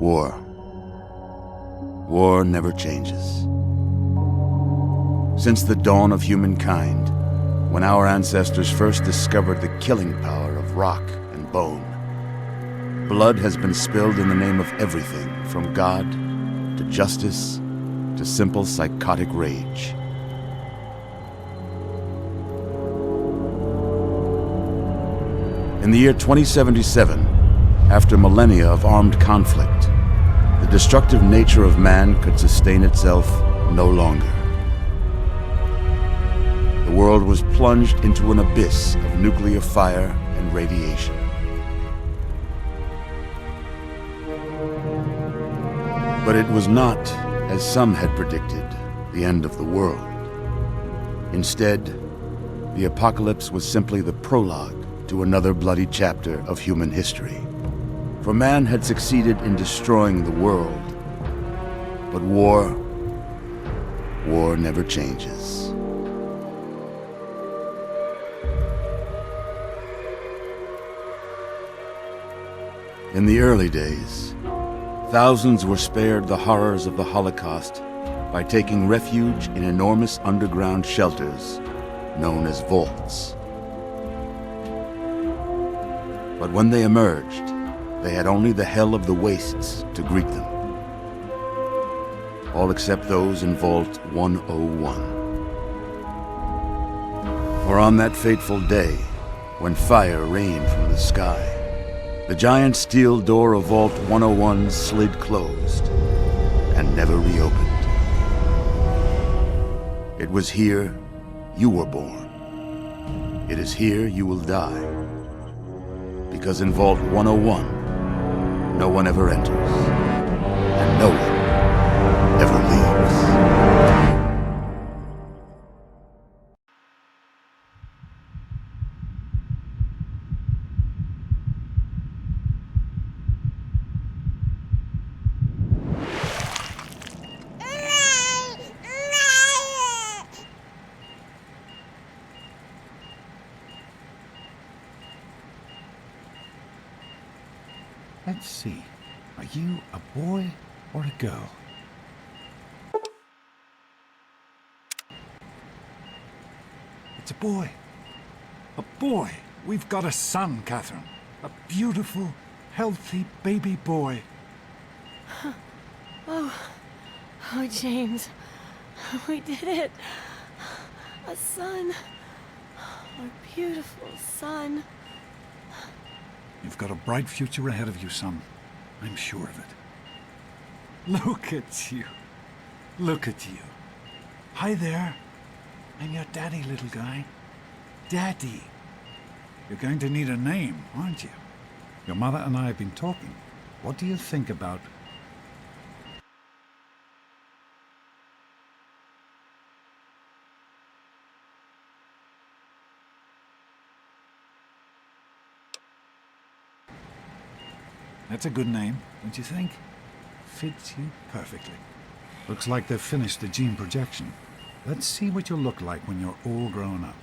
War. War never changes. Since the dawn of humankind, when our ancestors first discovered the killing power of rock and bone, blood has been spilled in the name of everything from God to justice to simple psychotic rage. In the year 2077, after millennia of armed conflict, the destructive nature of man could sustain itself no longer. The world was plunged into an abyss of nuclear fire and radiation. But it was not, as some had predicted, the end of the world. Instead, the apocalypse was simply the prologue to another bloody chapter of human history. For man had succeeded in destroying the world, but war never changes. In the early days, thousands were spared the horrors of the Holocaust by taking refuge in enormous underground shelters known as vaults. But when they emerged, they had only the hell of the wastes to greet them. All except those in Vault 101. For on that fateful day, when fire rained from the sky, the giant steel door of Vault 101 slid closed and never reopened. It was here you were born. It is here you will die. Because in Vault 101, no one ever enters, and no one ever leaves. Let's see. Are you a boy or a girl? It's a boy. A boy. We've got a son, Catherine. A beautiful, healthy baby boy. Oh, James. We did it. A son. Our beautiful son. You've got a bright future ahead of you, son. I'm sure of it. Look at you. Look at you. Hi there. I'm your daddy, little guy. Daddy. You're going to need a name, aren't you? Your mother and I have been talking. What do you think about... That's a good name, don't you think? Fits you perfectly. Looks like they've finished the gene projection. Let's see what you'll look like when you're all grown up.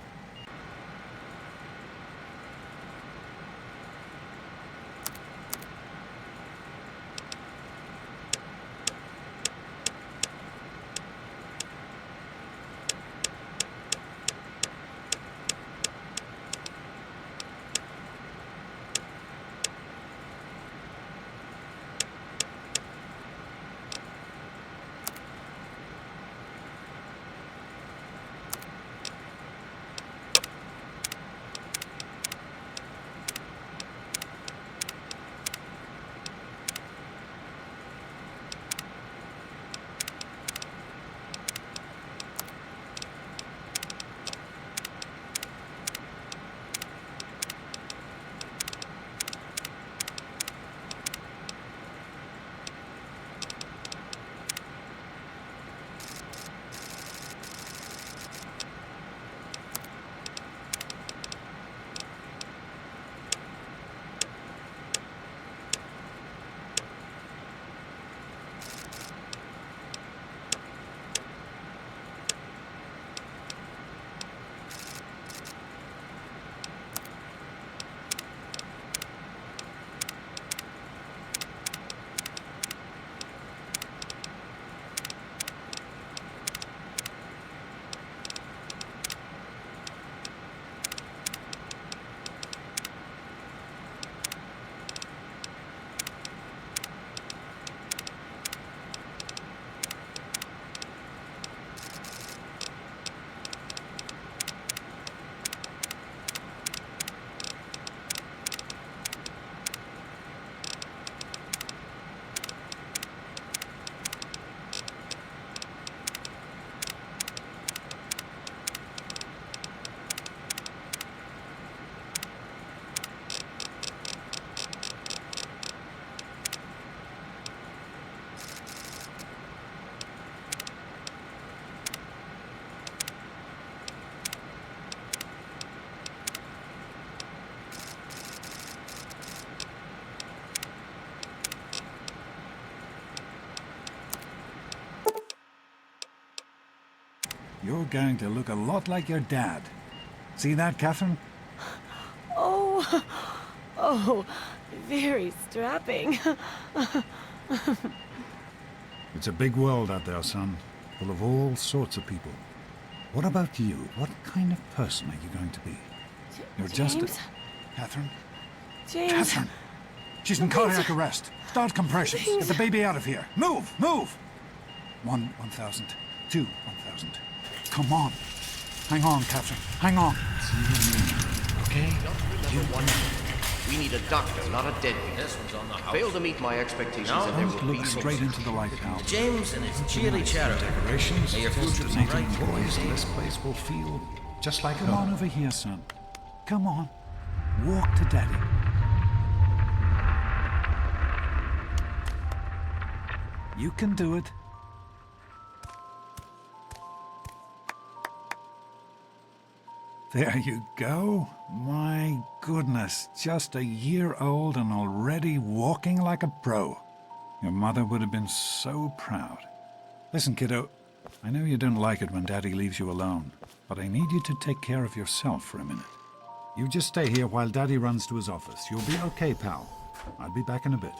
you're going to look a lot like your dad. See that, Catherine? Oh, oh, very strapping. It's a big world out there, son, full of all sorts of people. What about you? What kind of person are you going to be? You're just James? Catherine? James. Catherine! She's in cardiac arrest. Start compressions. James. Get the baby out of here. Move! Move! 1,000. 2, 1,000. Come on. Hang on, Catherine. Hang on. It's you and me. Okay? Remember one thing. We need a doctor, not a deadbeat. This one's on the house. Fail to meet my expectations and there will Don't be look straight into the light, pal. James and his cheery chatter. Decorations, May your future be designating bright. employees, and this place will feel just like home. Come on over here, son. Come on. Walk to Daddy. You can do it. There you go. My goodness, just a year old and already walking like a pro. Your mother would have been so proud. Listen, kiddo, I know you don't like it when Daddy leaves you alone, but I need you to take care of yourself for a minute. You just stay here while Daddy runs to his office. You'll be okay, pal. I'll be back in a bit.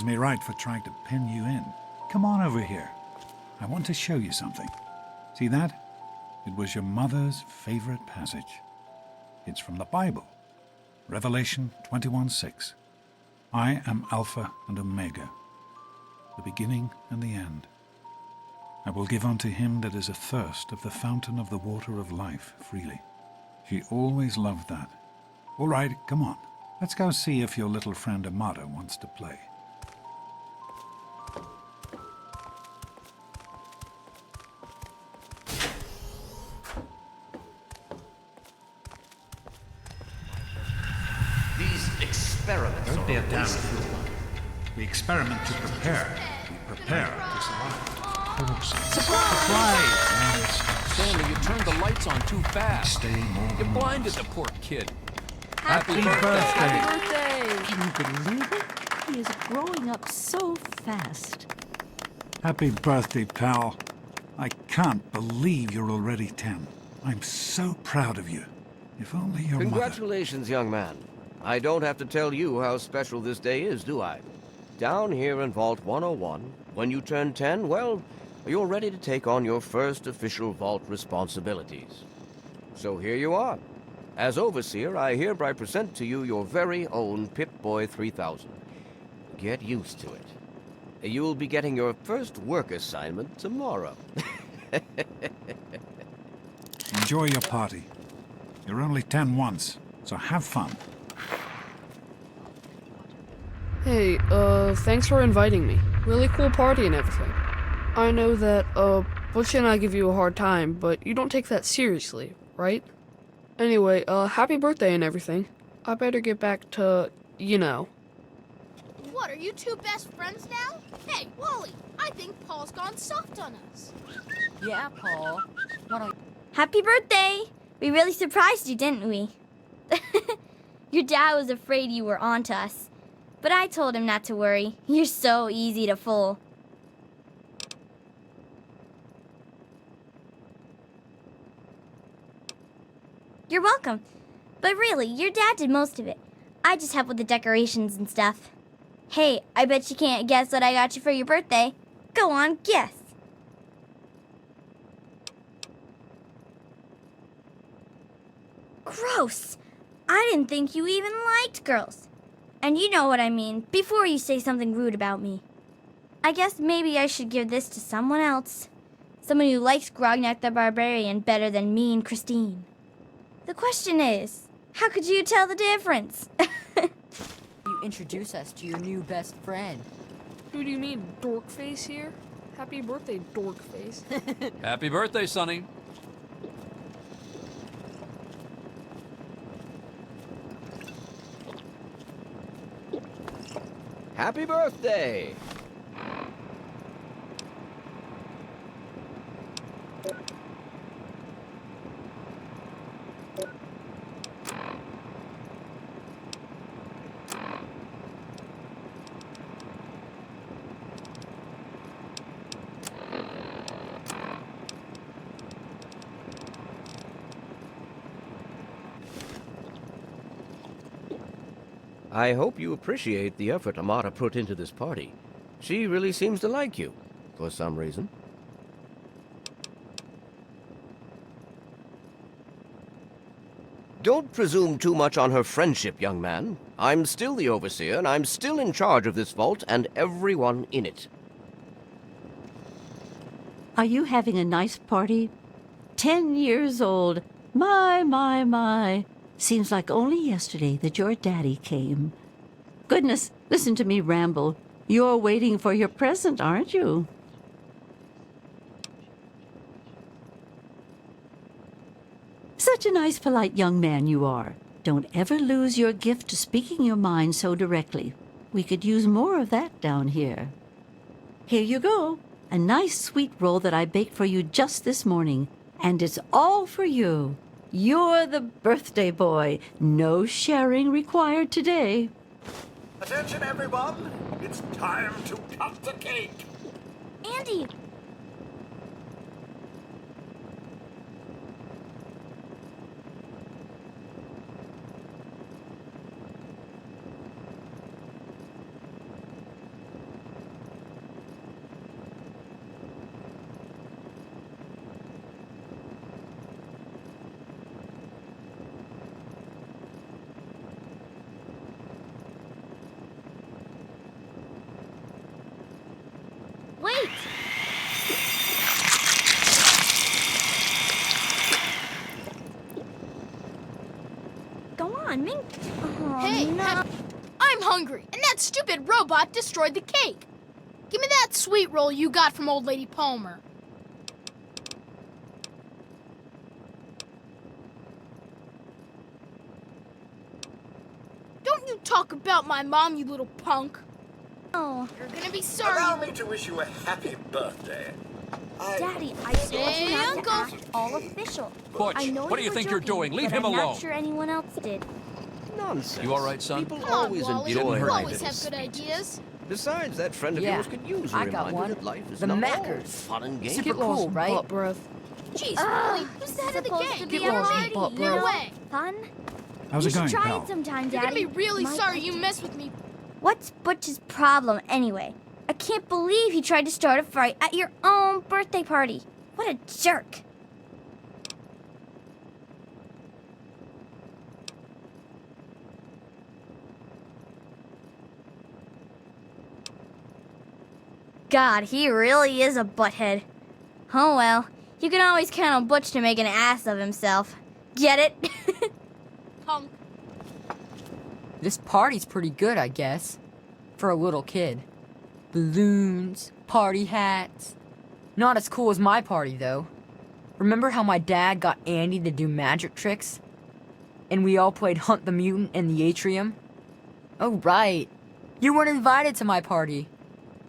Me right for trying to pin you in. Come on over here. I want to show you something. See that? It was your mother's favorite passage. It's from the Bible. Revelation 21:6. I am Alpha and Omega, the beginning and the end, I will give unto him that is athirst of the fountain of the water of life freely. She always loved that. All right, come on. Let's go see if your little friend Amada wants to play. These experiments Don't be a are damn wasted. fool. We experiment to prepare. We prepare to survive. Surprise! Stanley, you turned the lights on too fast. Stay more. You blinded the poor kid. Happy birthday! Birthday! Can you believe it? He is growing up so fast. Happy birthday, pal. I can't believe you're already 10. I'm so proud of you. If only your mother... Congratulations, young man. I don't have to tell you how special this day is, do I? Down here in Vault 101, when you turn 10, well, you're ready to take on your first official Vault responsibilities. So here you are. As Overseer, I hereby present to you your very own Pip Boy 3000. Get used to it. You'll be getting your first work assignment tomorrow. Enjoy your party. You're only 10 once, so have fun. Hey, thanks for inviting me. Really cool party and everything. I know that, Butch and I give you a hard time, but you don't take that seriously, right? Anyway, happy birthday and everything. I better get back to, you know. What, are you two best friends now? Hey, Wally, I think Paul's gone soft on us. Yeah, Paul. Happy birthday! We really surprised you, didn't we? Your dad was afraid you were onto us, but I told him not to worry. You're so easy to fool. You're welcome. But really, your dad did most of it. I just helped with the decorations and stuff. Hey, I bet you can't guess what I got you for your birthday. Go on, guess. Gross. I didn't think you even liked girls. And you know what I mean, before you say something rude about me. I guess maybe I should give this to someone else. Someone who likes Grognak the Barbarian better than me and Christine. The question is, how could you tell the difference? You introduce us to your new best friend. Who do you mean, Dorkface here? Happy birthday, Dorkface. Happy birthday, Sonny. Happy birthday! I hope you appreciate the effort Amada put into this party. She really seems to like you, for some reason. Don't presume too much on her friendship, young man. I'm still the Overseer, and I'm still in charge of this vault and everyone in it. Are you having a nice party? 10 years old. My. Seems like only yesterday that your daddy came. Goodness, listen to me ramble. You're waiting for your present, aren't you? Such a nice, polite young man you are. Don't ever lose your gift to speaking your mind so directly. We could use more of that down here. Here you go. A nice sweet roll that I baked for you just this morning. And it's all for you. You're the birthday boy. No sharing required today. Attention, everyone. It's time to cut the cake. Andy! Wait! on, Ming. Oh, Hey, no. I'm hungry, and that stupid robot destroyed the cake. Give me that sweet roll you got from Old Lady Palmer. Don't you talk about my mom, you little punk. Oh, You're gonna be sorry. Allow me to wish you a happy birthday. Daddy, I told Hey, you not Uncle. to act all official. Butch, I know what do you were think you're joking, doing? Leave but him I'm alone. not sure anyone else did. Nonsense. You all right, son? People Come on, always Wally. enjoy You You my always little have good speeches. ideas. Besides, that friend of Yeah, yours could use a I got reminder one. that life is The not all Mackers. fun and games. Super cool, right? Butt breath. Jeez, Wally, who's the head of the Supposed gang? to be Get lost, a you party, butt you know? No way. Fun? How's You it should going, try pal? it sometime, You're gonna Daddy. be really Might sorry like you it. messed with me. What's Butch's problem, anyway? I can't believe he tried to start a fight at your own birthday party. What a jerk. God, he really is a butthead. Oh well, you can always count on Butch to make an ass of himself. Get it? Punk. This party's pretty good, I guess. For a little kid. Balloons, party hats. Not as cool as my party, though. Remember how my dad got Andy to do magic tricks? And we all played Hunt the Mutant in the atrium? Oh, right. You weren't invited to my party.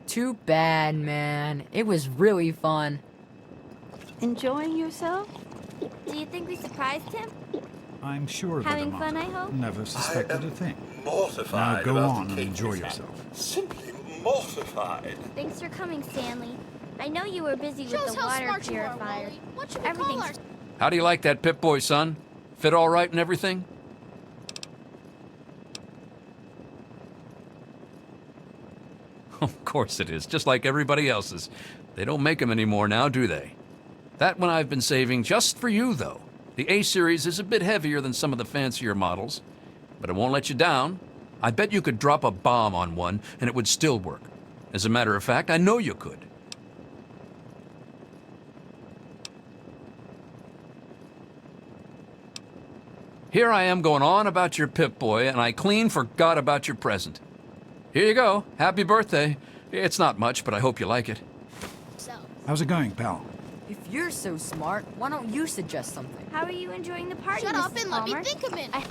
Too bad, man. It was really fun. Enjoying yourself? Do you think we surprised him? I'm sure Having that fun, I Amanda hope? never suspected a thing. Mortified. Now go about on the and cake enjoy mishap. yourself. Simply mortified. Thanks for coming, Stanley. I know you were busy with Shows the how water smart you are, purifier. Wally. What should we call Everything's our... How do you like that Pip Boy, son? Fit all right and everything? Of course it is, just like everybody else's. They don't make them anymore now, do they? That one I've been saving just for you, though. The A-Series is a bit heavier than some of the fancier models, but it won't let you down. I bet you could drop a bomb on one and it would still work. As a matter of fact, I know you could. Here I am going on about your Pip Boy, and I clean forgot about your present. Here you go. Happy birthday. It's not much, but I hope you like it. How's it going, pal? If you're so smart, why don't you suggest something? How are you enjoying the party, Shut up Mrs. and let me Palmer? think a minute.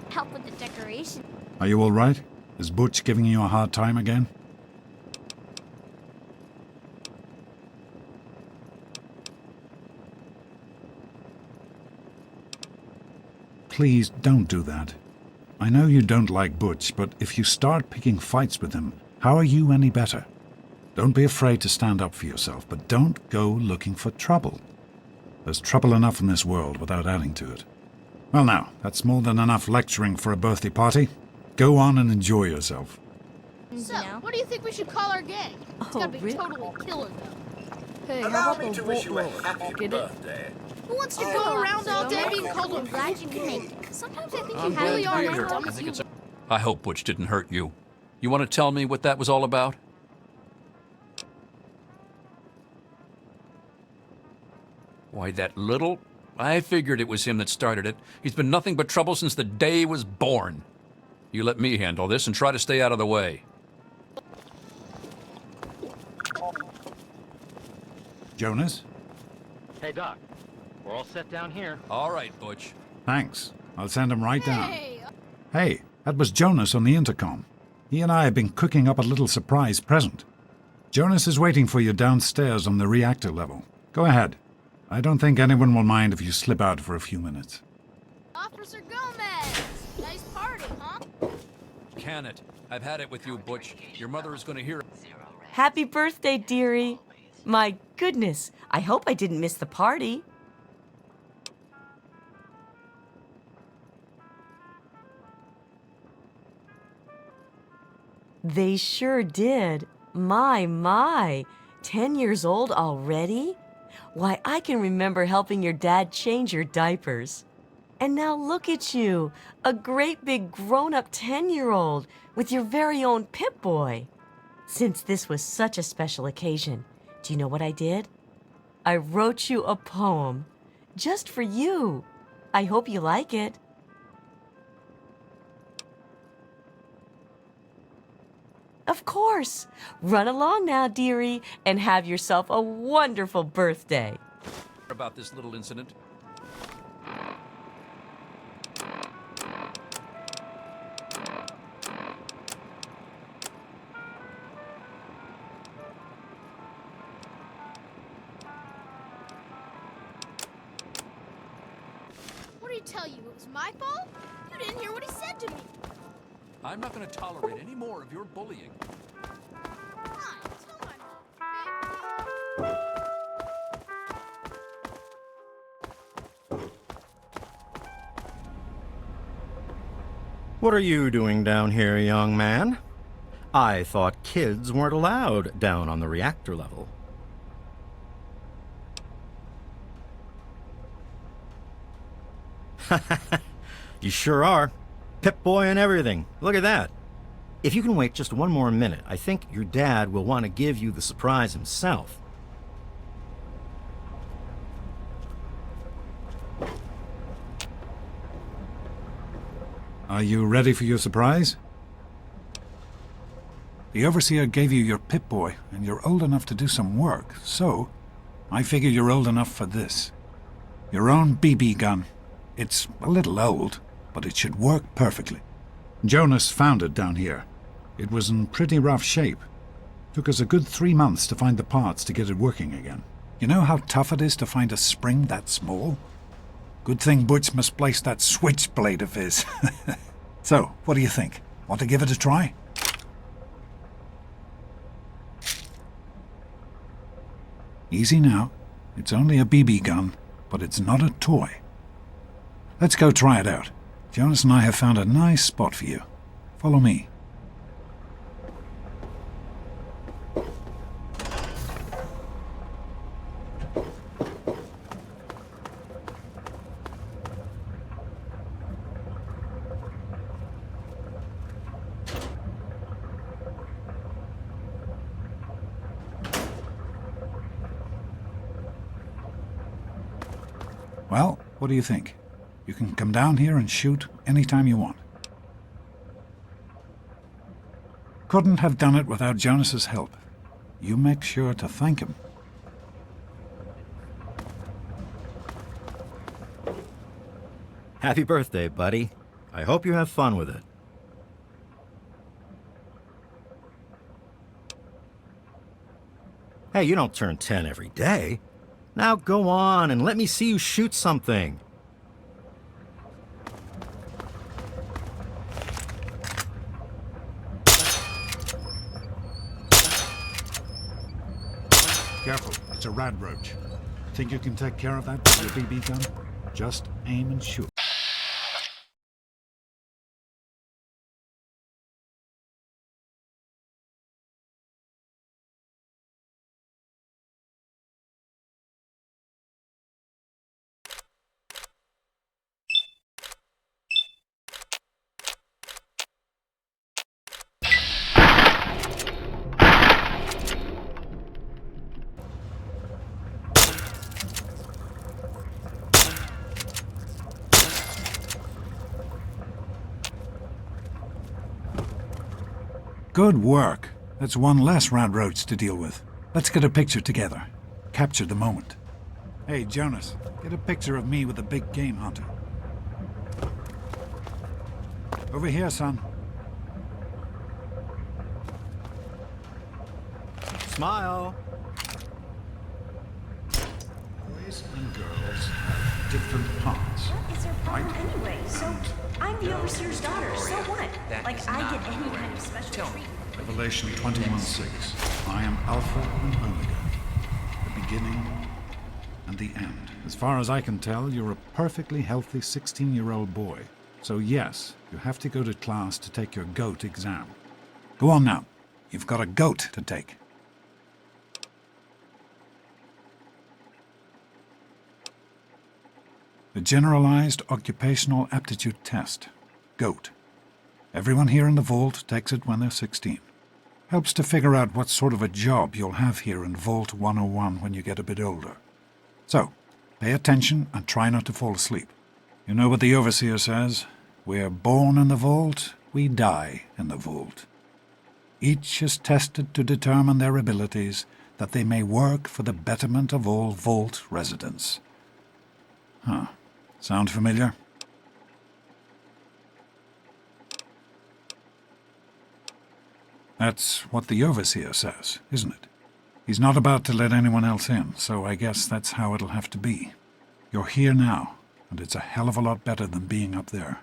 Help with the decoration. Are you all right? Is Butch giving you a hard time again? Please don't do that. I know you don't like Butch, but if you start picking fights with him, how are you any better? Don't be afraid to stand up for yourself, but don't go looking for trouble. There's trouble enough in this world without adding to it. Well now, that's more than enough lecturing for a birthday party. Go on and enjoy yourself. So, You know? what do you think we should call our gang? It's Oh, gotta be really? totally killer, though. Hey, how Allow about me the to wish Volt you a Roller? happy Get it? birthday. Who wants to I go love around all day so being much. called a I'm glad you can make it. Sometimes I think I'm you really glad are to be as here. dumb I as think you it's I hope Butch didn't hurt you. You want to tell me what that was all about? Why, that little... I figured it was him that started it. He's been nothing but trouble since the day he was born. You let me handle this and try to stay out of the way. Jonas? Hey, Doc. We're all set down here. All right, Butch. Thanks. I'll send him right down. Hey, Hey, that was Jonas on the intercom. He and I have been cooking up a little surprise present. Jonas is waiting for you downstairs on the reactor level. Go ahead. I don't think anyone will mind if you slip out for a few minutes. Officer Gomez! Nice party, huh? Can it? I've had it with you, Butch. Your mother is going to hear it. Happy birthday, dearie. My goodness, I hope I didn't miss the party. They sure did. My. 10 years old already? Why, I can remember helping your dad change your diapers. And now look at you, a great big grown-up 10-year-old with your very own Pip Boy. Since this was such a special occasion, do you know what I did? I wrote you a poem just for you. I hope you like it. Of course. Run along now, dearie, and have yourself a wonderful birthday. About this little incident. What did he tell you? It was my fault? You didn't hear what he said to me. I'm not going to tolerate any more of your bullying. Fine, tell my mom. What are you doing down here, young man? I thought kids weren't allowed down on the reactor level. You sure are. Pip Boy and everything. Look at that. If you can wait just one more minute, I think your dad will want to give you the surprise himself. Are you ready for your surprise? The Overseer gave you your Pip Boy, and you're old enough to do some work, so I figure you're old enough for this. Your own BB gun. It's a little old, but it should work perfectly. Jonas found it down here. It was in pretty rough shape. Took us a good 3 months to find the parts to get it working again. You know how tough it is to find a spring that small? Good thing Butch misplaced that switchblade of his. So, what do you think? Want to give it a try? Easy now. It's only a BB gun, but it's not a toy. Let's go try it out. Jonas and I have found a nice spot for you. Follow me. Well, what do you think? You can come down here and shoot anytime you want. Couldn't have done it without Jonas's help. You make sure to thank him. Happy birthday, buddy. I hope you have fun with it. Hey, you don't turn 10 every day. Now go on and let me see you shoot something. Careful, it's a rad roach. Think you can take care of that with your BB gun? Just aim and shoot. Good work. That's one less rad roach to deal with. Let's get a picture together. Capture the moment. Hey, Jonas, get a picture of me with the big game hunter. Over here, son. Smile. Boys and girls have different parts. What is their problem anyway? So, I'm the Overseer's daughter, so what? Like, I get any kind of special treatment. Revelation 21:6. I am Alpha and Omega, the beginning and the end. As far as I can tell, you're a perfectly healthy 16-year-old boy. So yes, you have to go to class to take your GOAT exam. Go on now. You've got a GOAT to take. The Generalized Occupational Aptitude Test, GOAT. Everyone here in the vault takes it when they're 16. Helps to figure out what sort of a job you'll have here in Vault 101 when you get a bit older. So, pay attention and try not to fall asleep. You know what the Overseer says? We're born in the Vault, we die in the Vault. Each is tested to determine their abilities, that they may work for the betterment of all Vault residents. Huh. Sound familiar? That's what the Overseer says, isn't it? He's not about to let anyone else in, so I guess that's how it'll have to be. You're here now, and it's a hell of a lot better than being up there.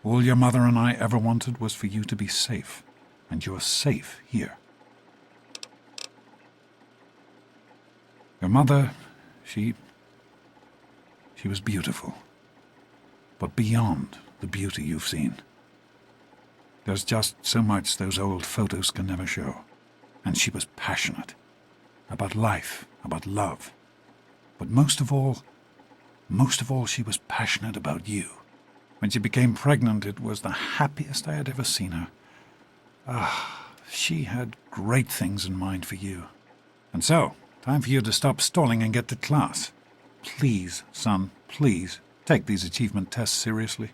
All your mother and I ever wanted was for you to be safe, and you're safe here. Your mother, she was beautiful, but beyond the beauty you've seen. There's just so much those old photos can never show. And she was passionate. About life, about love. But most of all, she was passionate about you. When she became pregnant, it was the happiest I had ever seen her. She had great things in mind for you. And so, time for you to stop stalling and get to class. Please, son, please, take these achievement tests seriously.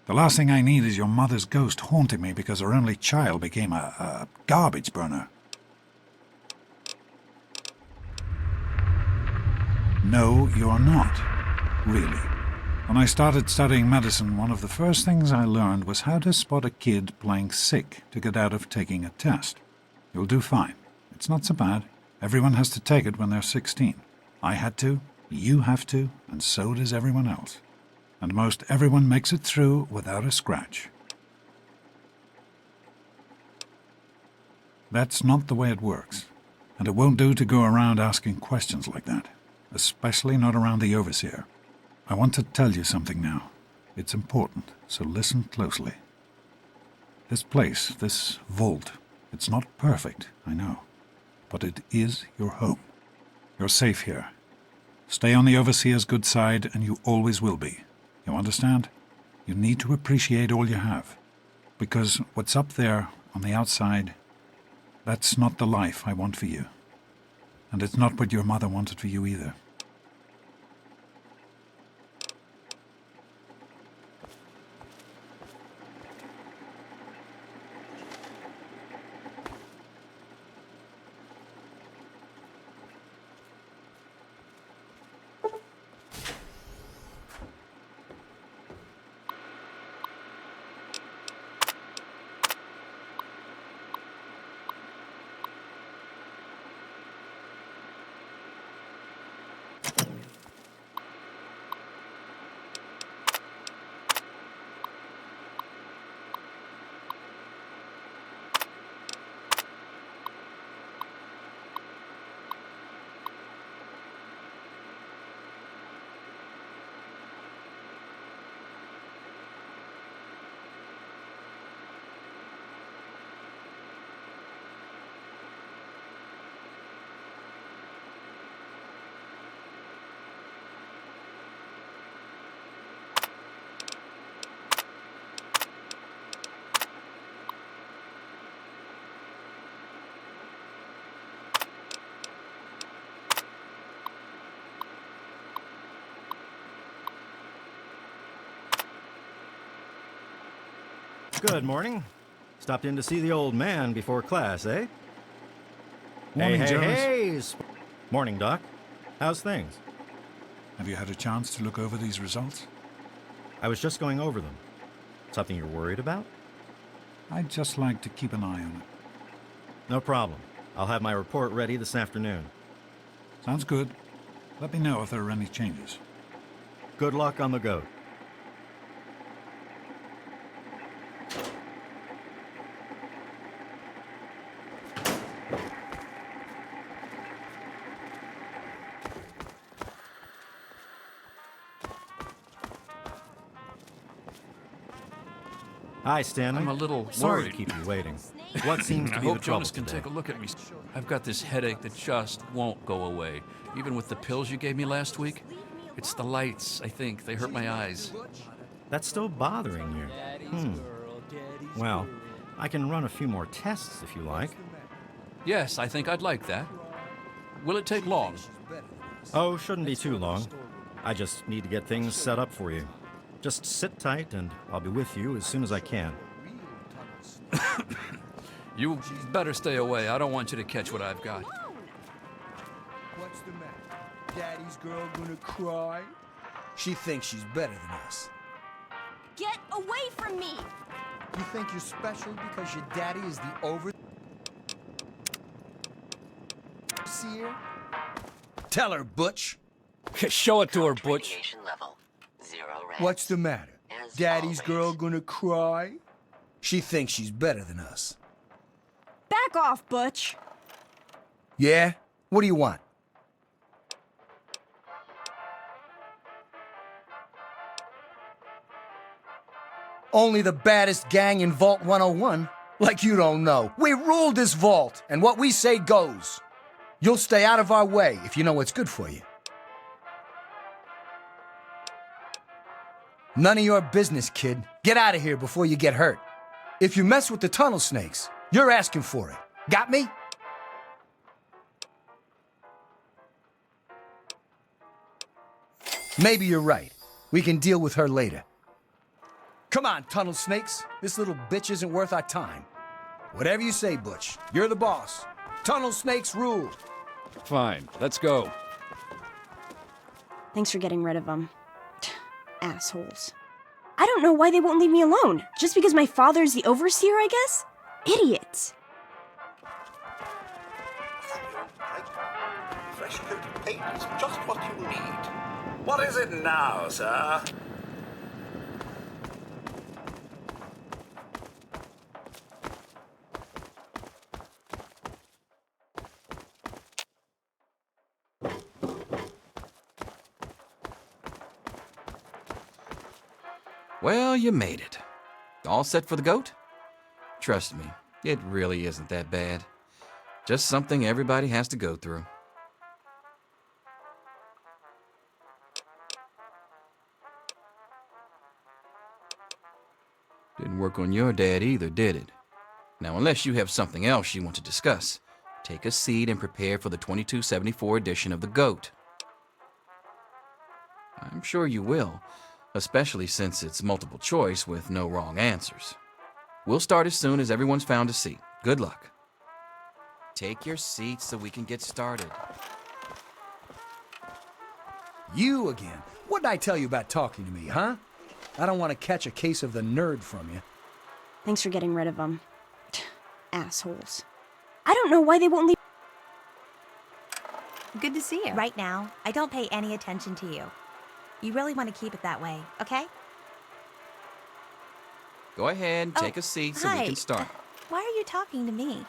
The last thing I need is your mother's ghost haunting me because her only child became a garbage burner. No, you're not. Really. When I started studying medicine, one of the first things I learned was how to spot a kid playing sick to get out of taking a test. You'll do fine. It's not so bad. Everyone has to take it when they're 16. I had to, you have to, and so does everyone else. And most everyone makes it through without a scratch. That's not the way it works, and it won't do to go around asking questions like that, especially not around the Overseer. I want to tell you something now. It's important, so listen closely. This place, this vault, it's not perfect, I know, but it is your home. You're safe here. Stay on the Overseer's good side, and you always will be. You understand? You need to appreciate all you have. Because what's up there, on the outside, that's not the life I want for you. And it's not what your mother wanted for you either. Good morning. Stopped in to see the old man before class, eh? Morning, Jonas. Hey! Morning, Doc. How's things? Have you had a chance to look over these results? I was just going over them. Something you're worried about? I'd just like to keep an eye on it. No problem. I'll have my report ready this afternoon. Sounds good. Let me know if there are any changes. Good luck on the goat. Hi, Stanley. I'm a little Sorry worried. to keep you waiting. What seems to I be the hope trouble Jonas can today? take a look at me. I've got this headache that just won't go away, even with the pills you gave me last week. It's the lights, I think. They hurt my eyes. That's still bothering you. Well, I can run a few more tests if you like. Yes, I think I'd like that. Will it take long? Oh, shouldn't be too long. I just need to get things set up for you. Just sit tight and I'll be with you as soon as I can. You better stay away. I don't want you to catch what I've got. What's the matter? Daddy's girl gonna cry? She thinks she's better than us. Get away from me! You think you're special because your daddy is the overseer? Tell her, Butch. Show it to her, Butch. What's the matter? Daddy's girl gonna cry? She thinks she's better than us. Back off, Butch! Yeah? What do you want? Only the baddest gang in Vault 101? Like you don't know. We ruled this vault, and what we say goes. You'll stay out of our way if you know what's good for you. None of your business, kid. Get out of here before you get hurt. If you mess with the tunnel snakes, you're asking for it. Got me? Maybe you're right. We can deal with her later. Come on, tunnel snakes. This little bitch isn't worth our time. Whatever you say, Butch. You're the boss. Tunnel snakes rule. Fine, let's go. Thanks for getting rid of them. Assholes. I don't know why they won't leave me alone. Just because my father's the overseer, I guess? Idiots. Fresh coat of paint is just what you need. What is it now, sir? Well, you made it. All set for the goat? Trust me, it really isn't that bad. Just something everybody has to go through. Didn't work on your dad either, did it? Now, unless you have something else you want to discuss, take a seat and prepare for the 2274 edition of the GOAT. I'm sure you will, especially since it's multiple choice with no wrong answers. We'll start as soon as everyone's found a seat. Good luck. Take your seats so we can get started. You again. What did I tell you about talking to me, huh? I don't want to catch a case of the nerd from you. Thanks for getting rid of them. Assholes. I don't know why they won't leave. Good to see you. Right now, I don't pay any attention to you. You really want to keep it that way, okay? Go ahead, take a seat so we can start. Why are you talking to me?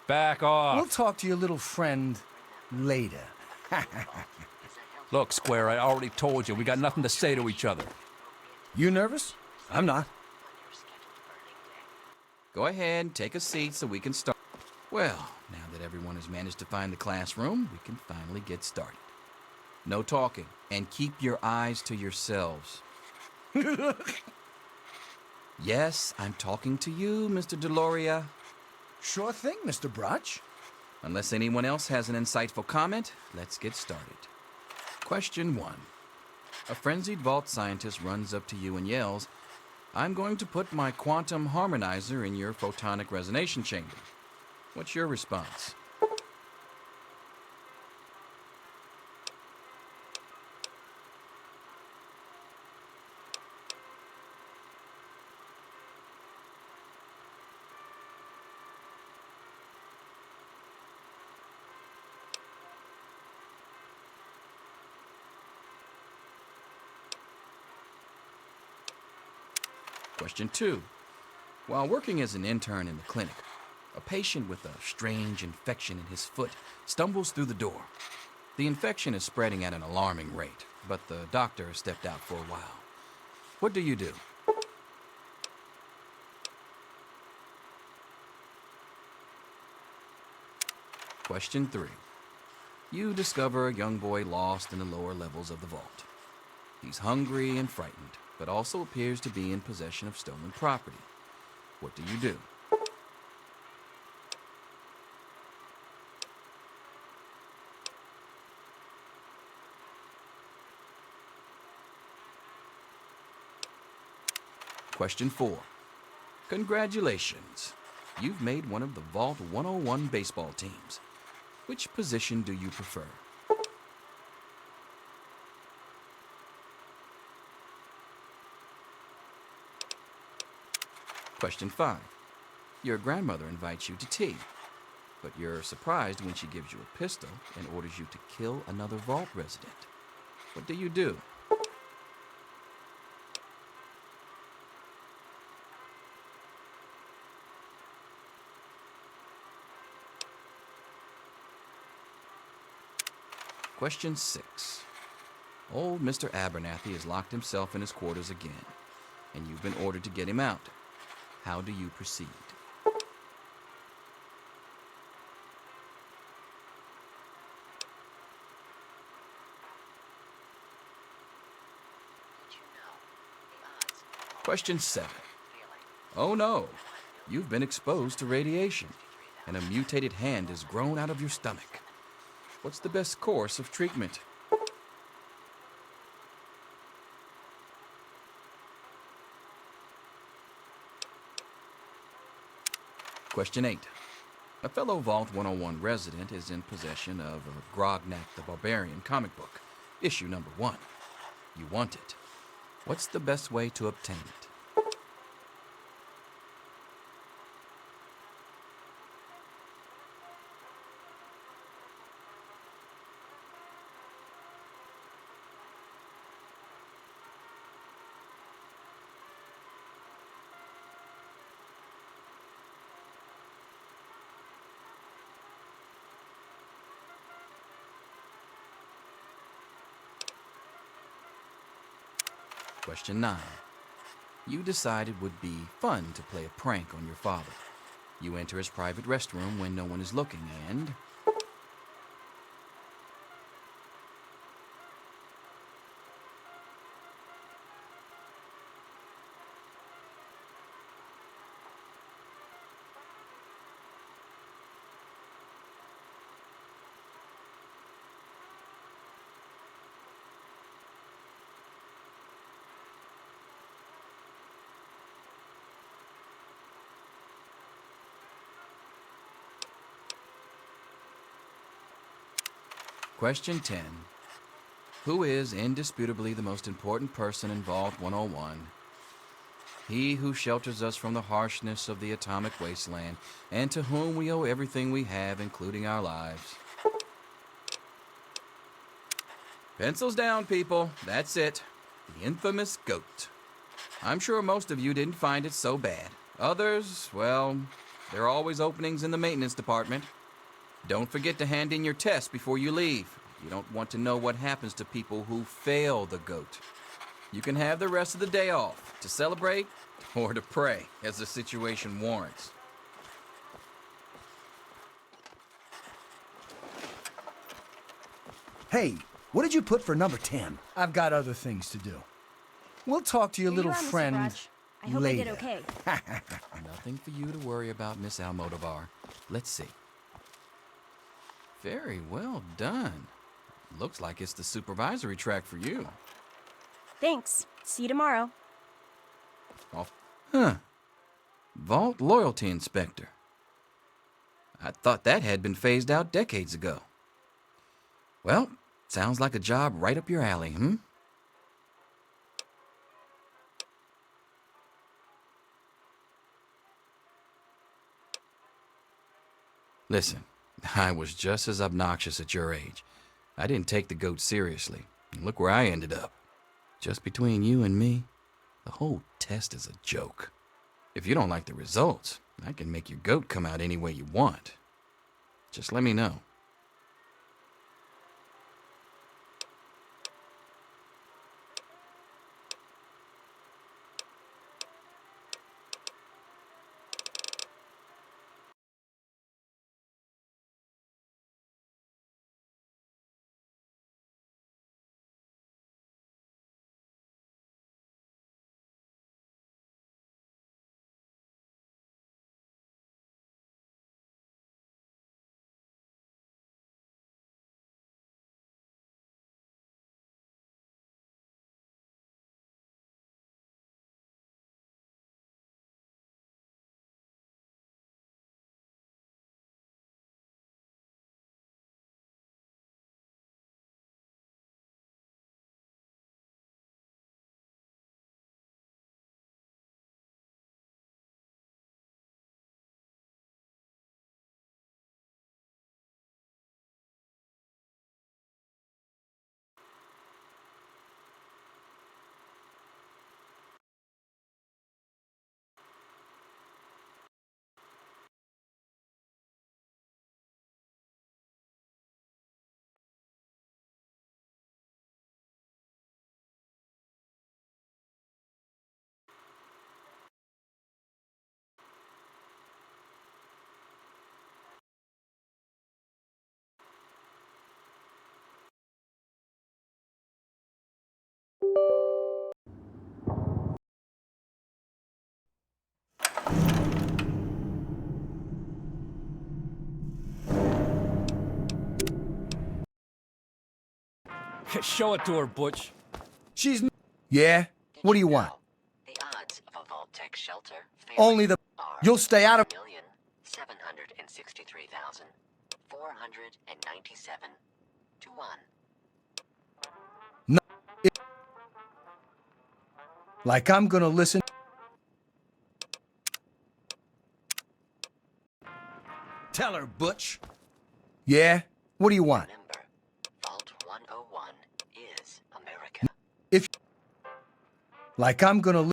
Back off. We'll talk to your little friend later. Look, Square, I already told you, we got nothing to say to each other. You nervous? I'm not. Go ahead, take a seat so we can start. Well, now that everyone has managed to find the classroom, we can finally get started. No talking, and keep your eyes to yourselves. Yes, I'm talking to you, Mr. Deloria. Sure thing, Mr. Brotch. Unless anyone else has an insightful comment, let's get started. Question 1. A frenzied vault scientist runs up to you and yells, "I'm going to put my quantum harmonizer in your photonic resonance chamber." What's your response? Question 2. While working as an intern in the clinic, a patient with a strange infection in his foot stumbles through the door. The infection is spreading at an alarming rate, but the doctor has stepped out for a while. What do you do? Question 3. You discover a young boy lost in the lower levels of the vault. He's hungry and frightened, but also appears to be in possession of stolen property. What do you do? Question 4. Congratulations. You've made one of the Vault 101 baseball teams. Which position do you prefer? Question 5. Your grandmother invites you to tea, but you're surprised when she gives you a pistol and orders you to kill another Vault resident. What do you do? Question 6. Old Mr. Abernathy has locked himself in his quarters again, and you've been ordered to get him out. How do you proceed? Question 7. Oh no, you've been exposed to radiation, and a mutated hand has grown out of your stomach. What's the best course of treatment? Question 8. A fellow Vault 101 resident is in possession of a Grognak the Barbarian comic book, issue number 1. You want it. What's the best way to obtain it? Question 9. You decide it would be fun to play a prank on your father. You enter his private restroom when no one is looking and... Question 10. Who is indisputably the most important person in Vault 101? He who shelters us from the harshness of the atomic wasteland, and to whom we owe everything we have, including our lives. Pencils down, people. That's it. The infamous goat. I'm sure most of you didn't find it so bad. Others, well, there are always openings in the maintenance department. Don't forget to hand in your test before you leave. You don't want to know what happens to people who fail the goat. You can have the rest of the day off to celebrate or to pray as the situation warrants. Hey, what did you put for number 10? I've got other things to do. We'll talk to your Here little you are, Mr. friend Raj. I hope later. I did okay. Nothing for you to worry about, Miss Almodovar. Let's see. Very well done. Looks like it's the supervisory track for you. Thanks. See you tomorrow. Huh. Vault Loyalty Inspector. I thought that had been phased out decades ago. Well, sounds like a job right up your alley, hmm? Listen, I was just as obnoxious at your age. I didn't take the goat seriously. And look where I ended up. Just between you and me, the whole test is a joke. If you don't like the results, I can make your goat come out any way you want. Just let me know. Show it to her, Butch. She's... Yeah? What do you want? The odds of a Vault-Tec shelter Only the... You'll stay out of... 1,763,497 to 1. No, like I'm gonna listen... Tell her, Butch. Yeah? What do you want? Remember, Vault 101 is America. If... Like I'm gonna...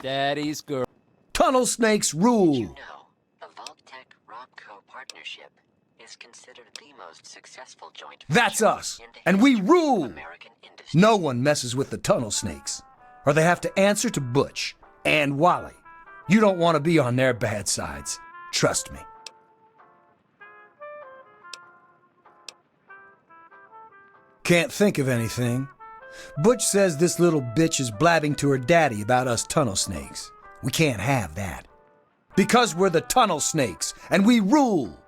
Daddy's girl. Tunnel snakes rule. Did you know the Vault-Tec Robco partnership is considered the most successful joint That's venture us. in the And we history of rule. American industry. No one messes with the tunnel snakes. Or they have to answer to Butch and Wally. You don't want to be on their bad sides. Trust me. Can't think of anything. Butch says this little bitch is blabbing to her daddy about us tunnel snakes. We can't have that. Because we're the tunnel snakes, and we rule.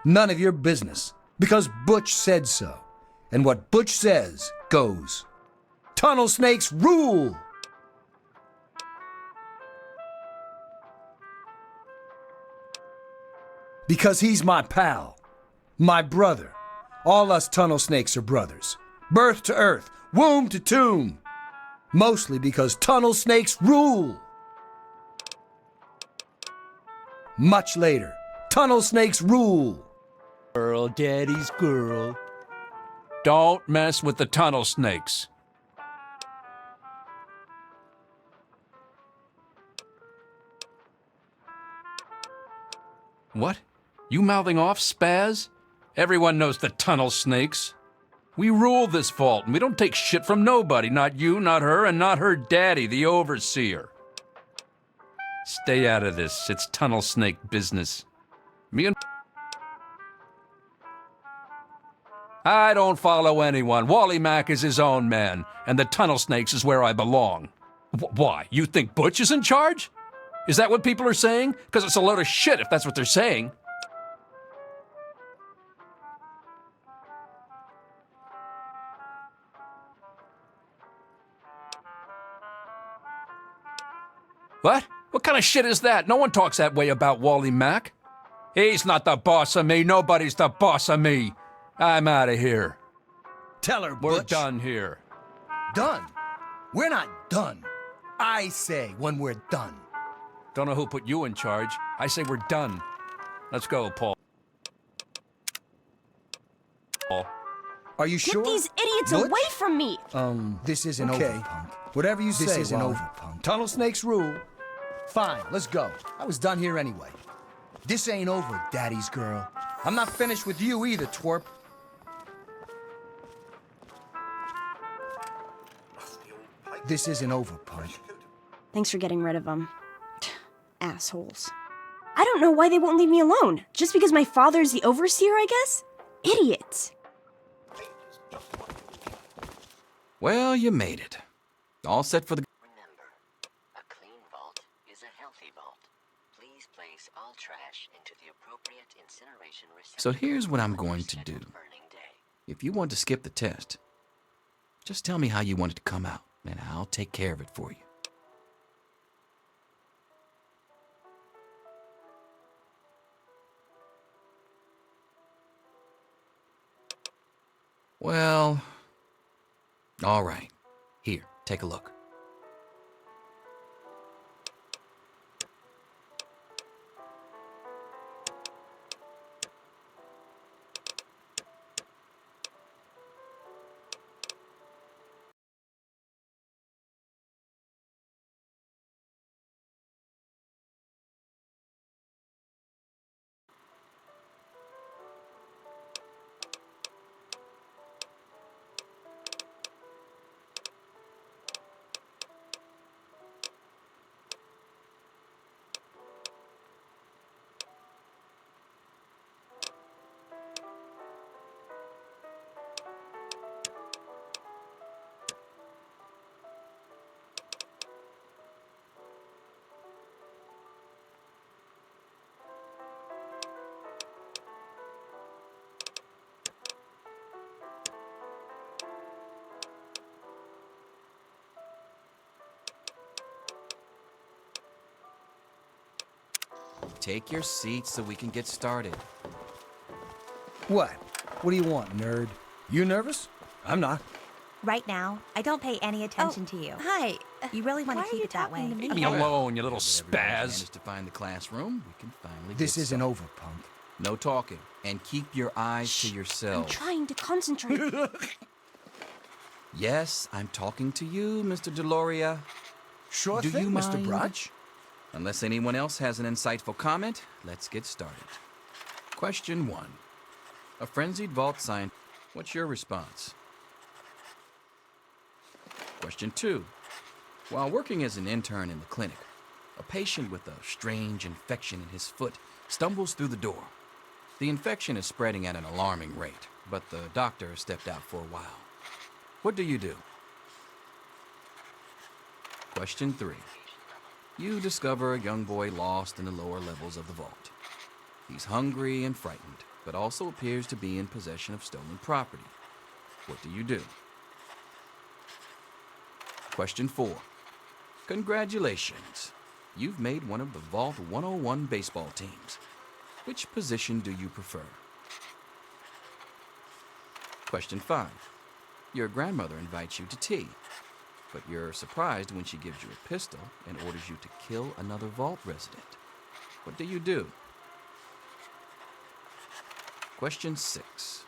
None of your business, because Butch said so. And what Butch says goes. Tunnel snakes rule! Because he's my pal, my brother. All us tunnel snakes are brothers. Birth to earth, womb to tomb. Mostly because tunnel snakes rule. Much later, tunnel snakes rule. Girl, Daddy's girl. Don't mess with the tunnel snakes. What? You mouthing off, Spaz? Everyone knows the tunnel snakes. We rule this vault, and we don't take shit from nobody. Not you, not her, and not her daddy, the overseer. Stay out of this. It's tunnel snake business. Me and... I don't follow anyone. Wally Mack is his own man, and the tunnel snakes is where I belong. Why? You think Butch is in charge? Is that what people are saying? Because it's a load of shit if that's what they're saying. What? What kind of shit is that? No one talks that way about Wally Mack. He's not the boss of me. Nobody's the boss of me. I'm out of here. Tell her, We're Butch. done here. Done? We're not done. I say when we're done. Don't know who put you in charge. I say we're done. Let's go, Paul. Paul. Are you Get sure? these idiots Butch? away from me! This isn't Okay. over, punk. Whatever you say, This isn't Wally. over, punk. Tunnel snakes rule. Fine, let's go. I was done here anyway. This ain't over, daddy's girl. I'm not finished with you either, twerp. This isn't over, punk. Thanks for getting rid of them. Assholes. I don't know why they won't leave me alone. Just because my father's the overseer, I guess? Idiots. Well, you made it. All set for the... Remember, a clean vault is a healthy vault. Please place all trash into the appropriate incineration receptacle. So here's what I'm going to do. If you want to skip the test, just tell me how you want it to come out, and I'll take care of it for you. Well, all right. Here, take a look. Take your seat so we can get started. What? What do you want, nerd? You nervous? I'm not. Right now, I don't pay any attention to you. Hi. You really want to keep it that way. Leave me alone, you little Everybody spaz. managed to find the classroom. We can finally This get isn't started. over, punk. No talking, and keep your eyes to I'm yourselves. trying to concentrate. Yes, I'm talking to you, Mr. Deloria. Sure Do thing, you Mr. mind? Brotch. Unless anyone else has an insightful comment, let's get started. Question 1. A frenzied vault scientist. What's your response? Question 2. While working as an intern in the clinic, a patient with a strange infection in his foot stumbles through the door. The infection is spreading at an alarming rate, but the doctor has stepped out for a while. What do you do? Question 3. You discover a young boy lost in the lower levels of the vault. He's hungry and frightened, but also appears to be in possession of stolen property. What do you do? Question 4. Congratulations. You've made one of the Vault 101 baseball teams. Which position do you prefer? Question 5. Your grandmother invites you to tea, but you're surprised when she gives you a pistol and orders you to kill another vault resident. What do you do? Question 6.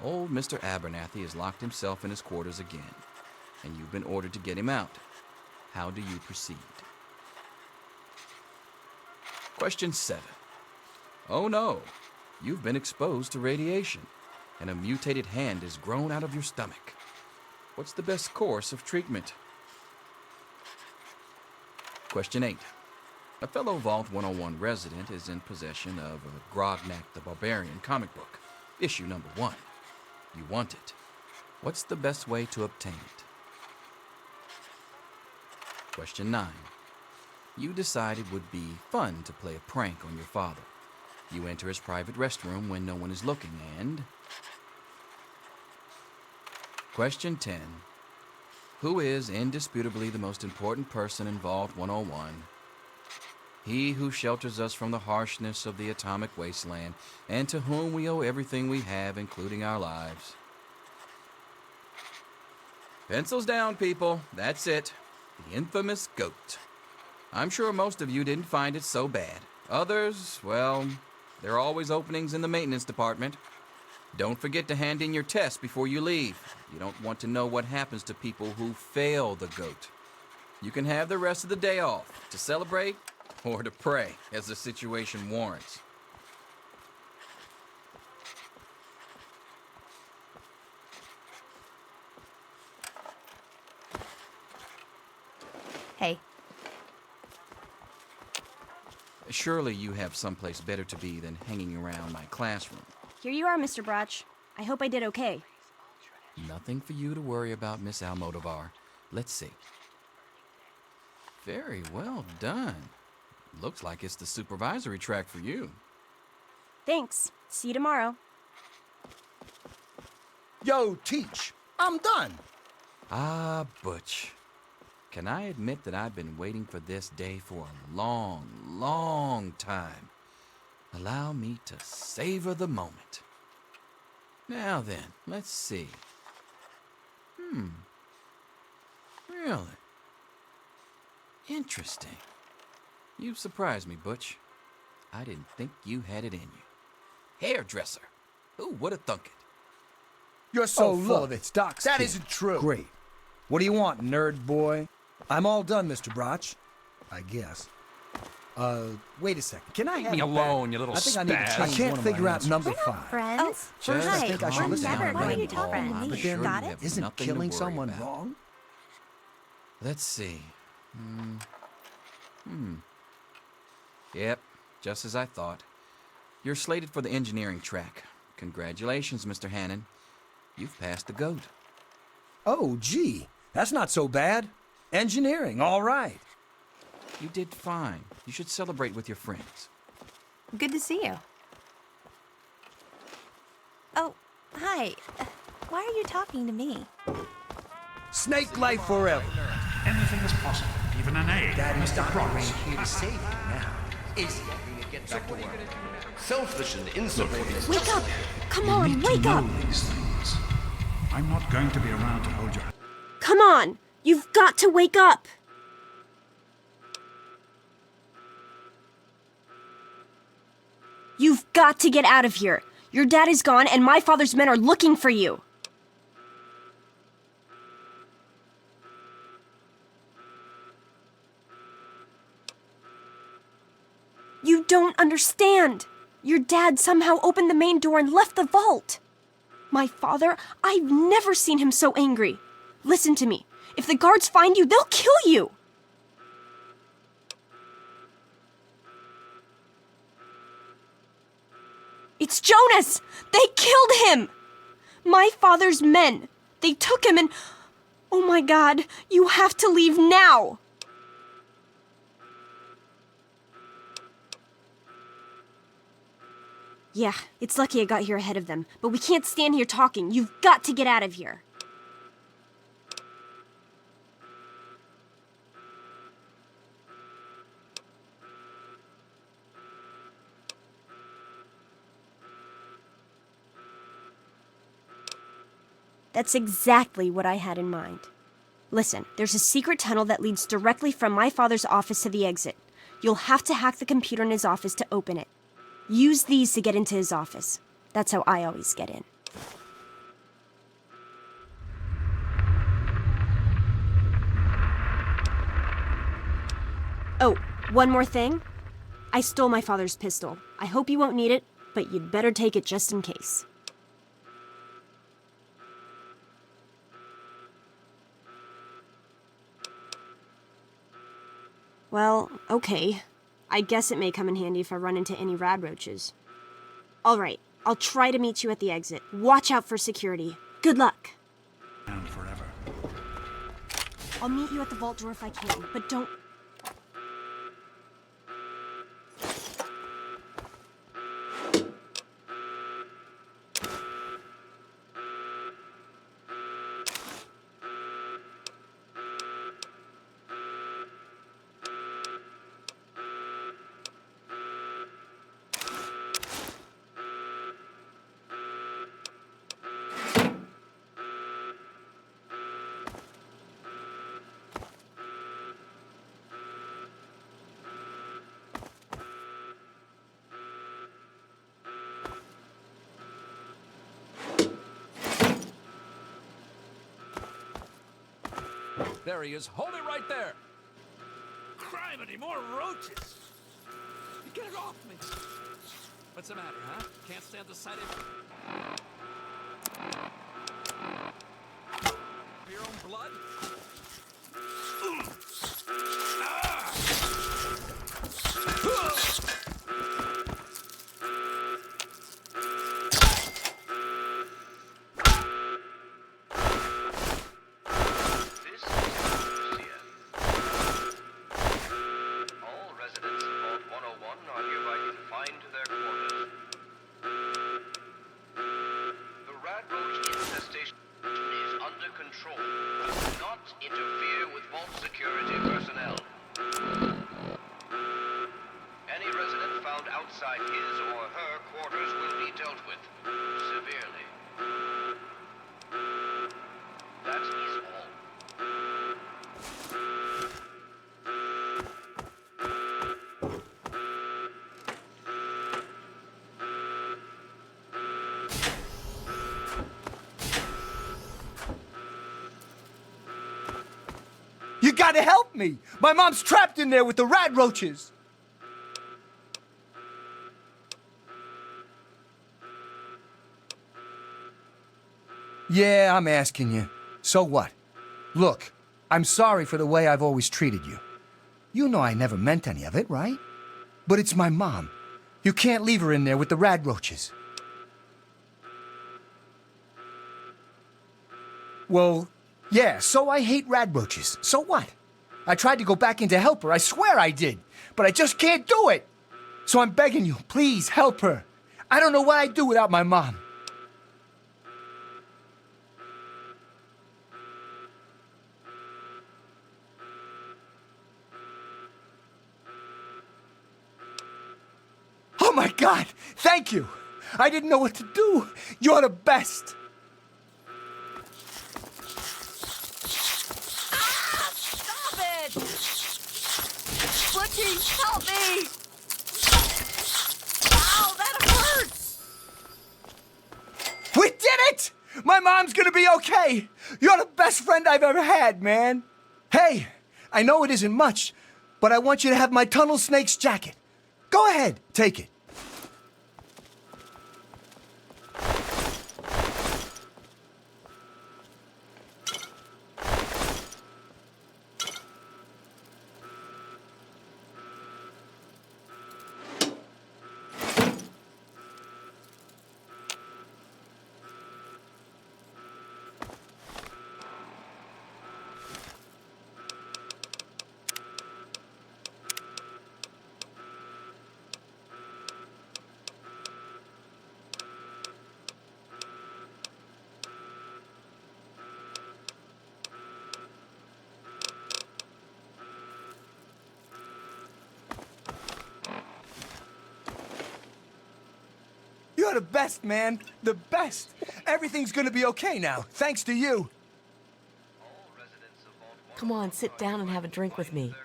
Old Mr. Abernathy has locked himself in his quarters again, and you've been ordered to get him out. How do you proceed? Question 7. Oh no, you've been exposed to radiation, and a mutated hand has grown out of your stomach. What's the best course of treatment? Question 8. A fellow Vault 101 resident is in possession of a Grognak the Barbarian comic book, issue number 1. You want it. What's the best way to obtain it? Question 9. You decide it would be fun to play a prank on your father. You enter his private restroom when no one is looking and... Question 10. Who is indisputably the most important person in Vault 101? He who shelters us from the harshness of the atomic wasteland, and to whom we owe everything we have, including our lives. Pencils down, people. That's it. The infamous goat. I'm sure most of you didn't find it so bad. Others, well, there are always openings in the maintenance department. Don't forget to hand in your test before you leave. You don't want to know what happens to people who fail the goat. You can have the rest of the day off to celebrate or to pray as the situation warrants. Hey, Surely you have someplace better to be than hanging around my classroom. Here you are, Mr. Brotch. I hope I did okay. Nothing for you to worry about, Miss Almodovar. Let's see. Very well done. Looks like it's the supervisory track for you. Thanks. See you tomorrow. Yo, Teach, I'm done. Ah, Butch. Can I admit that I've been waiting for this day for a long, long time? Allow me to savor the moment. Now then, let's see. Really? Interesting. You've surprised me, Butch. I didn't think you had it in you. Hairdresser. Who would have thunk it? You're so full look, of it, Doc. that isn't true. Great. What do you want, nerd boy? I'm all done, Mr. Brotch. I guess. Wait a second. Can I have me it alone, back? you little I think I need to spaz. change I can't one of my figure out answers. number we're not 5. friends. First, I think I should We're listen to never my going to grandpa. be friends. But You then, got it? isn't Nothing to killing worry someone about. wrong? Let's see. Yep, just as I thought. You're slated for the engineering track. Congratulations, Mr. Hannon. You've passed the GOAT. Oh, gee. That's not so bad. Engineering, all right. You did fine. You should celebrate with your friends. Good to see you. Oh, hi. Why are you talking to me? Snake life forever. Anything is possible, even an egg. Daddy's Mr. doctor Brotch. ain't here to save you now. Easy. Get back to work. Selfish and insubordinate. Wake up! Come You on, need to wake know up! these things. I'm not going to be around to hold your... Come on! You've got to wake up! You've got to get out of here. Your dad is gone and my father's men are looking for you. You don't understand. Your dad somehow opened the main door and left the vault. My father, I've never seen him so angry. Listen to me. If the guards find you, they'll kill you. It's Jonas! They killed him! My father's men. They took him and... Oh my God, you have to leave now! Yeah, it's lucky I got here ahead of them, but we can't stand here talking. You've got to get out of here. That's exactly what I had in mind. Listen, there's a secret tunnel that leads directly from my father's office to the exit. You'll have to hack the computer in his office to open it. Use these to get into his office. That's how I always get in. Oh, one more thing. I stole my father's pistol. I hope you won't need it, but you'd better take it just in case. Well, okay. I guess it may come in handy if I run into any radroaches. All right, I'll try to meet you at the exit. Watch out for security. Good luck. And forever. I'll meet you at the vault door if I can, but don't... There he is. Hold it right there. Criminy, more roaches. Get it off me. What's the matter, huh? Can't stand the sight of your own blood? outside his or her quarters will be dealt with severely. That is all. You gotta help me! My mom's trapped in there with the rat roaches! Yeah, I'm asking you. So what? Look, I'm sorry for the way I've always treated you. You know I never meant any of it, right? But it's my mom. You can't leave her in there with the rat roaches. Well, yeah, so I hate rat roaches. So what? I tried to go back in to help her, I swear I did. But I just can't do it. So I'm begging you, please help her. I don't know what I'd do without my mom. Oh my God! Thank you! I didn't know what to do. You're the best. Stop it! Butchie, help me! Ow, that hurts! We did it! My mom's gonna be okay. You're the best friend I've ever had, man. Hey, I know it isn't much, but I want you to have my tunnel snake's jacket. Go ahead, take it. You're the best, man. The best. Everything's gonna be okay now, thanks to you. Come on, sit down and have a drink with me.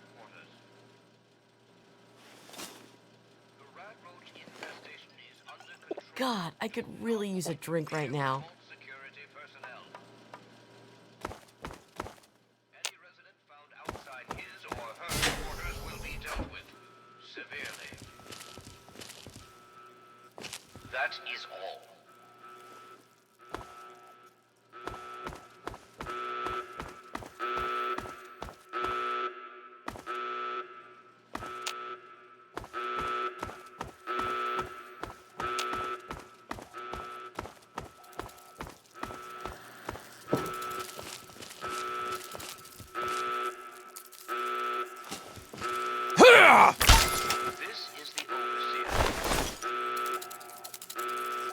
God, I could really use a drink right now. That is all. This is the overseer.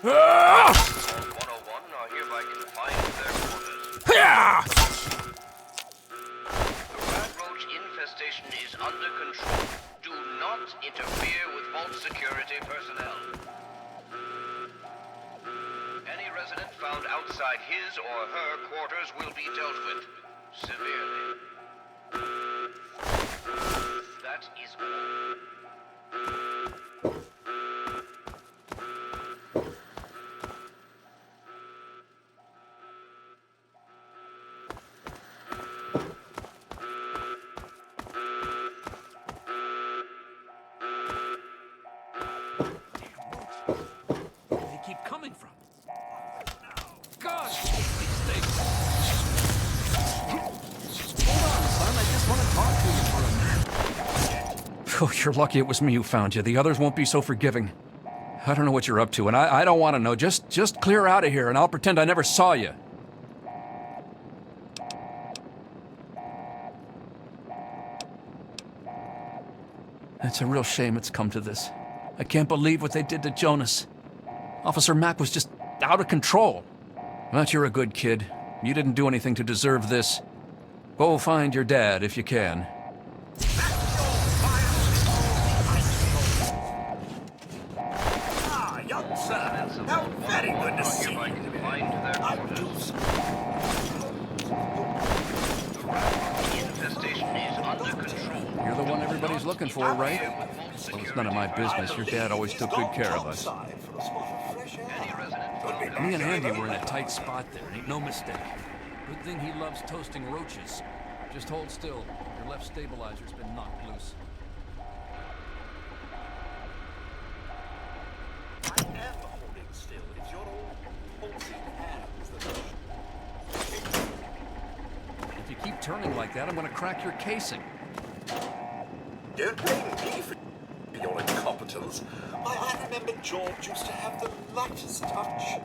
101 are hereby confined to their quarters. The rat roach infestation is under control. Do not interfere with vault security personnel. Any resident found outside his or her quarters will be dealt with severely. That is all. They keep coming from. God, these things. Hold on, son. I just want to talk to you for a minute. Oh, you're lucky it was me who found you. The others won't be so forgiving. I don't know what you're up to, and I don't want to know. Just clear out of here, and I'll pretend I never saw you. It's a real shame it's come to this. I can't believe what they did to Jonas. Officer Mack was just out of control. But you're a good kid. You didn't do anything to deserve this. Go find your dad if you can. Ah, young sir. How very good to see you. I do Infestation is under control. You're the one everybody's looking for, right? Well, it's none of my business. Your dad always took good care of us. Me and Andy were in a tight spot there, ain't no mistake. Good thing he loves toasting roaches. Just hold still. Your left stabilizer's been knocked loose. I am holding still. It's your old holding hands that If you keep turning like that, I'm gonna crack your casing. Don't blame me for your incompetence. Why, I remember George used to have the lightest touch.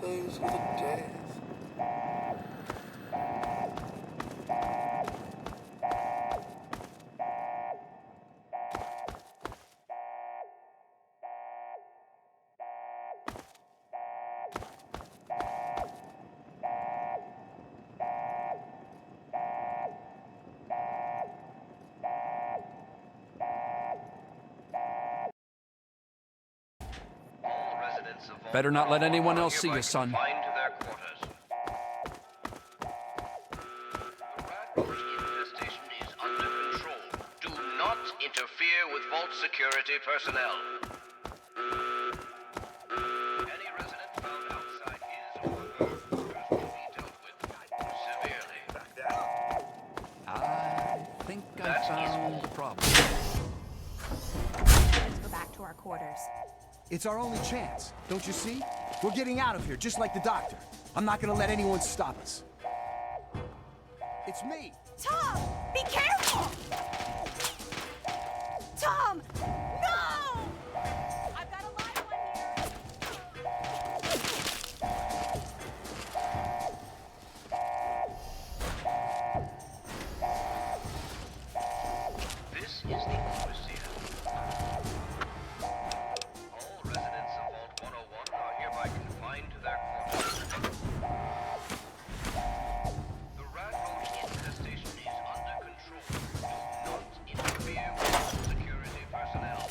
Those were the days. Better not let anyone else see you, son. Confined to their quarters. The rat infestation is under control. Do not interfere with vault security personnel. Any resident found outside his or her quarters will be dealt with severely. I think I found the problem. Let's go back to our quarters. It's our only chance, don't you see? We're getting out of here, just like the doctor. I'm not gonna let anyone stop us. It's me! Tom! Be careful! Tom! No! I've got a live one here! This is the overseer. All residents of Vault 101 are hereby confined to their quarters. The rat roach infestation is under control. Do not interfere with security personnel.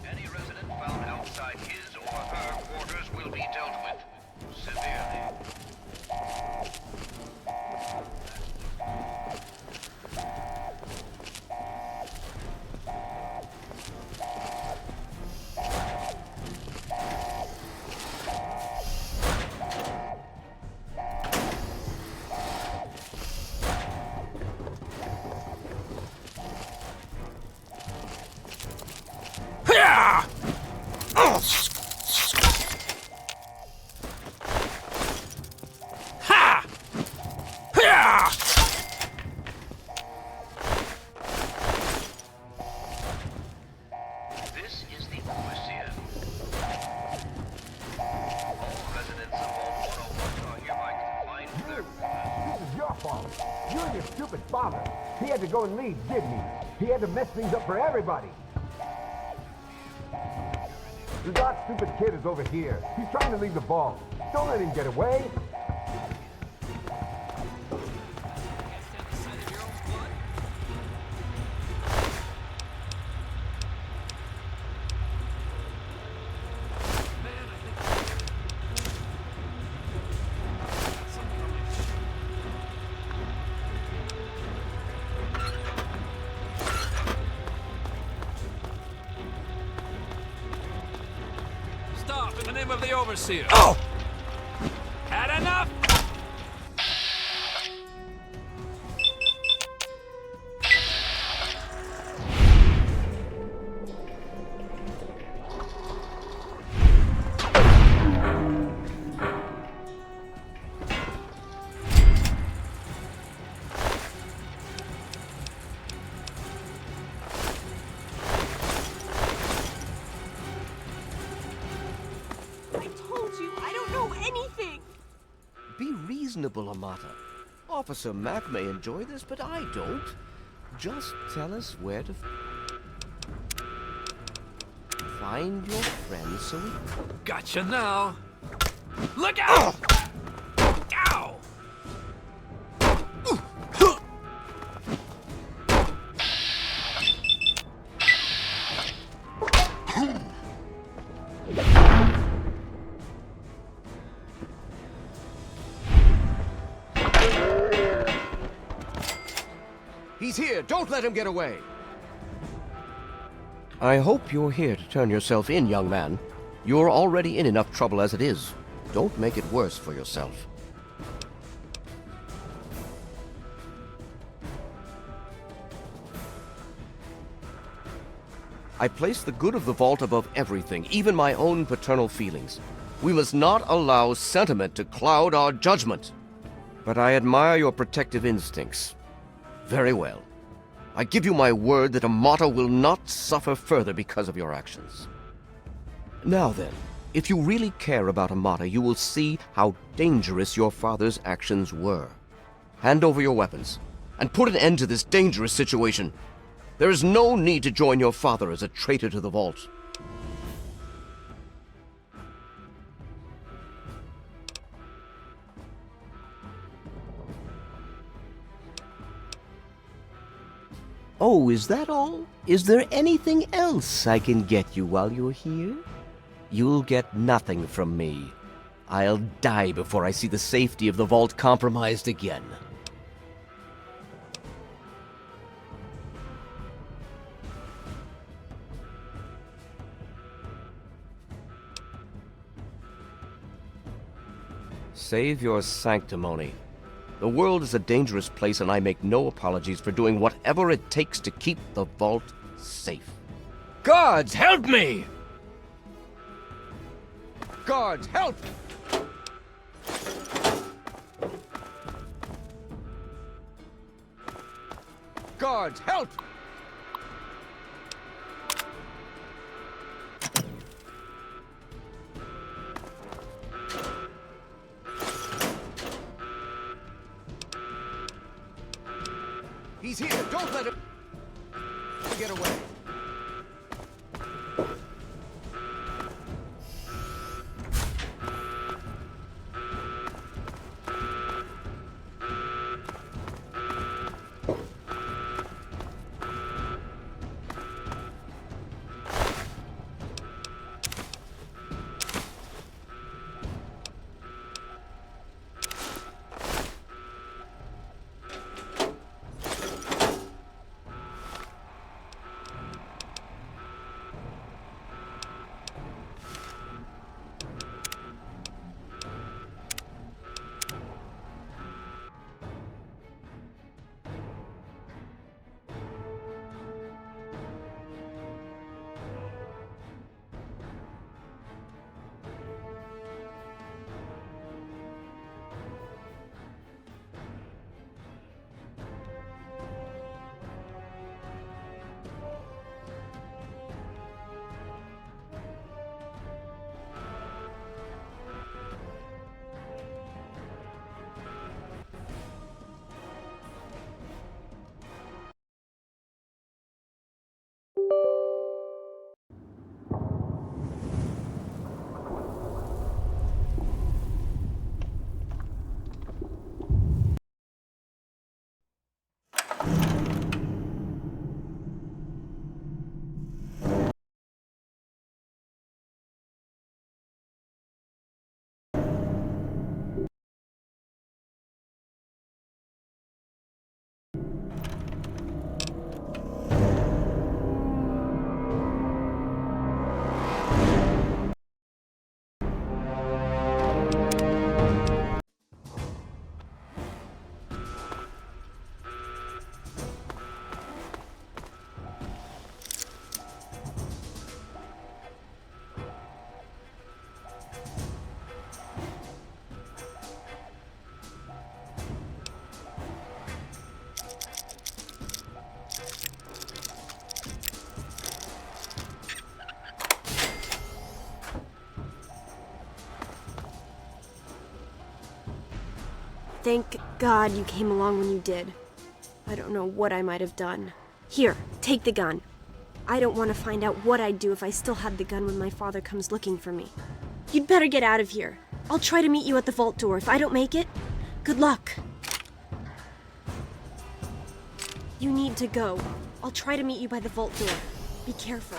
Any resident found outside his or her quarters will be dealt with severely. This is the overseer. All residents of Vault 101 are hereby confined to their quarters. This is your fault. You and your stupid father. He had to go and leave, didn't he? He had to mess things up for everybody. The dark, stupid kid is over here. He's trying to leave the vault. Don't let him get away. Stop in the name of the overseer. Oh! Had enough? Be reasonable, Amata. Officer Mac may enjoy this, but I don't. Just tell us where to find your friends so we... Gotcha now. Look out! Ow! He's here! Don't let him get away! I hope you're here to turn yourself in, young man. You're already in enough trouble as it is. Don't make it worse for yourself. I place the good of the vault above everything, even my own paternal feelings. We must not allow sentiment to cloud our judgment. But I admire your protective instincts. Very well. I give you my word that Amata will not suffer further because of your actions. Now then, if you really care about Amata, you will see how dangerous your father's actions were. Hand over your weapons, and put an end to this dangerous situation. There is no need to join your father as a traitor to the vault. Oh, is that all? Is there anything else I can get you while you're here? You'll get nothing from me. I'll die before I see the safety of the vault compromised again. Save your sanctimony. The world is a dangerous place, and I make no apologies for doing whatever it takes to keep the vault safe. Guards, help me! Guards, help! Guards, help! He's here! Don't let him get away! Thank God you came along when you did. I don't know what I might have done. Here, take the gun. I don't want to find out what I'd do if I still had the gun when my father comes looking for me. You'd better get out of here. I'll try to meet you at the vault door. If I don't make it, good luck. You need to go. I'll try to meet you by the vault door. Be careful.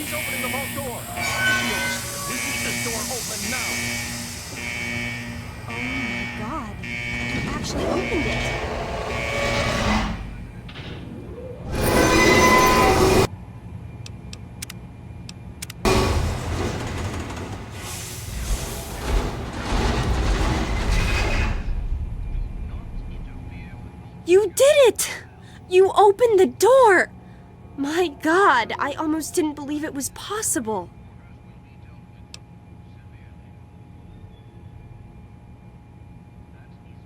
He's opening the vault door. We need this door open now. Oh my god. He actually opened it. You did it! You opened the door! My god, I almost didn't believe it was possible.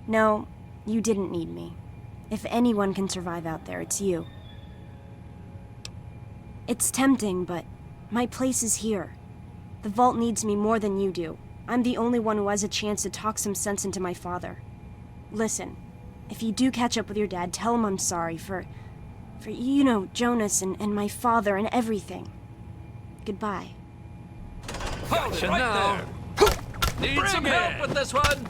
No, you didn't need me. If anyone can survive out there, it's you. It's tempting, but my place is here. The vault needs me more than you do. I'm the only one who has a chance to talk some sense into my father. Listen, if you do catch up with your dad, tell him I'm sorry for you know, Jonas and my father and everything. Goodbye. Hold it right there. Need some help with this one?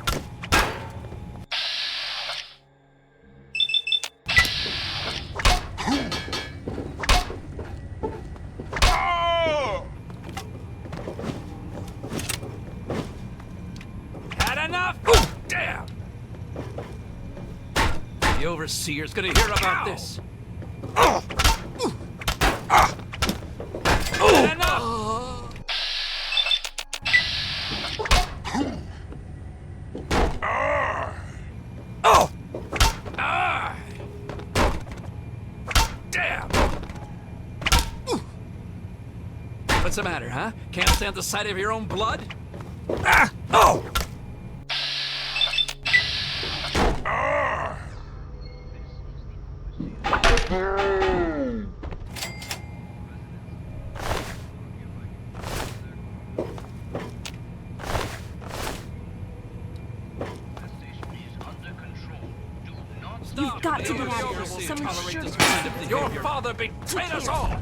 Had enough? Damn! The overseer's gonna hear about this. What's the matter, huh? Can't stand the sight of your own blood? You've got to get out of here. Someone sure... Your father betrayed us all!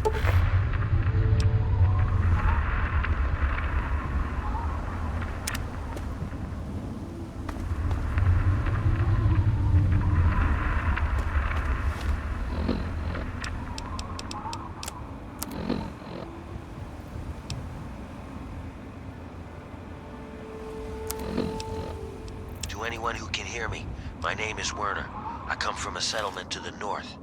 To anyone who can hear me, my name is Werner. I come from a settlement to the north.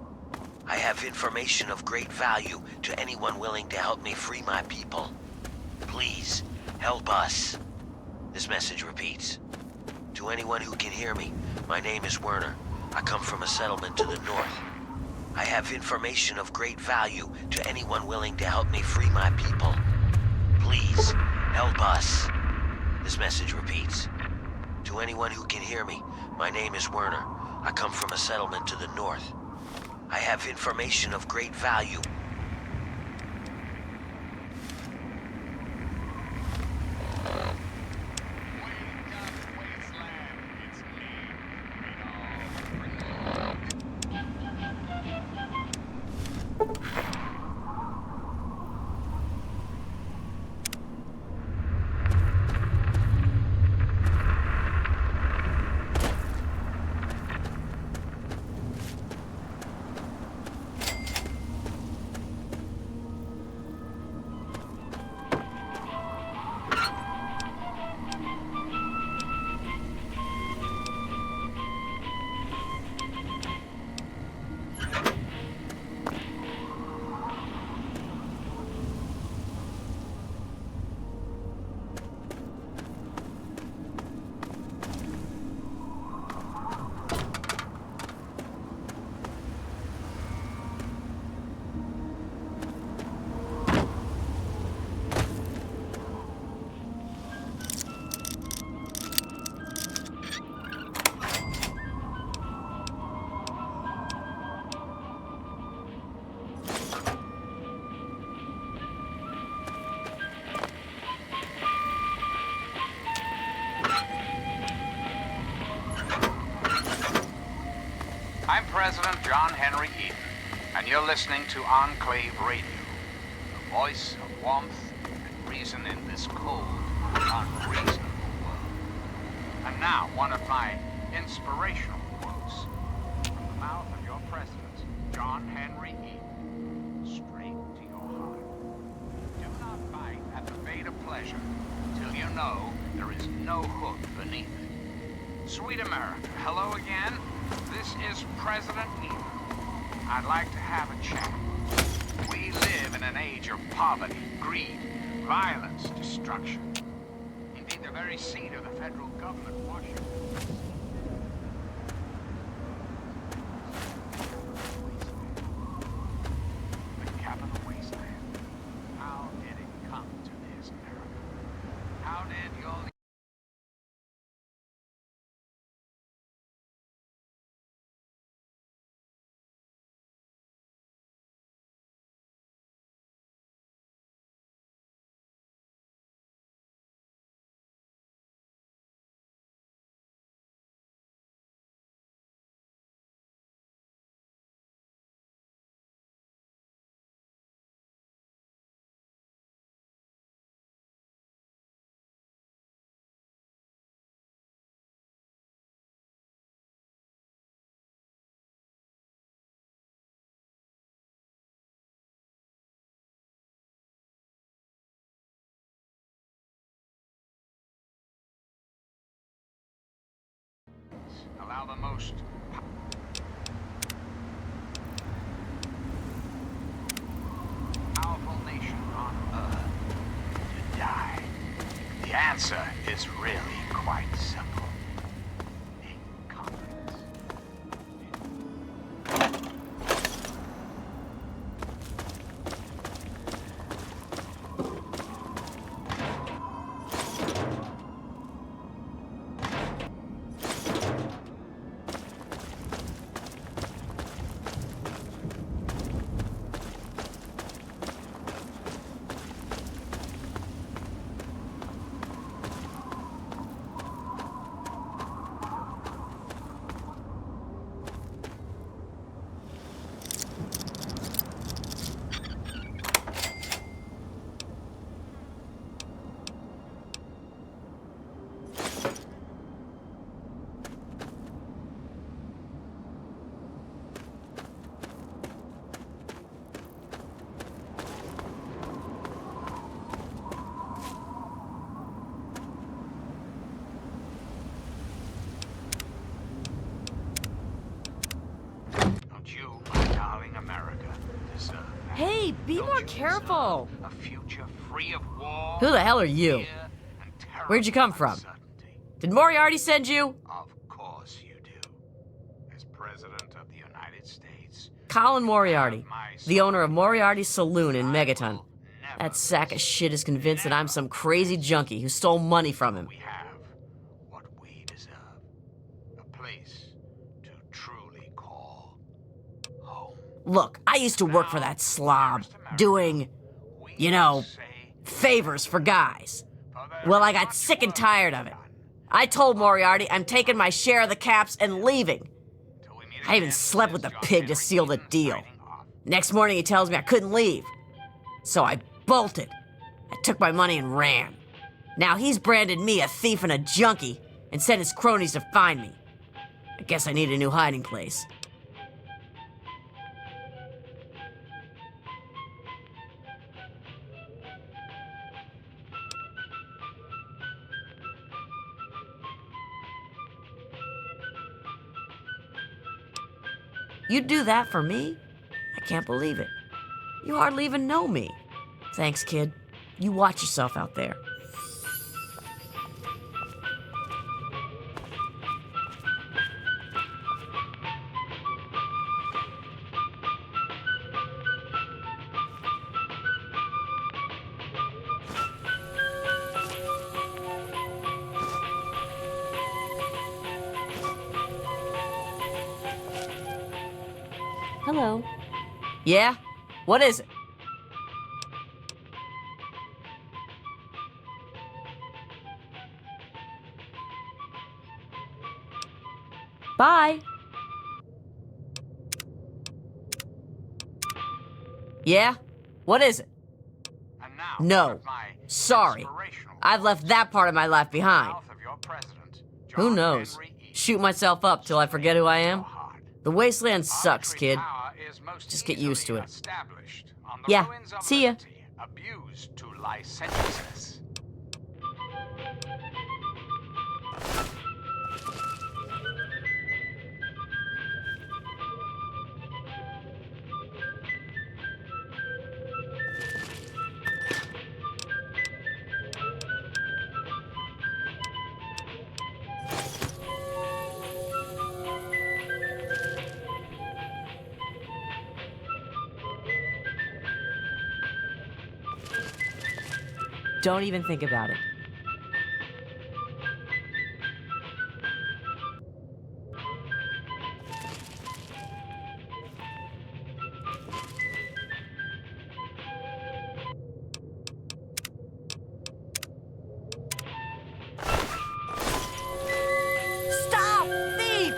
I have information of great value to anyone willing to help me free my people. Please, help us. This message repeats. To anyone who can hear me, my name is Werner. I come from a settlement to the north. I have information of great value to anyone willing to help me free my people. Please, help us. This message repeats. To anyone who can hear me, my name is Werner. I come from a settlement to the north. I have information of great value. I'm President John Henry Eden, and you're listening to Enclave Radio, the voice of warmth and reason in this cold, unreasonable world. And now, one of my inspirational quotes from the mouth of your President, John Henry Eden, straight to your heart. Do not bite at the bait of pleasure till you know there is no hook beneath it. Sweet America, hello again. This is President Eden. I'd like to have a chat. We live in an age of poverty, greed, violence, destruction. Indeed, the very seat of the federal government, Washington D.C. The capital wasteland. How did it come to this, America? How did your allow the most powerful nation on Earth to die? The answer is really quite simple. more careful. A future free of war. Who the hell are you? Where'd you come from? Did Moriarty send you? Of course you do. As President of the United States. Colin Moriarty, the owner of Moriarty's Saloon in Megaton. That sack of shit is convinced that I'm some crazy junkie who stole money from him. We have what we deserve. A place to truly call home. Look, I used to work for that slob, doing, you know, favors for guys. Well, I got sick and tired of it. I told Moriarty I'm taking my share of the caps and leaving. I even slept with the pig to seal the deal. Next morning he tells me I couldn't leave. So I bolted. I took my money and ran. Now he's branded me a thief and a junkie and sent his cronies to find me. I guess I need a new hiding place. You'd do that for me? I can't believe it. You hardly even know me. Thanks, kid. You watch yourself out there. Hello. Yeah? What is it? Bye. Yeah? What is it? No. Sorry. I've left that part of my life behind. Who knows? Shoot myself up till I forget who I am? The wasteland sucks, kid. Just get used to it. Yeah, see ya. Abused to licentiousness. Don't even think about it. Stop, thief!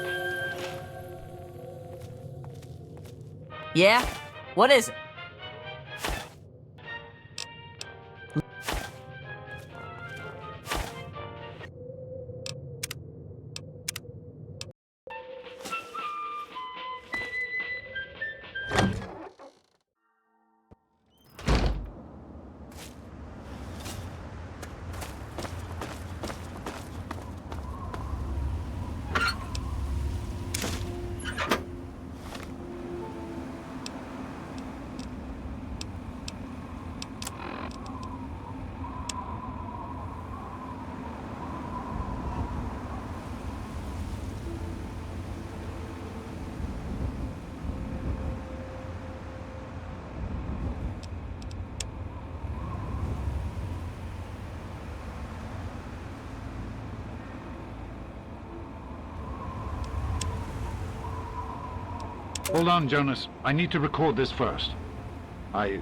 Yeah? What is it? Hold on, Jonas. I need to record this first. I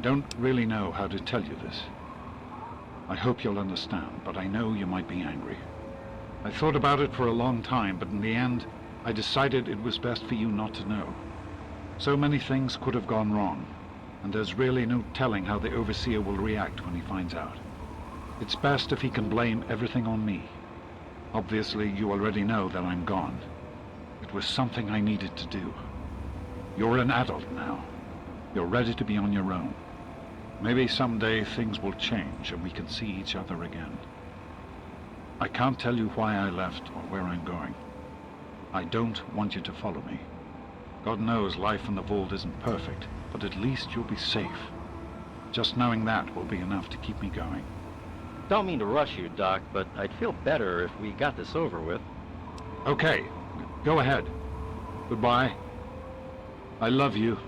don't really know how to tell you this. I hope you'll understand, but I know you might be angry. I thought about it for a long time, but in the end, I decided it was best for you not to know. So many things could have gone wrong, and there's really no telling how the Overseer will react when he finds out. It's best if he can blame everything on me. Obviously, you already know that I'm gone. It was something I needed to do. You're an adult now. You're ready to be on your own. Maybe someday things will change and we can see each other again. I can't tell you why I left or where I'm going. I don't want you to follow me. God knows life in the vault isn't perfect, but at least you'll be safe. Just knowing that will be enough to keep me going. Don't mean to rush you, Doc, but I'd feel better if we got this over with. Okay, go ahead. Goodbye. I love you.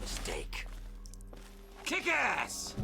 Mistake. Kick ass!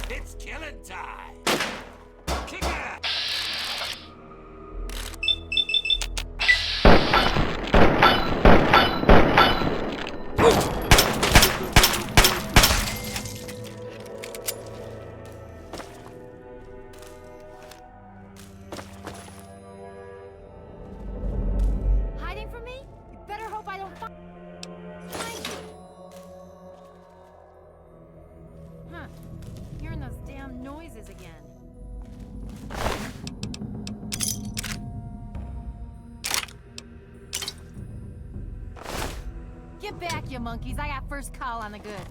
It's killing time! Kick ass! Hiding from me? You better hope I don't find you. Huh. Hearing those damn noises again. Get back, you monkeys. I got first call on the goods.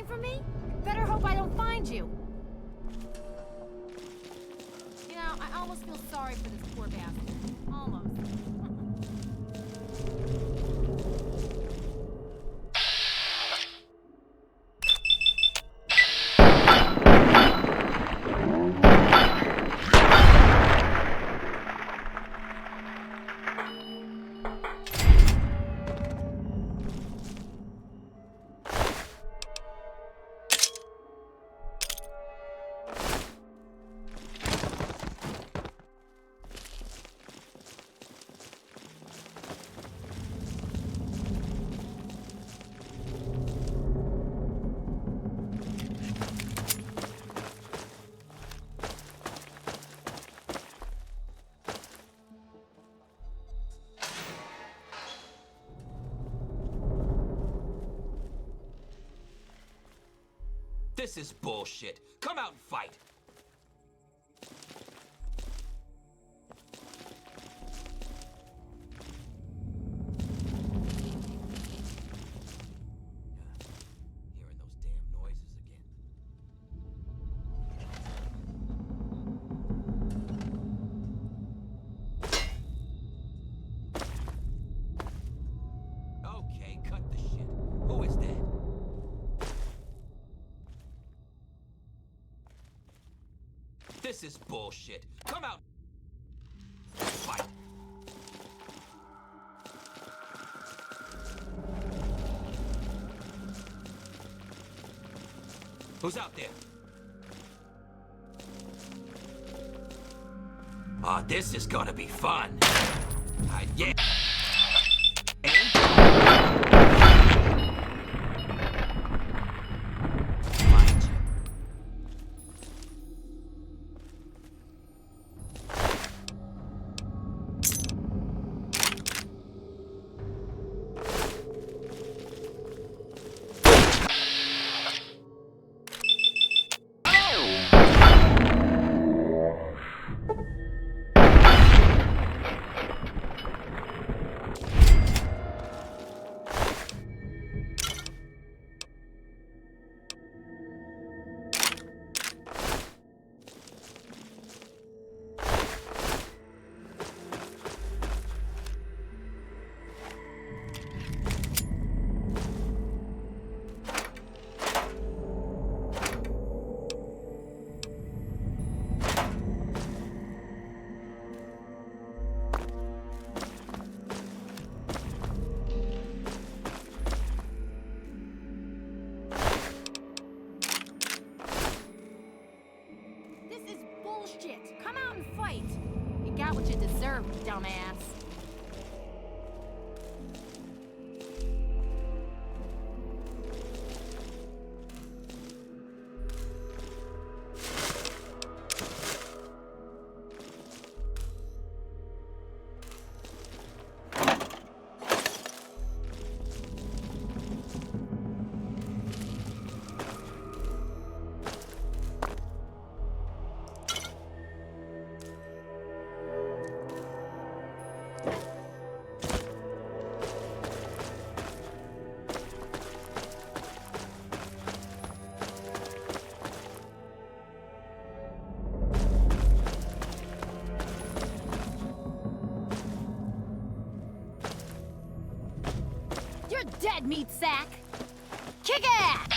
looking for me? Better hope I don't find you. You know, I almost feel sorry for this poor bastard. Almost. This is bullshit. Come out and fight. Hearing those damn noises again. Okay, cut the shit. Who is that? This is bullshit. Come out. Fight. Who's out there? Oh, this is gonna be fun. Yeah. Come out and fight. You got what you deserve, dumbass. You're dead, meat sack! Kick ass!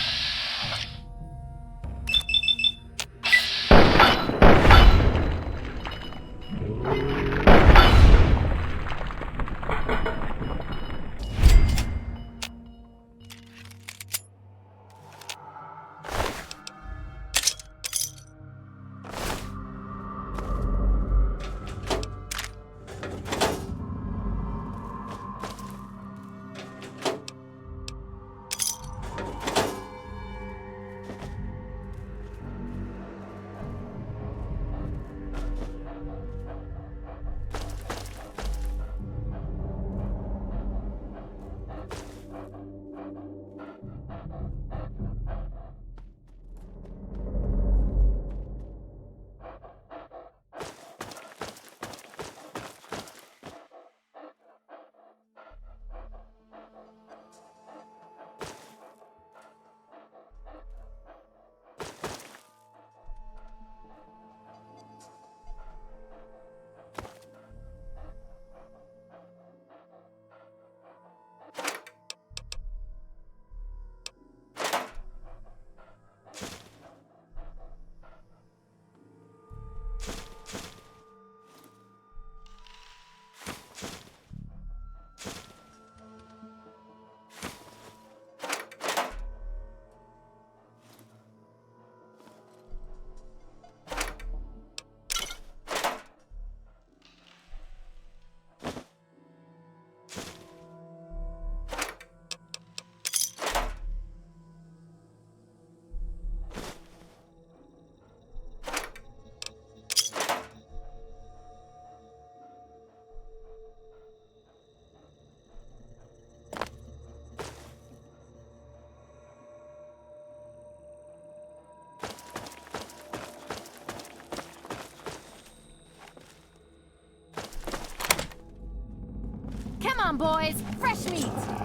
on, boys. Fresh meat.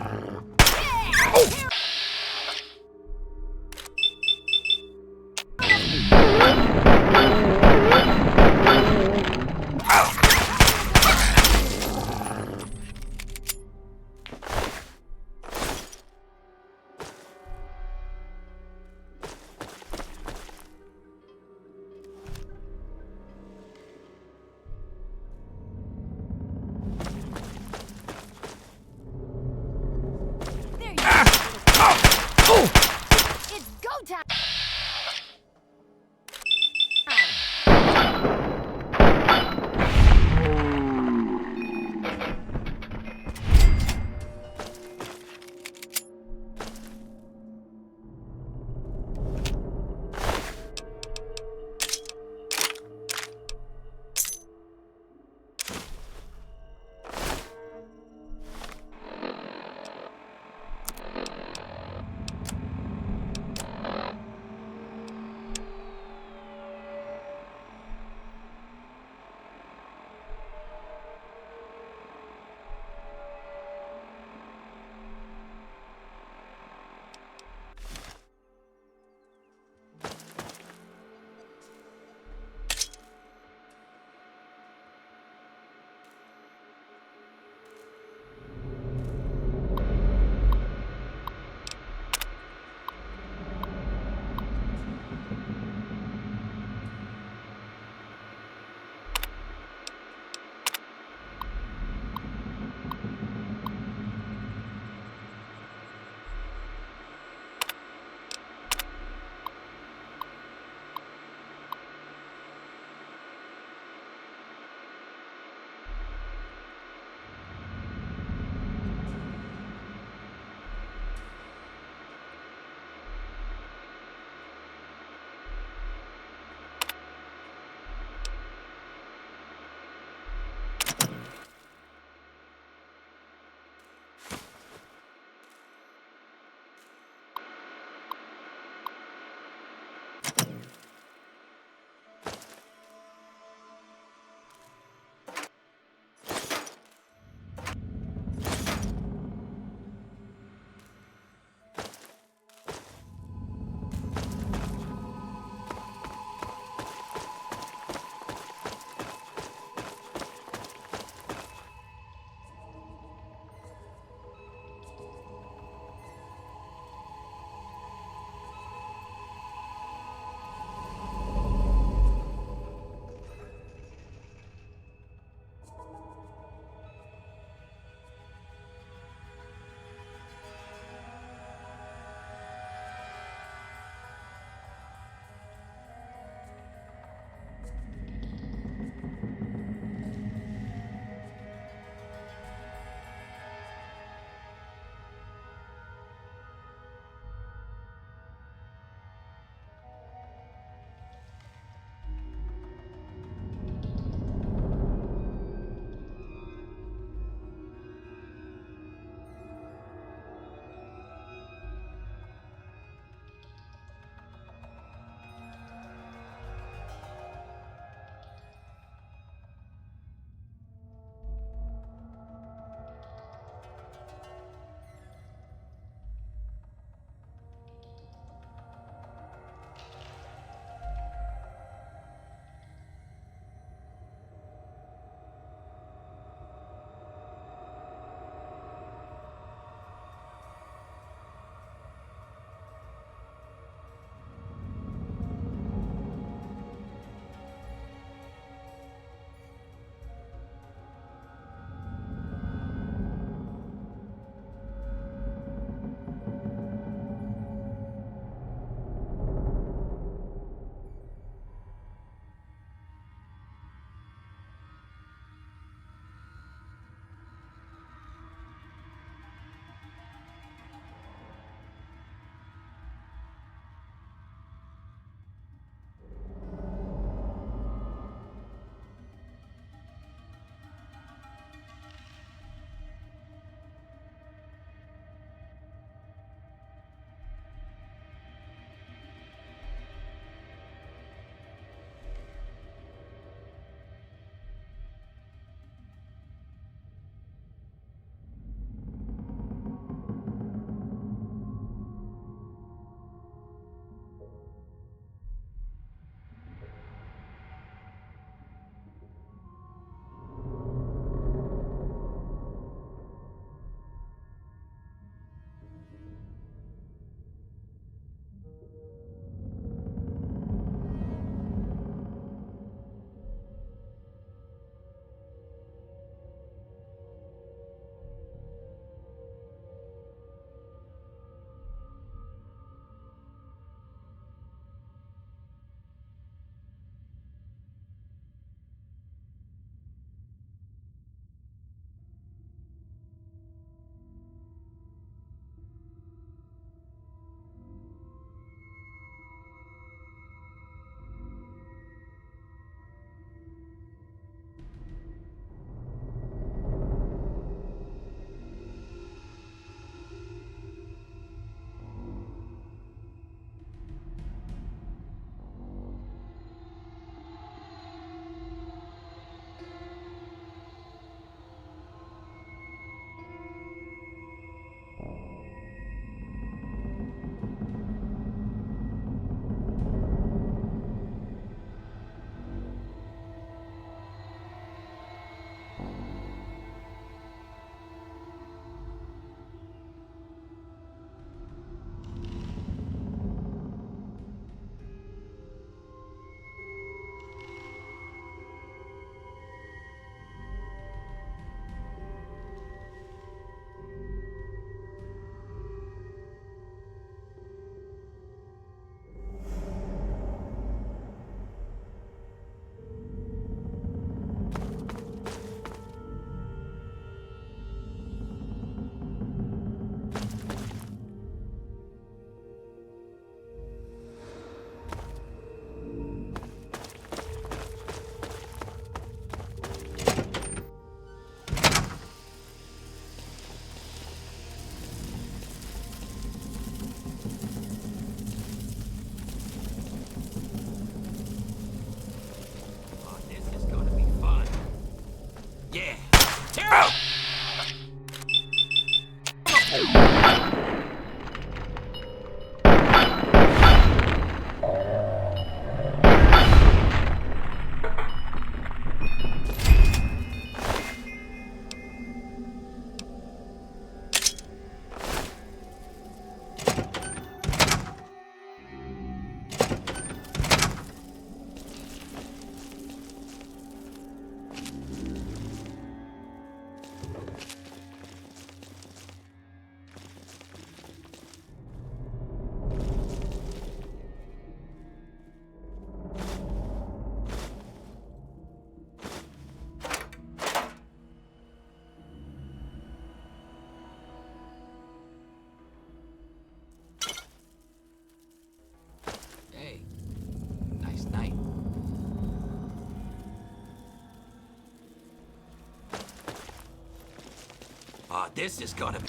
this is gonna be...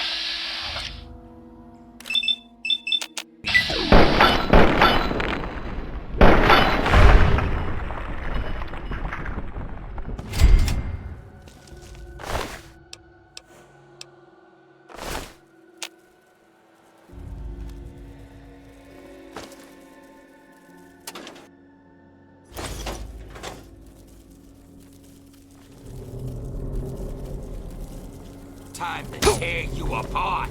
Time to tear you apart.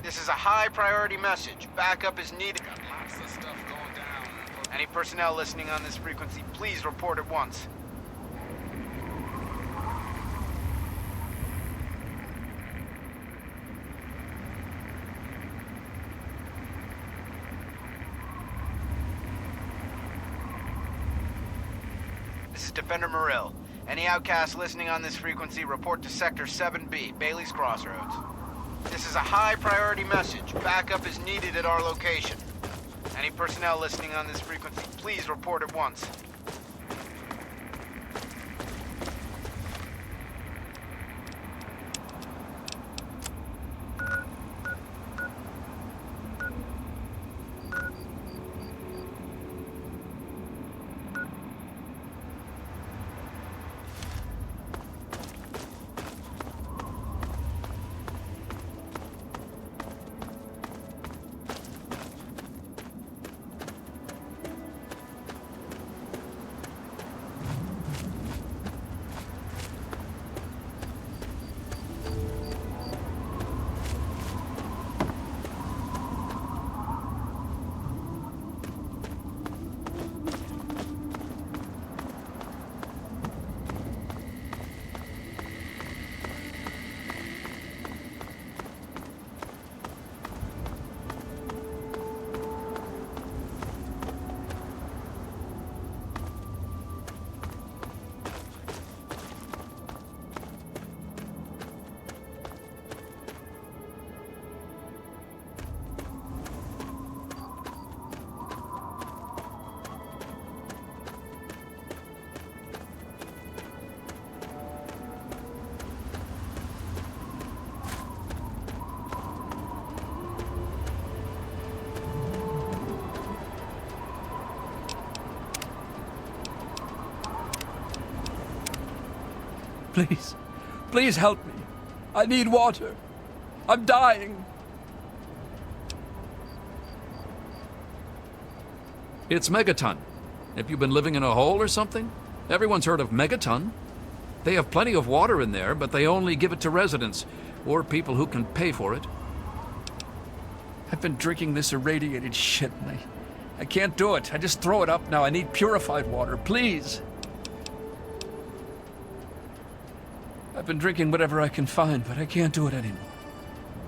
This is a high priority message. Backup is needed. Got lots of stuff going down. Any personnel listening on this frequency, please report at once. This is Defender Morrill. Any outcasts listening on this frequency, report to Sector 7B, Bailey's Crossroads. This is a high priority message. Backup is needed at our location. Any personnel listening on this frequency, please report at once. Please, please help me. I need water. I'm dying. It's Megaton. Have you been living in a hole or something? Everyone's heard of Megaton. They have plenty of water in there, but they only give it to residents or people who can pay for it. I've been drinking this irradiated shit, and I can't do it. I just throw it up now. I need purified water, please. I've been drinking whatever I can find, but I can't do it anymore.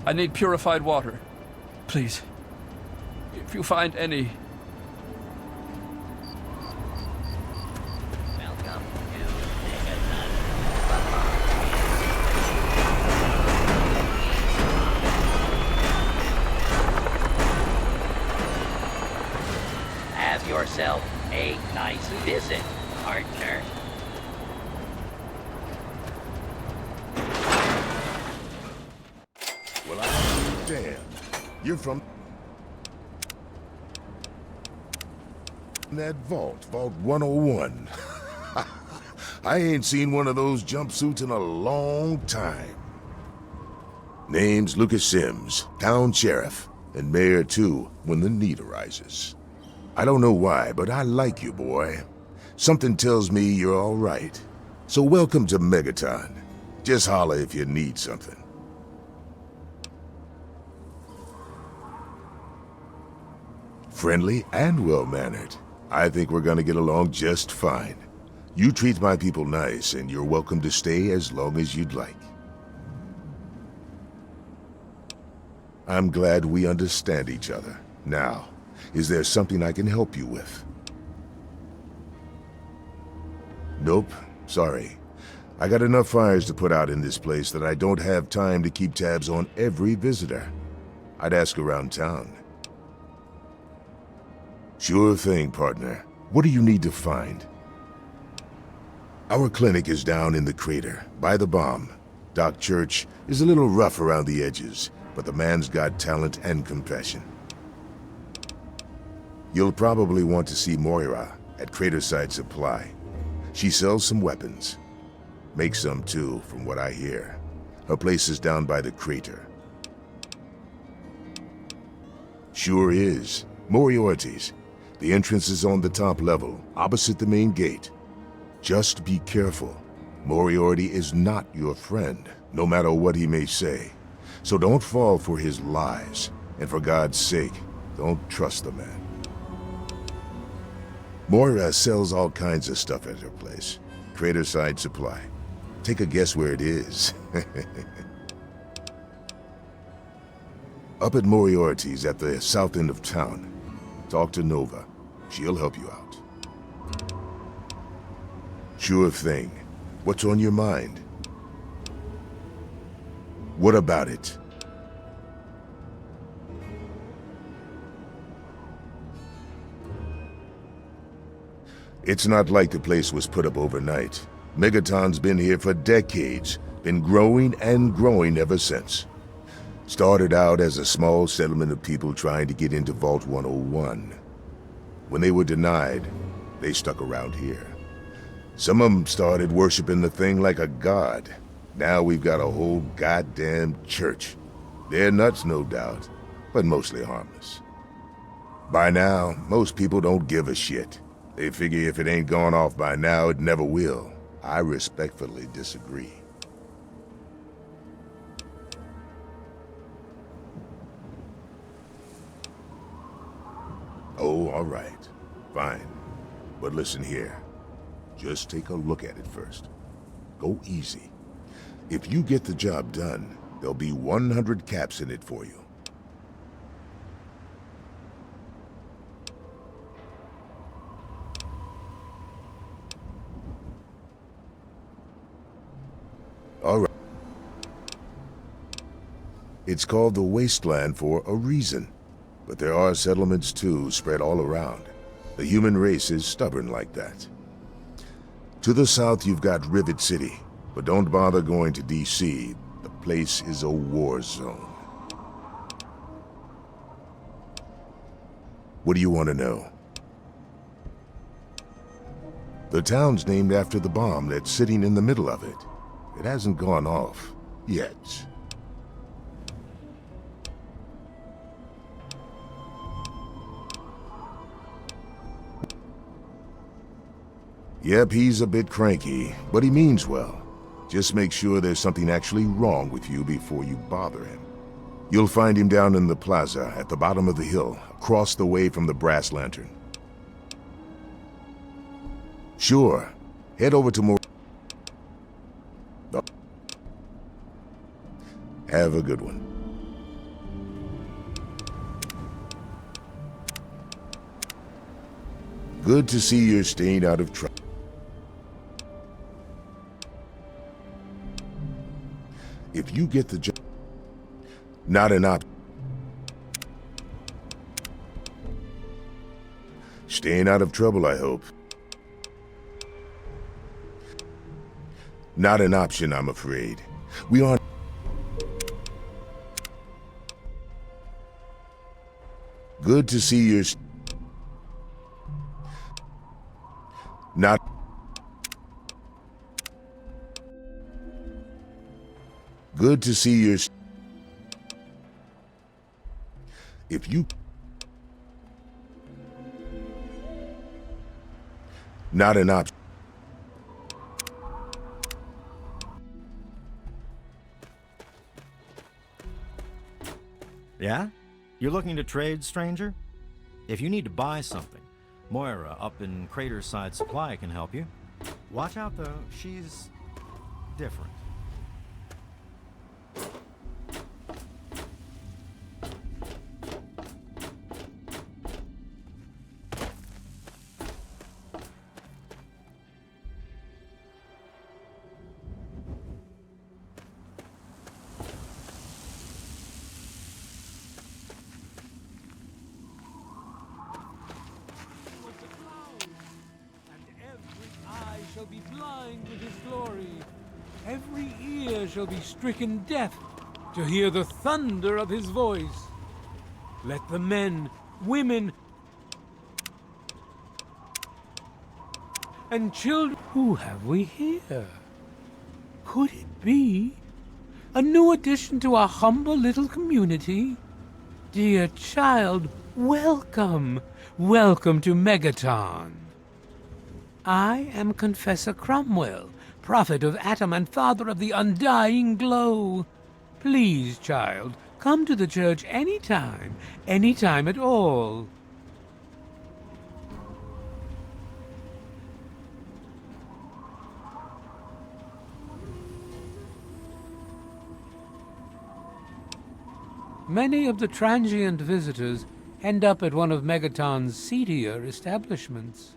I need purified water. Please, if you find any. Welcome to Have yourself a nice visit, partner. Well, I understand. You're from that Vault 101. I ain't seen one of those jumpsuits in a long time. Name's Lucas Sims, town sheriff, and mayor too, when the need arises. I don't know why, but I like you, boy. Something tells me you're all right. So welcome to Megaton. Just holler if you need something. Friendly and well-mannered. I think we're gonna get along just fine. You treat my people nice, and you're welcome to stay as long as you'd like. I'm glad we understand each other. Now, is there something I can help you with? Nope, sorry. I got enough fires to put out in this place that I don't have time to keep tabs on every visitor. I'd ask around town. Sure thing, partner. What do you need to find? Our clinic is down in the crater, by the bomb. Doc Church is a little rough around the edges, but the man's got talent and compassion. You'll probably want to see Moira at Craterside Supply. She sells some weapons. Makes some too, from what I hear. Her place is down by the crater. Sure is. Moriarty's. The entrance is on the top level, opposite the main gate. Just be careful. Moriarty is not your friend, no matter what he may say. So don't fall for his lies. And for God's sake, don't trust the man. Moira sells all kinds of stuff at her place. Crater Side Supply. Take a guess where it is. Up at Moriarty's at the south end of town. Talk to Nova. She'll help you out. Sure thing. What's on your mind? What about it? It's not like the place was put up overnight. Megaton's been here for decades, been growing and growing ever since. Started out as a small settlement of people trying to get into Vault 101. When they were denied, they stuck around here. Some of them started worshiping the thing like a god. Now we've got a whole goddamn church. They're nuts, no doubt, but mostly harmless. By now, most people don't give a shit. They figure if it ain't gone off by now, it never will. I respectfully disagree. Oh, all right. Fine. But listen here. Just take a look at it first. Go easy. If you get the job done, there'll be 100 caps in it for you. All right. It's called the Wasteland for a reason. But there are settlements too, spread all around. The human race is stubborn like that. To the south, you've got Rivet City, but don't bother going to D.C. The place is a war zone. What do you want to know? The town's named after the bomb that's sitting in the middle of it. It hasn't gone off yet. Yep, he's a bit cranky, but he means well. Just make sure there's something actually wrong with you before you bother him. You'll find him down in the plaza at the bottom of the hill, across the way from the brass lantern. Sure. Head over to more... Have a good one. Good to see you're staying out of trouble. If you get the job, not an option. Staying out of trouble, I hope. Not an option, I'm afraid. We aren't. Good to see you're not. Good to see you're... If you... Not an option. Yeah? You're looking to trade, stranger? If you need to buy something, Moira up in Crater Side Supply can help you. Watch out, though. She's different. Shall be blind with his glory. Every ear shall be stricken deaf to hear the thunder of his voice. Let the men, women, and children... Who have we here? Could it be a new addition to our humble little community? Dear child, welcome. Welcome to Megaton. I am Confessor Cromwell, prophet of Atom and father of the undying glow. Please, child, come to the church anytime at all. Many of the transient visitors end up at one of Megaton's seedier establishments.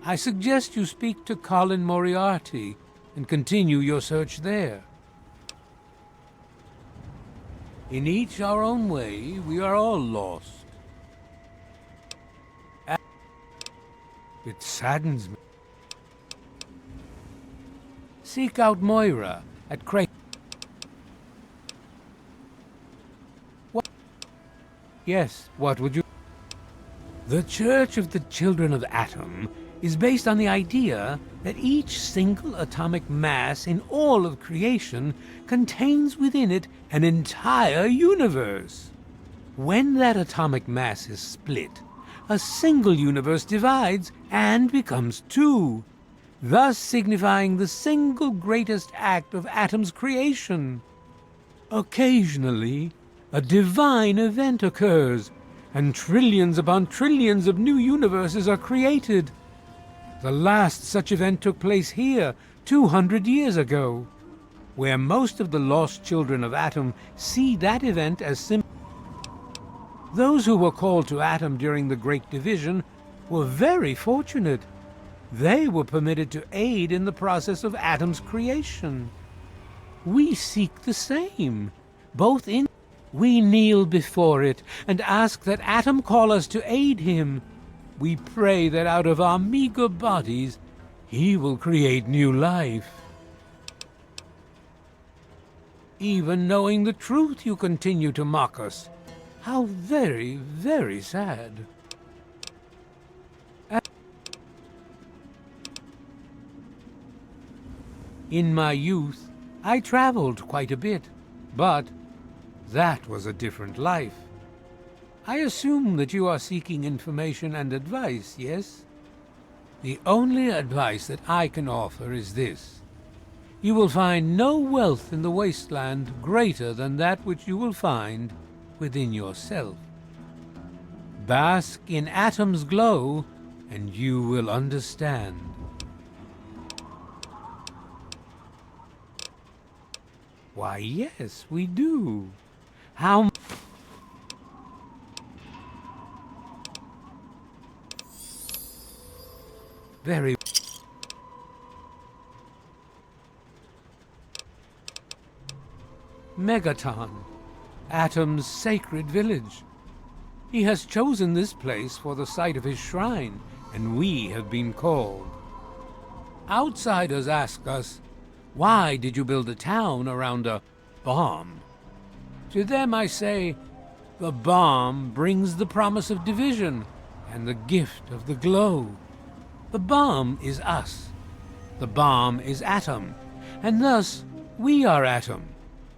I suggest you speak to Colin Moriarty and continue your search there. In each our own way, we are all lost. It saddens me. Seek out Moira at Crane. What? Yes, what would you... The Church of the Children of Atom is based on the idea that each single atomic mass in all of creation contains within it an entire universe. When that atomic mass is split, a single universe divides and becomes two, thus signifying the single greatest act of Atom's creation. Occasionally, a divine event occurs, and trillions upon trillions of new universes are created. The last such event took place here 200 years ago, where most of the lost children of Atom see that event as simple. Those who were called to Atom during the Great Division were very fortunate. They were permitted to aid in the process of Atom's creation. We seek the same, both in... We kneel before it and ask that Atom call us to aid him. We pray that out of our meager bodies, he will create new life. Even knowing the truth, you continue to mock us. How very, very sad. In my youth, I traveled quite a bit, but that was a different life. I assume that you are seeking information and advice, yes? The only advice that I can offer is this. You will find no wealth in the wasteland greater than that which you will find within yourself. Bask in Atom's glow, and you will understand. Why, yes, we do. How... Very... Megaton, Atom's sacred village. He has chosen this place for the site of his shrine, and we have been called. Outsiders ask us, why did you build a town around a bomb? To them I say, the bomb brings the promise of division and the gift of the glow. The bomb is us. The bomb is Atom, and thus we are Atom,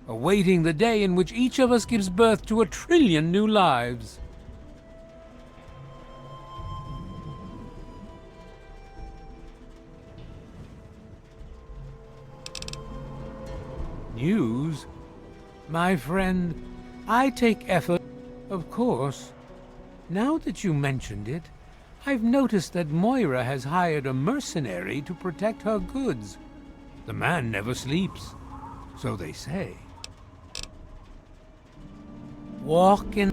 awaiting the day in which each of us gives birth to 1 trillion new lives. News? My friend, I take effort, of course. Now that you mentioned it, I've noticed that Moira has hired a mercenary to protect her goods. The man never sleeps, so they say. Walk in...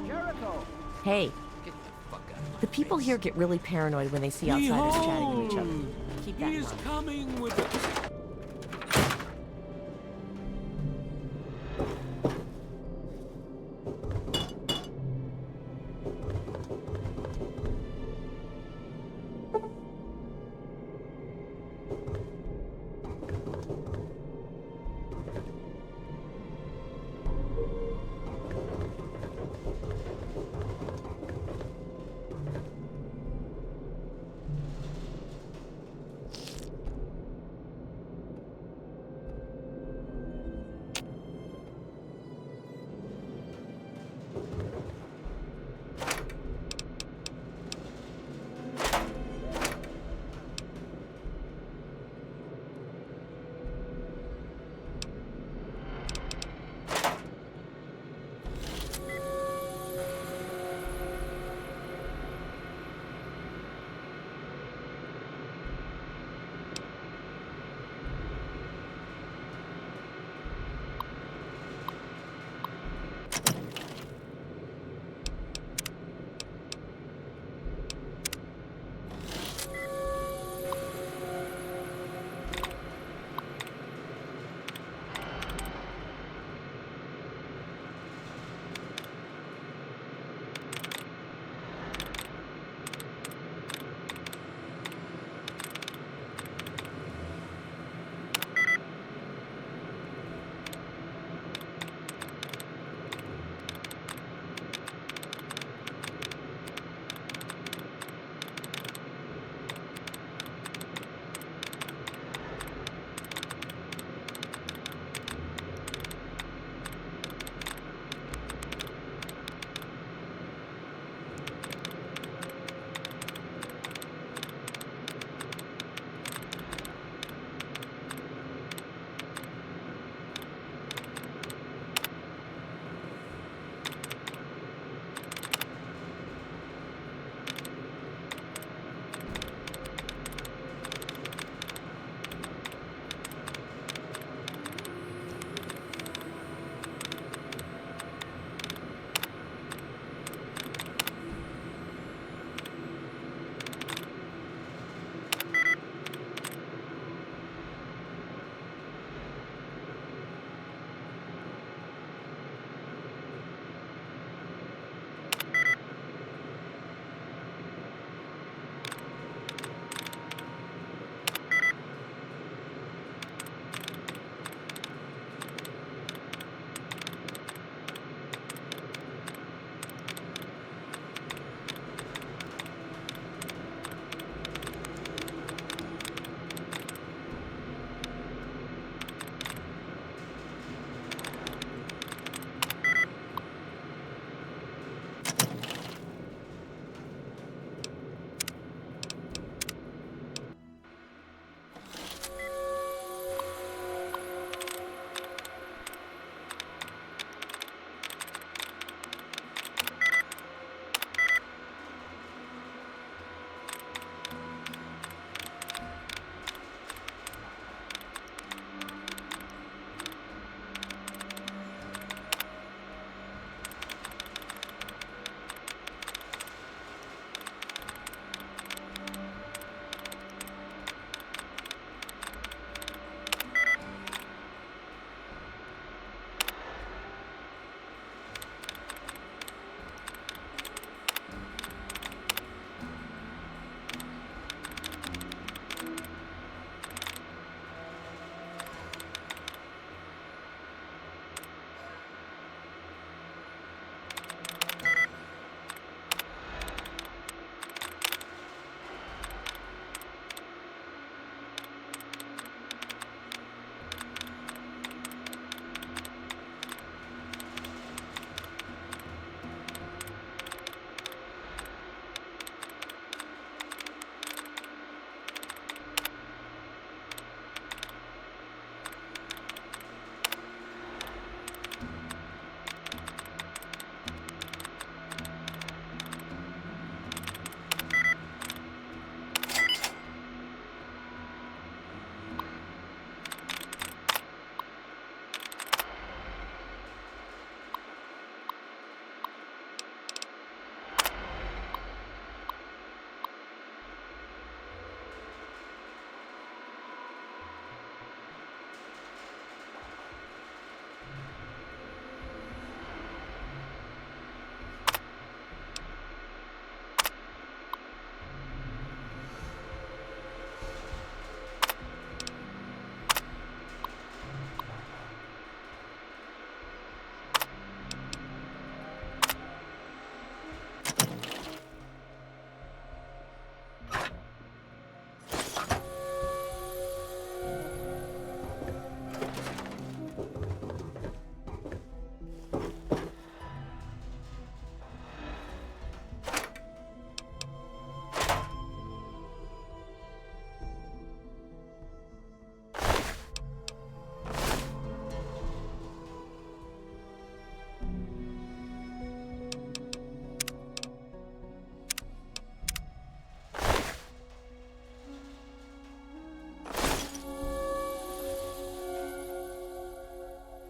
Jericho! Hey, the people here get really paranoid when they see outsiders chatting with each other. Keep that in mind. He is coming with the...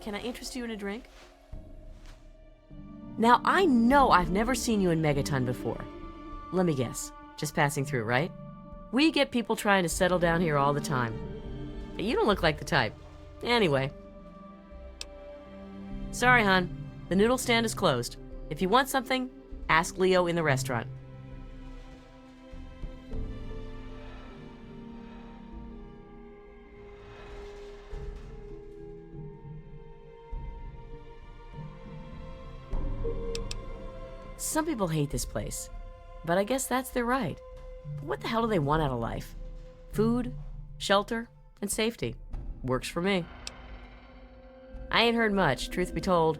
can I interest you in a drink? Now, I know I've never seen you in Megaton before. Let me guess. Just passing through, right? We get people trying to settle down here all the time. But you don't look like the type. Anyway. Sorry, hon. The noodle stand is closed. If you want something, ask Leo in the restaurant. Some people hate this place, but I guess that's their right. But what the hell do they want out of life? Food, shelter, and safety. Works for me. I ain't heard much, truth be told.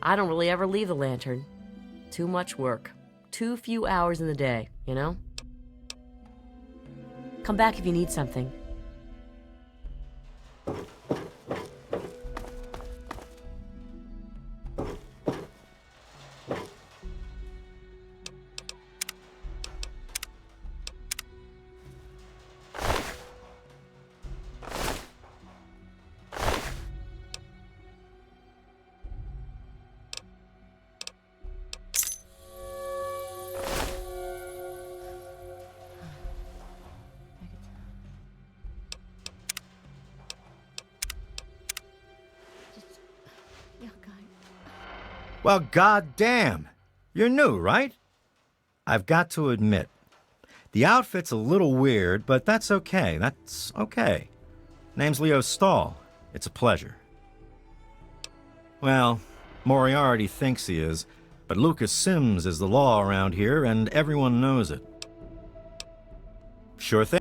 I don't really ever leave the lantern. Too much work. Too few hours in the day, you know? Come back if you need something. Well, goddamn. You're new, right? I've got to admit, the outfit's a little weird, but that's okay. That's okay. Name's Leo Stahl. It's a pleasure. Well, Moriarty thinks he is, but Lucas Sims is the law around here, and everyone knows it. Sure thing.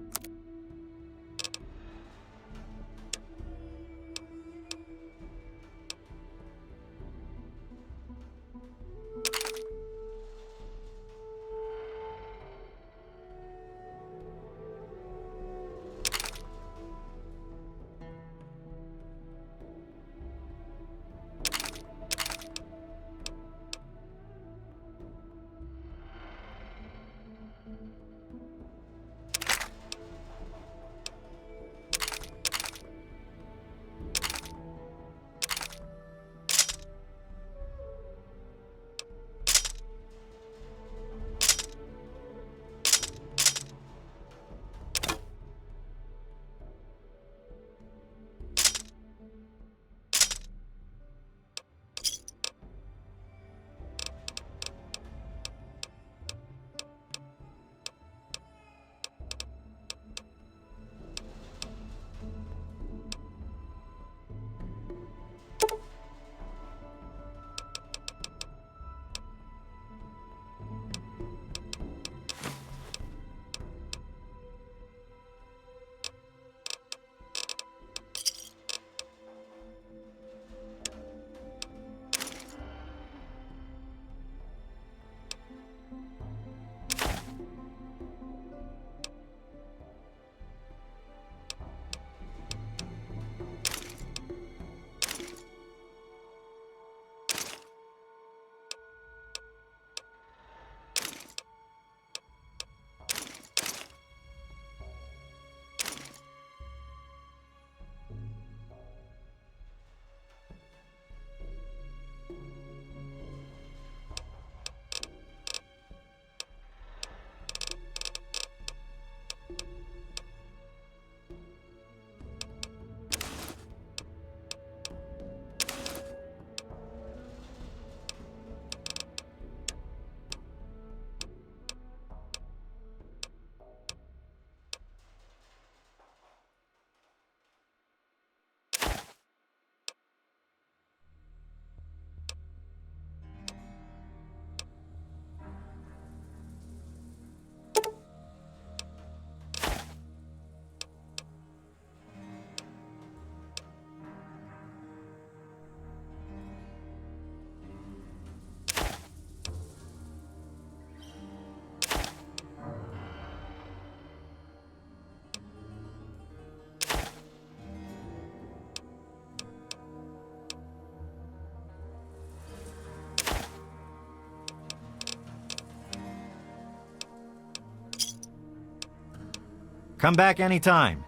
Come back anytime.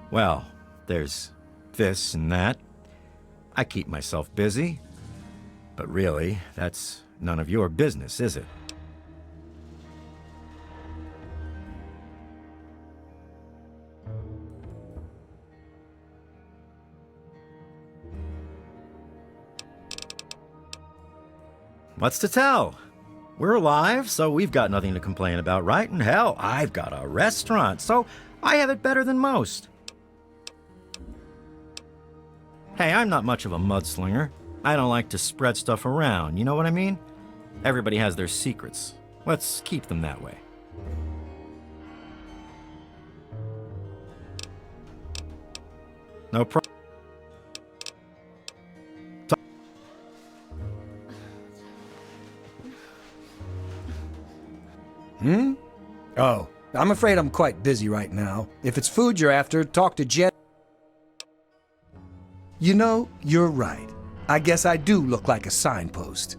Well, there's this and that. I keep myself busy. But really, that's none of your business, is it? What's to tell? We're alive, so we've got nothing to complain about, right? And hell, I've got a restaurant, so I have it better than most. Hey, I'm not much of a mudslinger. I don't like to spread stuff around, you know what I mean? Everybody has their secrets. Let's keep them that way. No problem. Oh, I'm afraid I'm quite busy right now. If it's food you're after, talk to Jen. You know, you're right. I guess I do look like a signpost.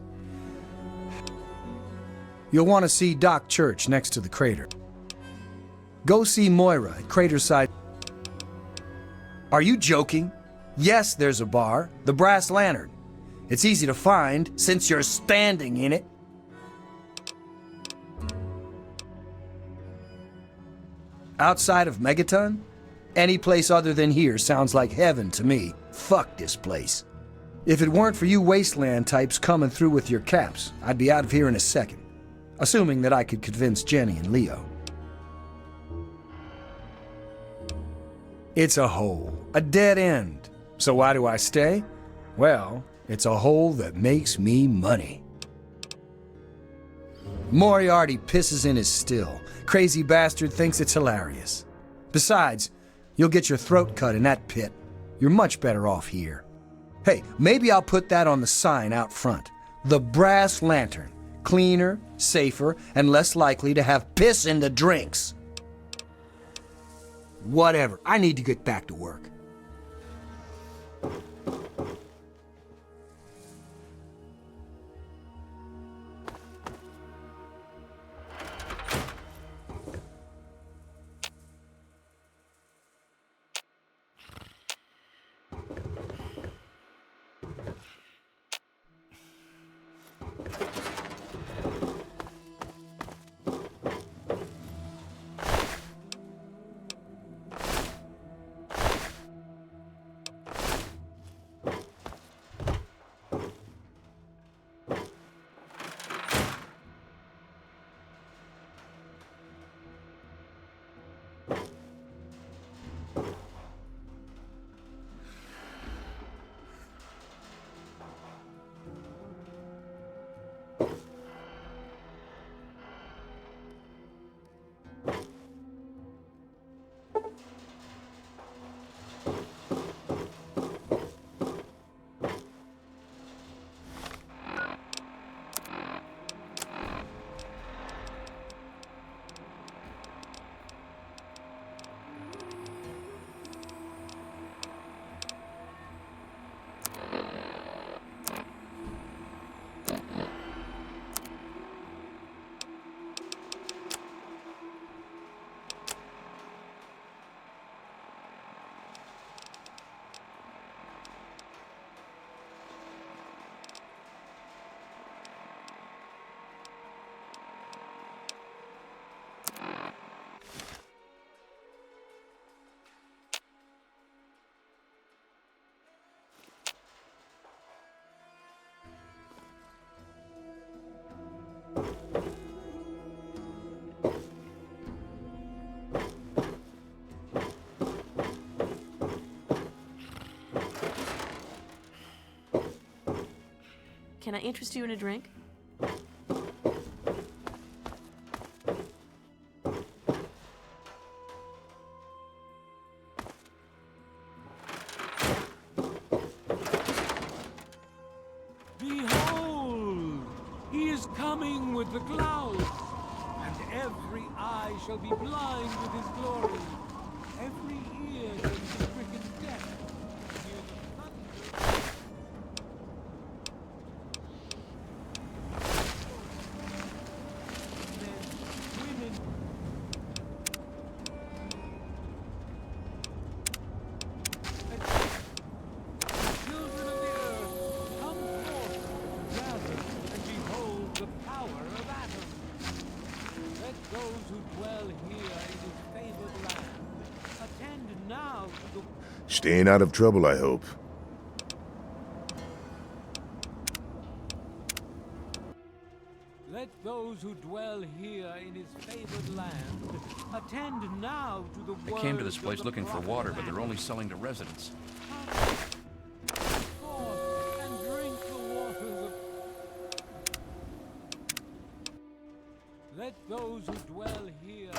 You'll want to see Doc Church next to the crater. Go see Moira at Craterside. Are you joking? Yes, there's a bar, the Brass Lantern. It's easy to find since you're standing in it. Outside of Megaton? Any place other than here sounds like heaven to me. Fuck this place. If it weren't for you wasteland types coming through with your caps, I'd be out of here in a second. Assuming that I could convince Jenny and Leo. It's a hole, a dead end. So why do I stay? Well, it's a hole that makes me money. Moriarty pisses in his still. Crazy bastard thinks it's hilarious. Besides, you'll get your throat cut in that pit. You're much better off here. Hey, maybe I'll put that on the sign out front. The Brass Lantern. Cleaner, safer, and less likely to have piss in the drinks. Whatever, I need to get back to work. Can I interest you in a drink? Behold, he is coming with the clouds, and every eye shall be blind with his glory. Every ear shall be stricken deaf. dwell here in his favored land, attend now to the... Staying out of trouble, I hope. Let those who dwell here in his favored land attend now to the I came to this place looking for water, but they're only selling to residents. Forth and drink the waters of... Let those who dwell here...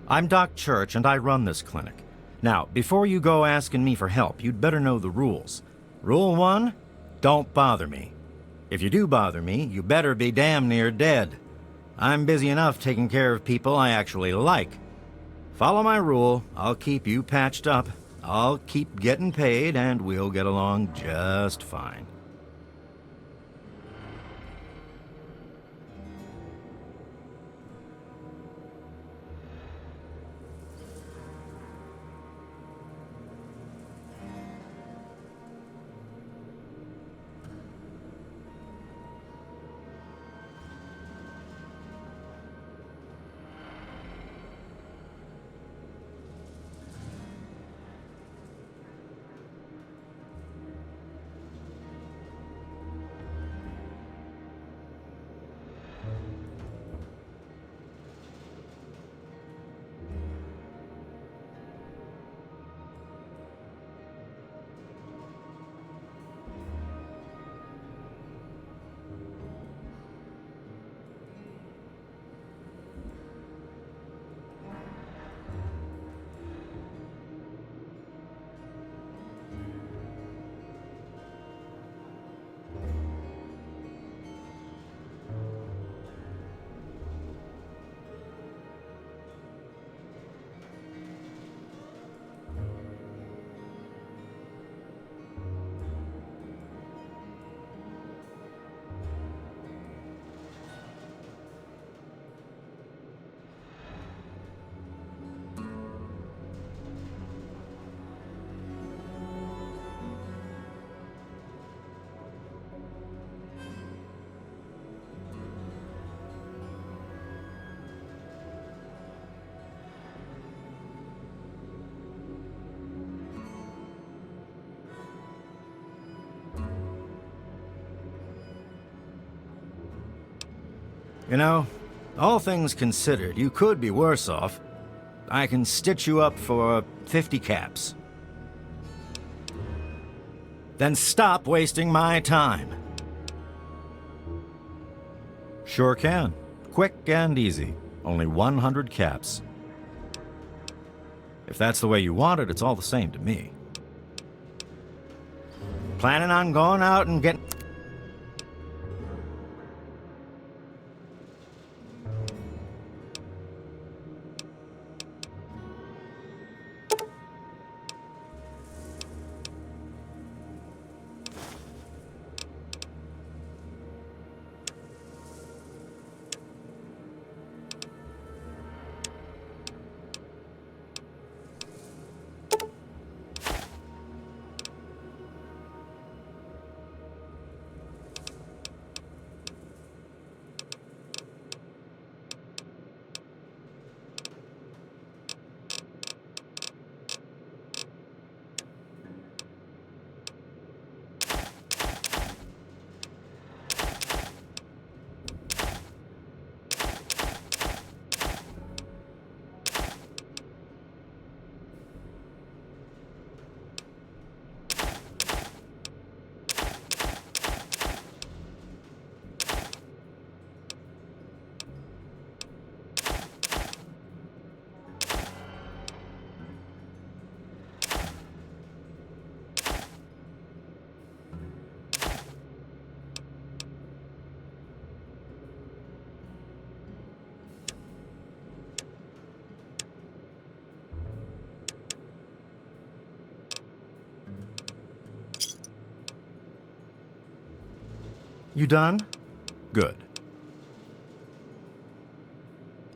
I'm Doc Church, and I run this clinic. Now, before you go asking me for help, you'd better know the rules. Rule 1, don't bother me. If you do bother me, you better be damn near dead. I'm busy enough taking care of people I actually like. Follow my rule, I'll keep you patched up, I'll keep getting paid, and we'll get along just fine. You know, all things considered, you could be worse off. I can stitch you up for 50 caps. Then stop wasting my time. Sure can. Quick and easy. Only 100 caps. If that's the way you want it, it's all the same to me. Planning on going out and getting... You done? Good.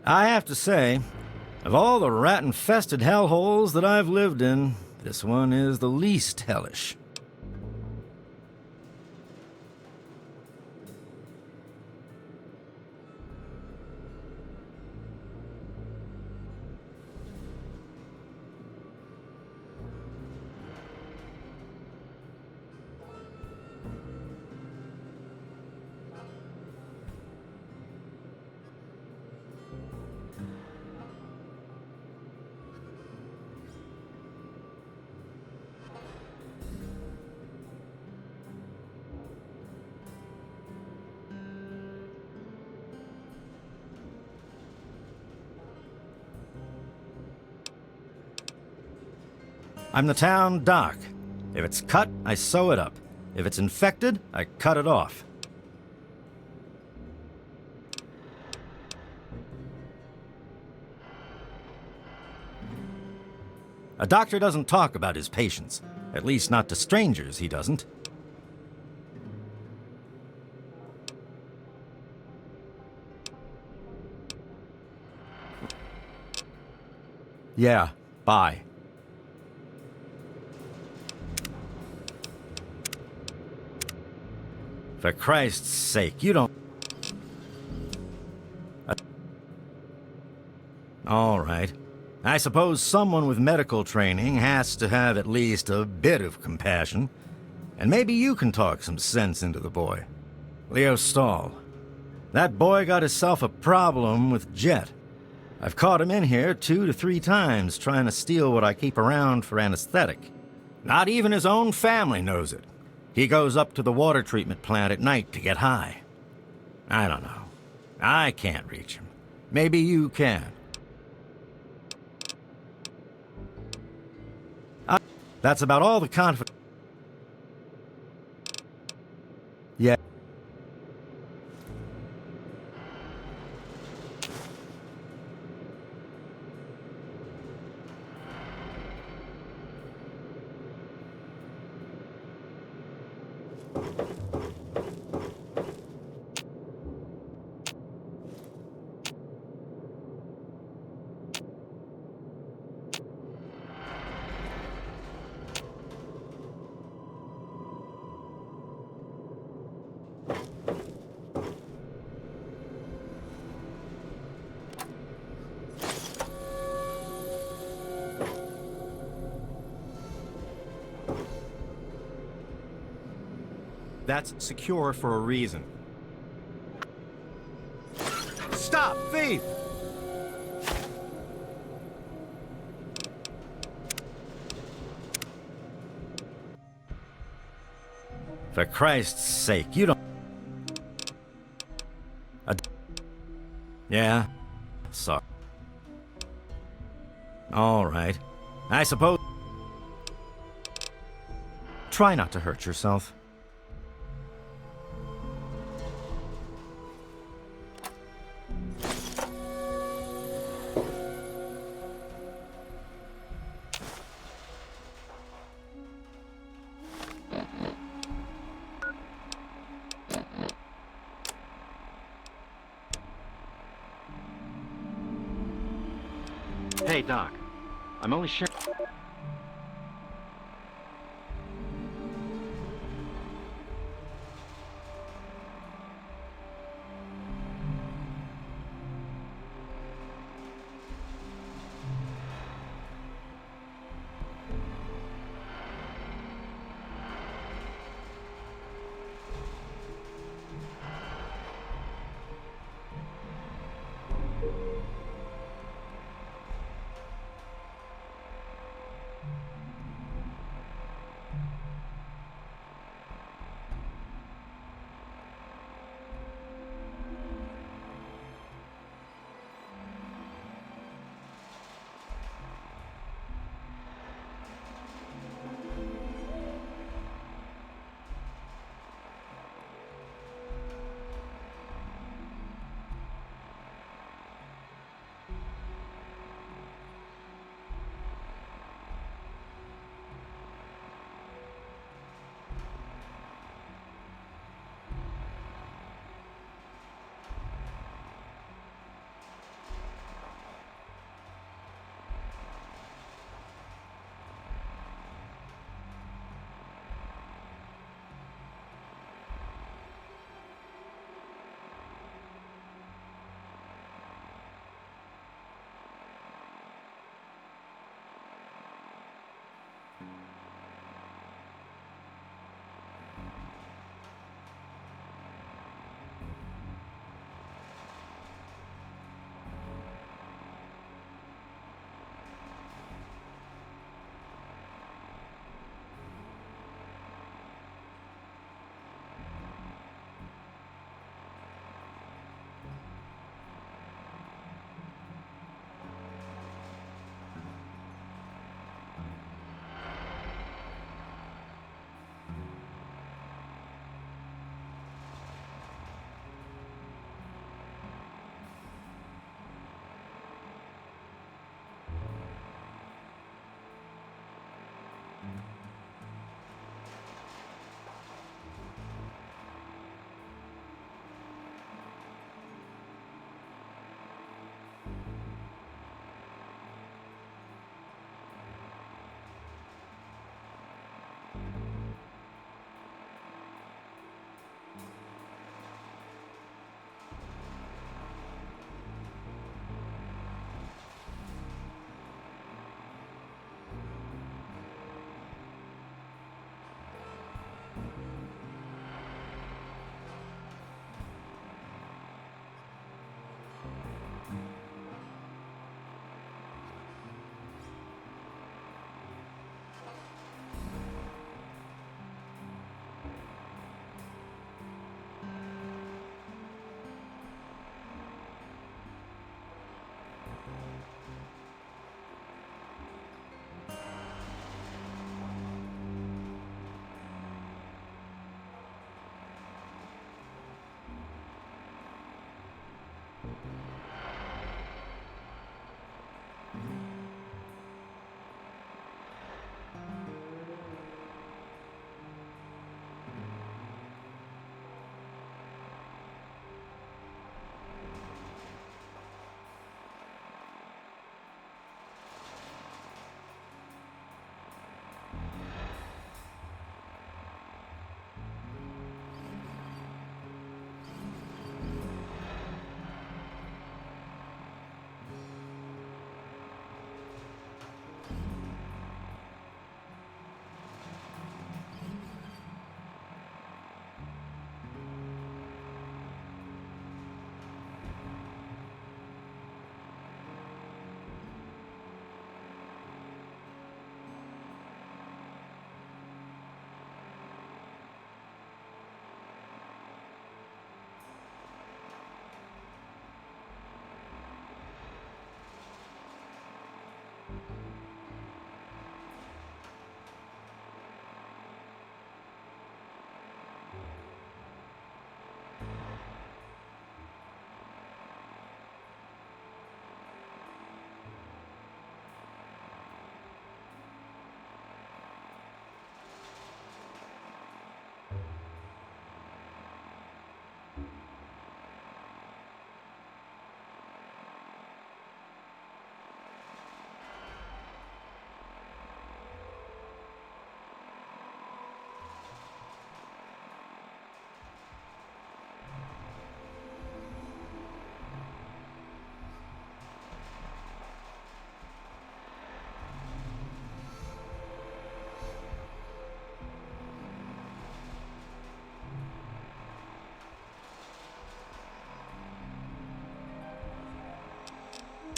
I have to say, of all the rat-infested hellholes that I've lived in, this one is the least hellish. I'm the town doc. If it's cut, I sew it up. If it's infected, I cut it off. A doctor doesn't talk about his patients. At least not to strangers, he doesn't. Yeah, bye. For Christ's sake, you don't... All right. I suppose someone with medical training has to have at least a bit of compassion. And maybe you can talk some sense into the boy. Leo Stahl. That boy got himself a problem with Jet. I've caught him in here 2 to 3 times trying to steal what I keep around for anesthetic. Not even his own family knows it. He goes up to the water treatment plant at night to get high. I don't know. I can't reach him. Maybe you can. That's about all the confidence. Yeah. That's secure for a reason. Stop, thief! For Christ's sake, you don't... Yeah? Sorry. All right. I suppose... Try not to hurt yourself. Hey, Doc. I'm only sure...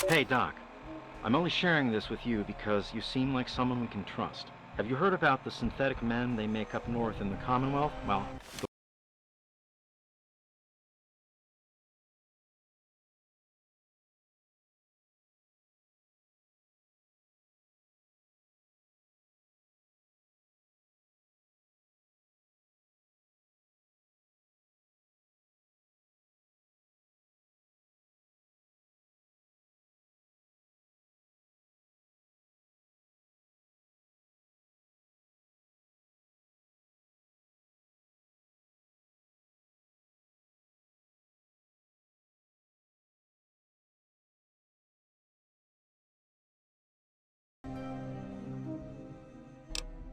Hey, Doc. I'm only sharing this with you because you seem like someone we can trust. Have you heard about the synthetic men they make up north in the Commonwealth? Well,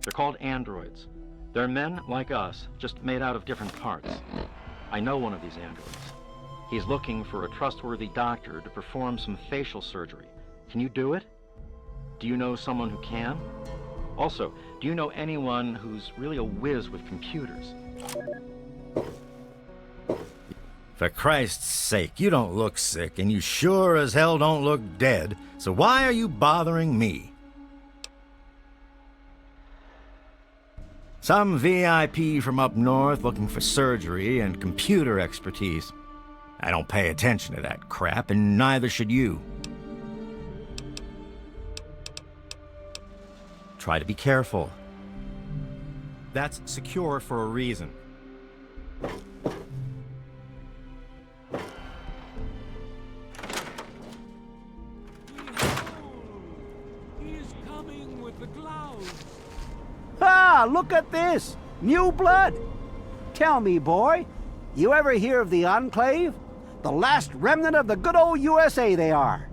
they're called androids. They're men like us, just made out of different parts. I know one of these androids. He's looking for a trustworthy doctor to perform some facial surgery. Can you do it? Do you know someone who can? Also, do you know anyone who's really a whiz with computers? For Christ's sake, you don't look sick, and you sure as hell don't look dead, so why are you bothering me? Some VIP from up north looking for surgery and computer expertise. I don't pay attention to that crap, and neither should you. Try to be careful. That's secure for a reason. Ah, look at this! New blood! Tell me, boy, you ever hear of the Enclave? The last remnant of the good old USA they are.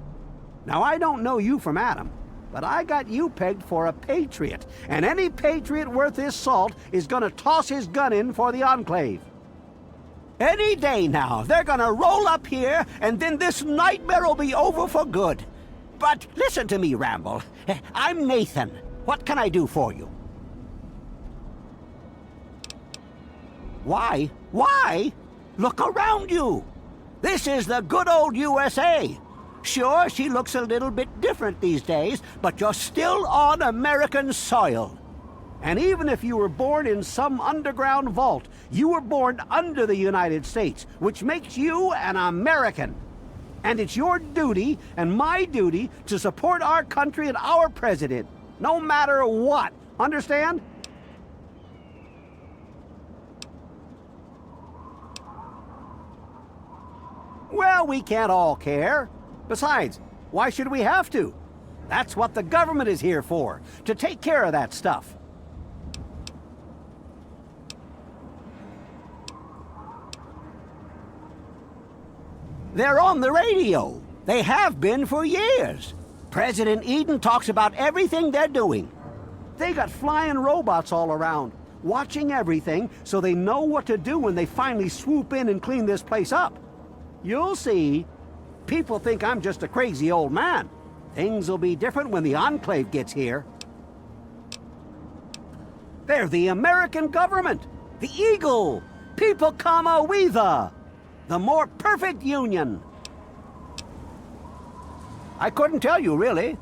Now, I don't know you from Adam, but I got you pegged for a patriot, and any patriot worth his salt is gonna toss his gun in for the Enclave. Any day now, they're gonna roll up here, and then this nightmare will be over for good. But listen to me, Ramble. I'm Nathan. What can I do for you? Why? Why? Look around you. This is the good old USA. Sure, she looks a little bit different these days, but you're still on American soil. And even if you were born in some underground vault, you were born under the United States, which makes you an American. And it's your duty and my duty to support our country and our president, no matter what. Understand? Well, we can't all care. Besides, why should we have to? That's what the government is here for, to take care of that stuff. They're on the radio. They have been for years. President Eden talks about everything they're doing. They got flying robots all around, watching everything so they know what to do when they finally swoop in and clean this place up. You'll see. People think I'm just a crazy old man. Things will be different when the Enclave gets here. They're the American government, the Eagle, People Kama Weather, the more perfect union. I couldn't tell you, really.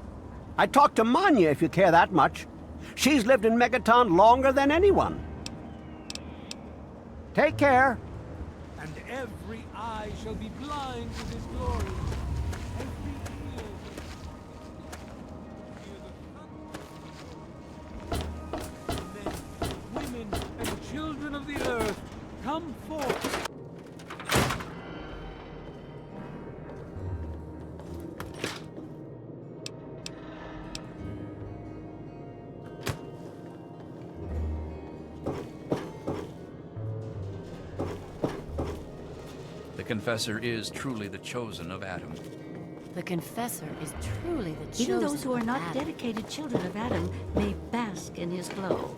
I'd talk to Manya if you care that much. She's lived in Megaton longer than anyone. Take care. And every eye shall be blind to his glory. Every ear men, women, and children of the earth, come forth. The Confessor is truly the chosen of Adam. The Confessor is truly the chosen. Even those who are not Adam. dedicated children of Adam may bask in his glow.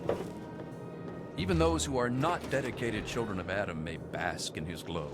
Even those who are not dedicated children of Adam may bask in his glow.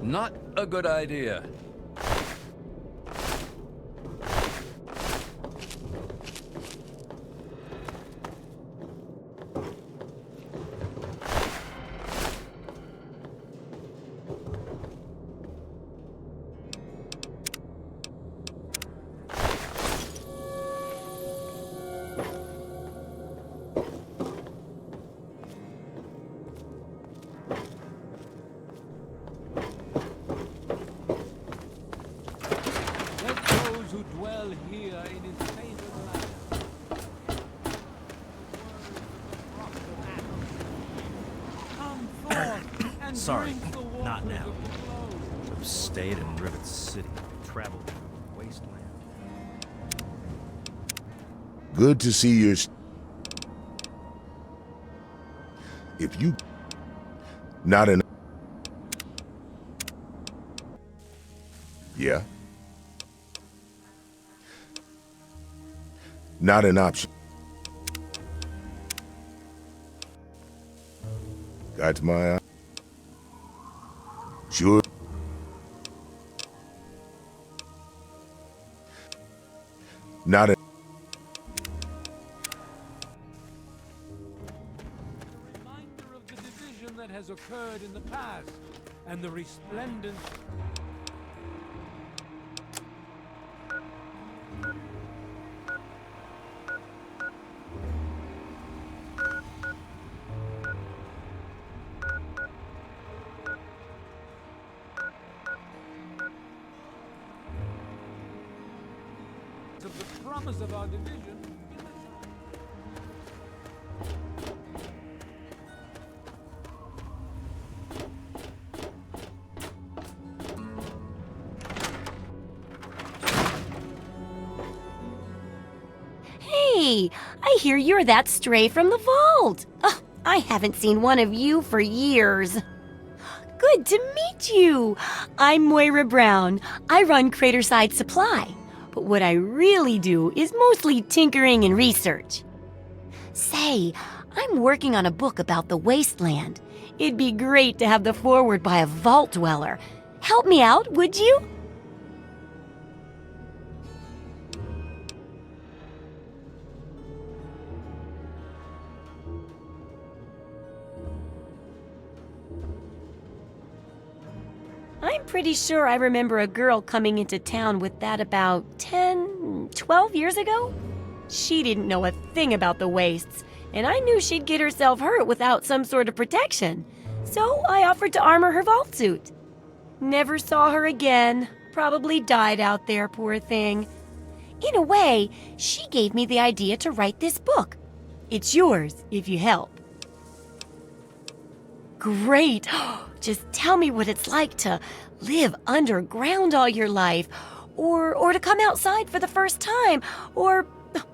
Not a good idea. Sorry, not now. I've stayed in Rivet City, traveled through the wasteland. Good to see you. If you... Not an... Yeah? Not an option. Got my eye. Sure. Not a... Reminder of the division that has occurred in the past, and the resplendent... of the promise of our division. Hey, I hear you're that stray from the vault. Oh, I haven't seen one of you for years. Good to meet you. I'm Moira Brown. I run Craterside Supply. But what I really do is mostly tinkering and research. Say, I'm working on a book about the wasteland. It'd be great to have the foreword by a vault dweller. Help me out, would you? I'm pretty sure I remember a girl coming into town with that about 12 years ago. She didn't know a thing about the wastes, and I knew she'd get herself hurt without some sort of protection. So I offered to armor her vault suit. Never saw her again. Probably died out there, poor thing. In a way, she gave me the idea to write this book. It's yours if you help. Great! Just tell me what it's like to live underground all your life, or to come outside for the first time, or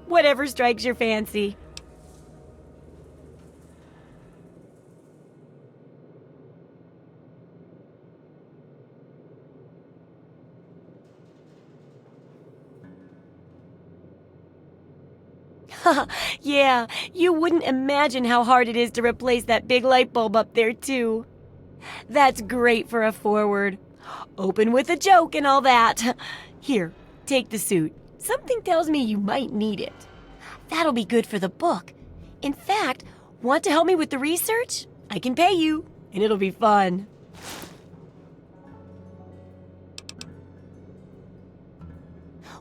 whatever strikes your fancy. Yeah, you wouldn't imagine how hard it is to replace that big light bulb up there, too. That's great for a foreword. Open with a joke and all that. Here, take the suit. Something tells me you might need it. That'll be good for the book. In fact, want to help me with the research? I can pay you, and it'll be fun.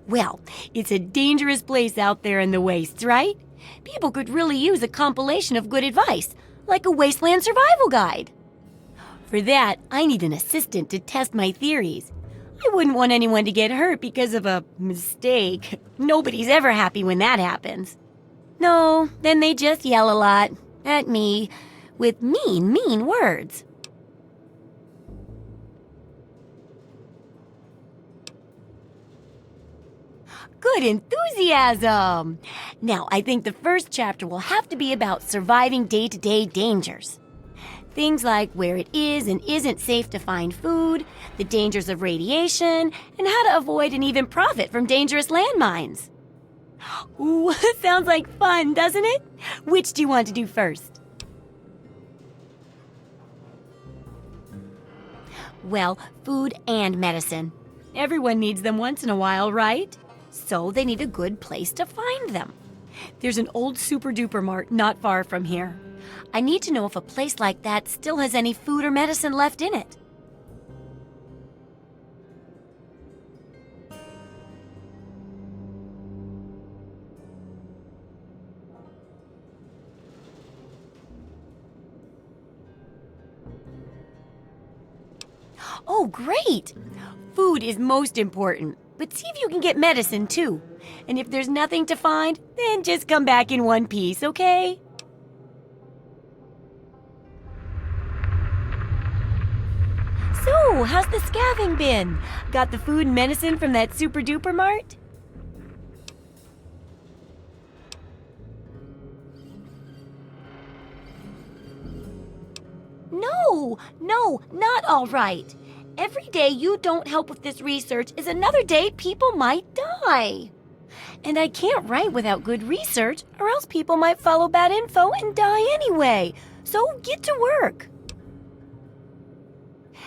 Well, it's a dangerous place out there in the wastes, right? People could really use a compilation of good advice, like a wasteland survival guide. For that, I need an assistant to test my theories. I wouldn't want anyone to get hurt because of a mistake. Nobody's ever happy when that happens. No, then they just yell a lot at me with mean words. Good enthusiasm! Now, I think the first chapter will have to be about surviving day-to-day dangers. Things like where it is and isn't safe to find food, the dangers of radiation, and how to avoid and even profit from dangerous landmines. Ooh, sounds like fun, doesn't it? Which do you want to do first? Well, food and medicine. Everyone needs them once in a while, right? So they need a good place to find them. There's an old super-duper mart not far from here. I need to know if a place like that still has any food or medicine left in it. Oh, great! Food is most important, but see if you can get medicine too. And if there's nothing to find, then just come back in one piece, okay? So, how's the scavenging been? Got the food and medicine from that super-duper mart? No, not all right. Every day you don't help with this research is another day people might die. And I can't write without good research, or else people might follow bad info and die anyway. So get to work.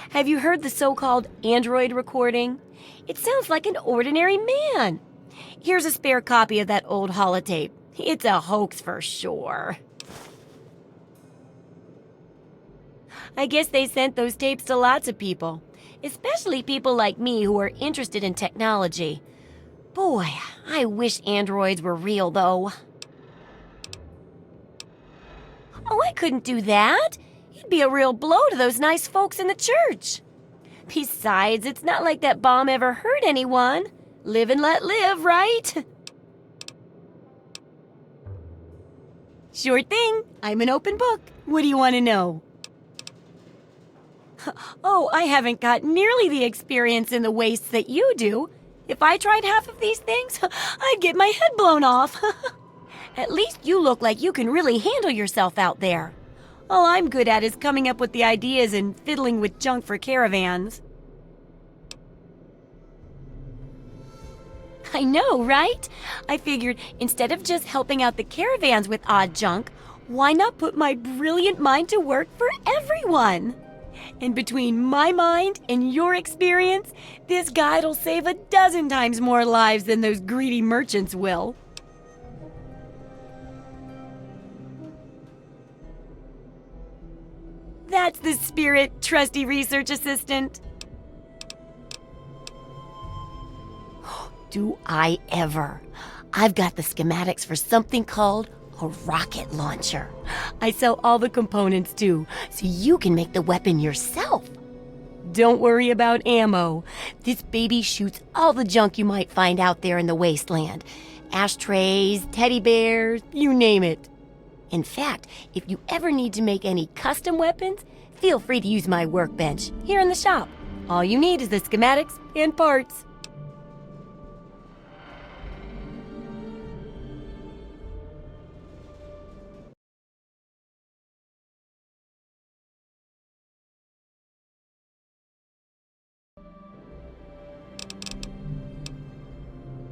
Have you heard the so-called android recording? It sounds like an ordinary man. Here's a spare copy of that old holotape. It's a hoax for sure. I guess they sent those tapes to lots of people, especially people like me who are interested in technology. Boy, I wish androids were real, though. Oh, I couldn't do that. It'd be a real blow to those nice folks in the church. Besides, it's not like that bomb ever hurt anyone. Live and let live, right? Sure thing. I'm an open book. What do you want to know? Oh, I haven't got nearly the experience in the wastes that you do. If I tried half of these things, I'd get my head blown off. At least you look like you can really handle yourself out there. All I'm good at is coming up with the ideas and fiddling with junk for caravans. I know, right? I figured instead of just helping out the caravans with odd junk, why not put my brilliant mind to work for everyone? And between my mind and your experience, this guide'll save 12 times more lives than those greedy merchants will. That's the spirit, trusty research assistant. Do I ever? I've got the schematics for something called a rocket launcher. I sell all the components too, so you can make the weapon yourself. Don't worry about ammo. This baby shoots all the junk you might find out there in the wasteland. Ashtrays, teddy bears, you name it. In fact, if you ever need to make any custom weapons, feel free to use my workbench here in the shop. All you need is the schematics and parts.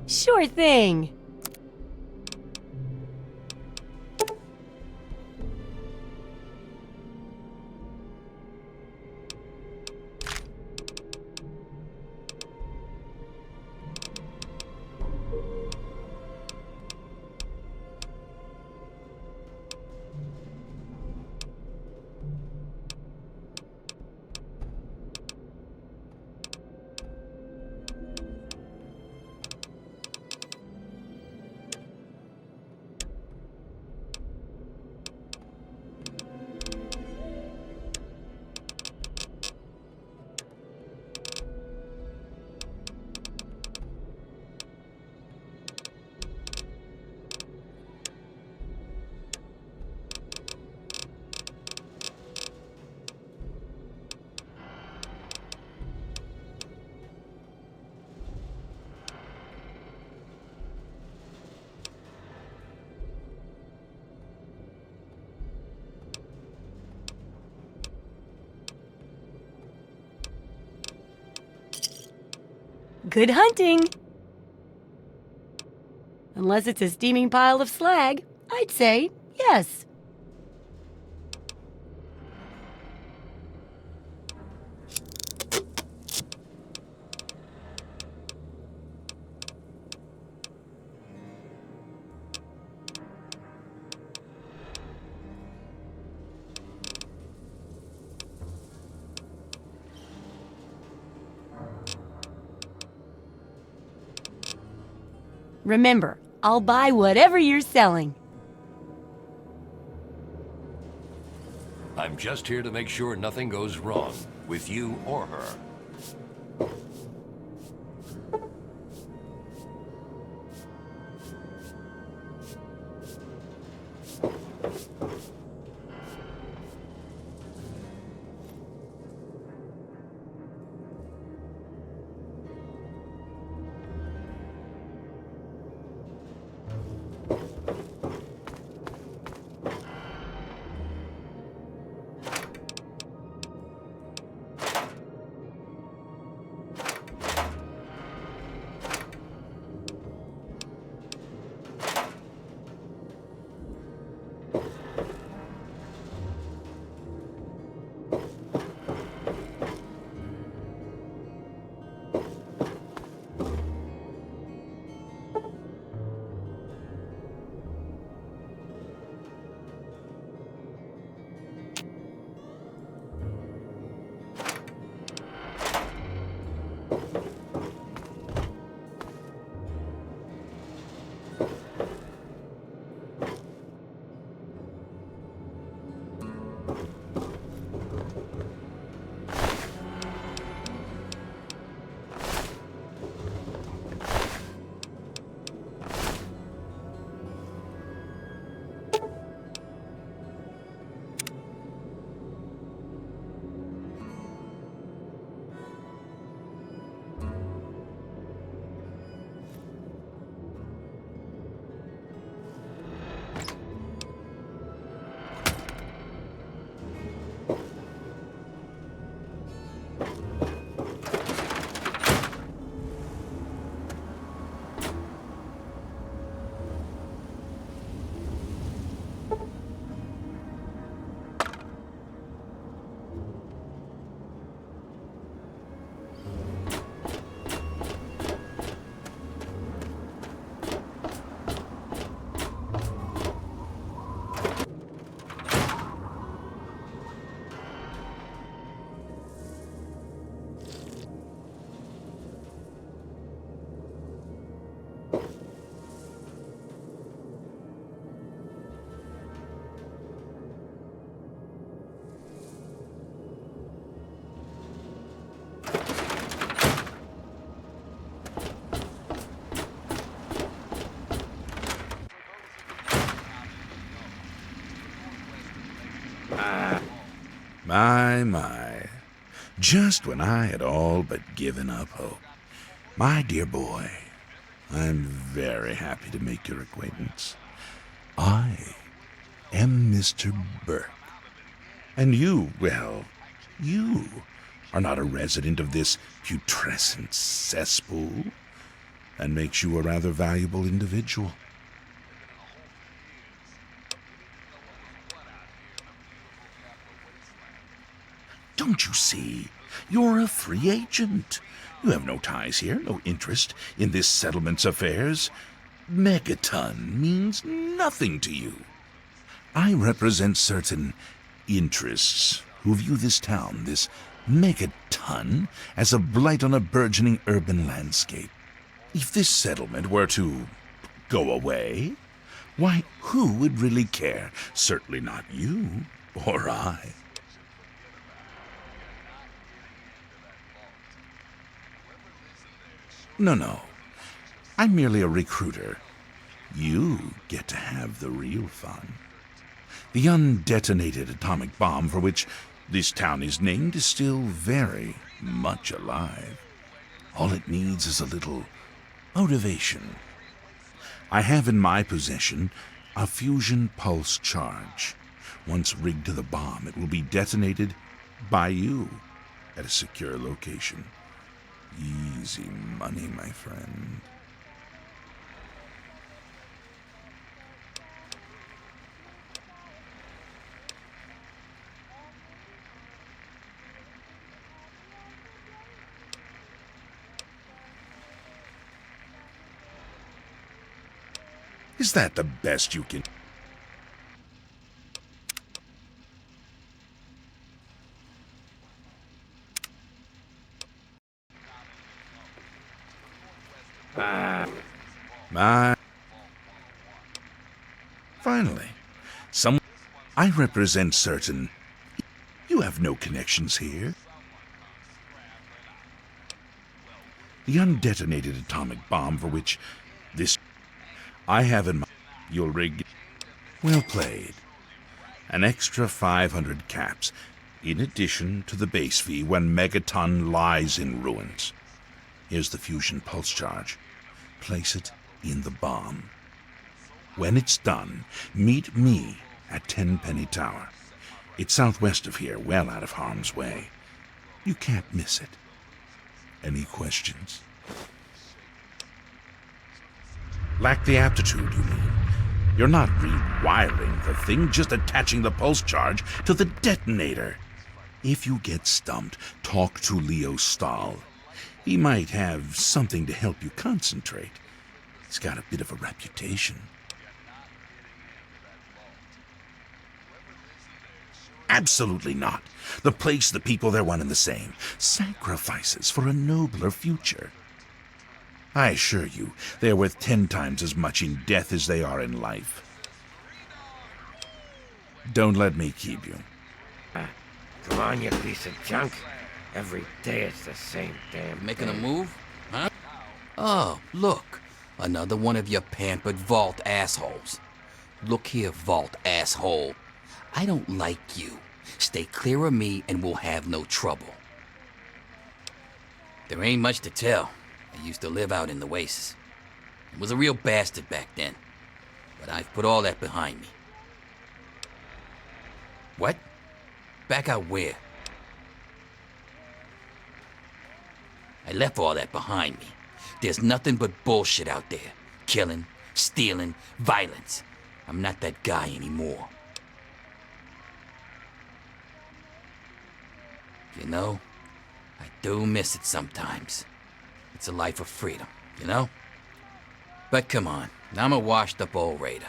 Sure thing. Good hunting! Unless it's a steaming pile of slag, I'd say yes. Remember, I'll buy whatever you're selling. I'm just here to make sure nothing goes wrong with you or her. My. Just when I had all but given up hope. My dear boy, I'm very happy to make your acquaintance. I am Mr. Burke. And you, well, you are not a resident of this putrescent cesspool. That makes you a rather valuable individual. Don't you see? You're a free agent. You have no ties here, no interest in this settlement's affairs. Megaton means nothing to you. I represent certain interests who view this town, this Megaton, as a blight on a burgeoning urban landscape. If this settlement were to go away, why, who would really care? Certainly not you or I. No. I'm merely a recruiter. You get to have the real fun. The undetonated atomic bomb for which this town is named is still very much alive. All it needs is a little motivation. I have in my possession a fusion pulse charge. Once rigged to the bomb, it will be detonated by you at a secure location. Easy money, my friend. Is that the best you can... Finally, I represent certain... You have no connections here. The undetonated atomic bomb for which this... I have in mind... You'll rig... Well played. An extra 500 caps, in addition to the base fee when Megaton lies in ruins. Here's the fusion pulse charge. Place it in the bomb. When it's done, meet me at Tenpenny Tower. It's southwest of here, well out of harm's way. You can't miss it. Any questions? Lack the aptitude, you mean? You're not rewiring the thing, just attaching the pulse charge to the detonator. If you get stumped, talk to Leo Stahl. He might have something to help you concentrate. He's got a bit of a reputation. Absolutely not. The place, the people, they're one and the same. Sacrifices for a nobler future. I assure you, they're worth 10 times as much in death as they are in life. Don't let me keep you. Come on, you piece of junk. Every day it's the same damn thing. Making a move? Huh? Oh, look. Another one of your pampered vault assholes. Look here, vault asshole. I don't like you. Stay clear of me and we'll have no trouble. There ain't much to tell. I used to live out in the wastes. I was a real bastard back then. But I've put all that behind me. What? Back out where? I left all that behind me. There's nothing but bullshit out there. Killing, stealing, violence. I'm not that guy anymore. You know, I do miss it sometimes. It's a life of freedom, you know? But come on, I'm a washed-up old raider.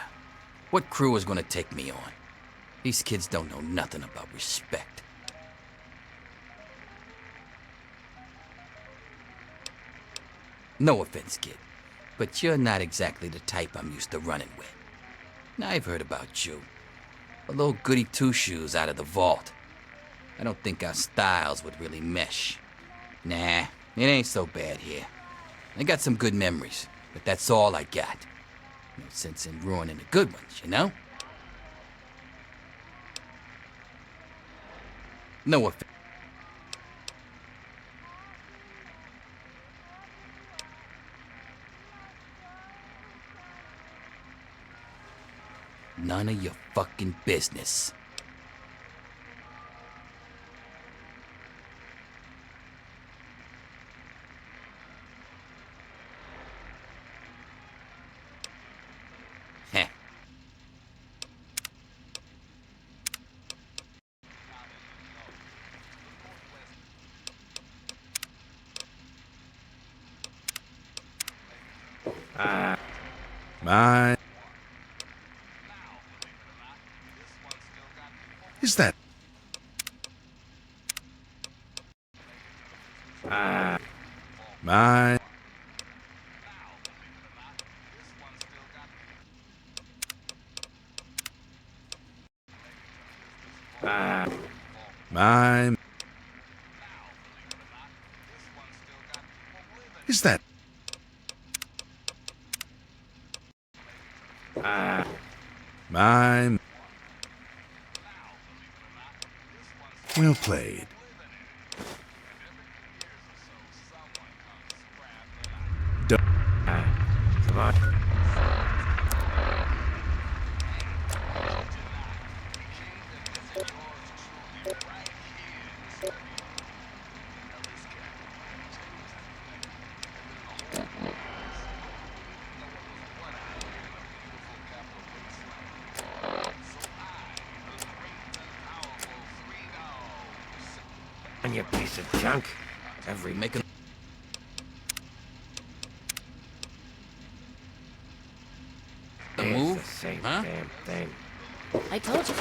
What crew is gonna take me on? These kids don't know nothing about respect. No offense, kid, but you're not exactly the type I'm used to running with. I've heard about you. A little goody two-shoes out of the vault. I don't think our styles would really mesh. Nah, it ain't so bad here. I got some good memories, but that's all I got. No sense in ruining the good ones, you know? No offense. None of your fucking business. Heh. My... Is that... My... My... Is that... My... Well played. Don't... Come on. On you piece of junk. Every Making... The It's move? the same Huh? damn thing. I told you.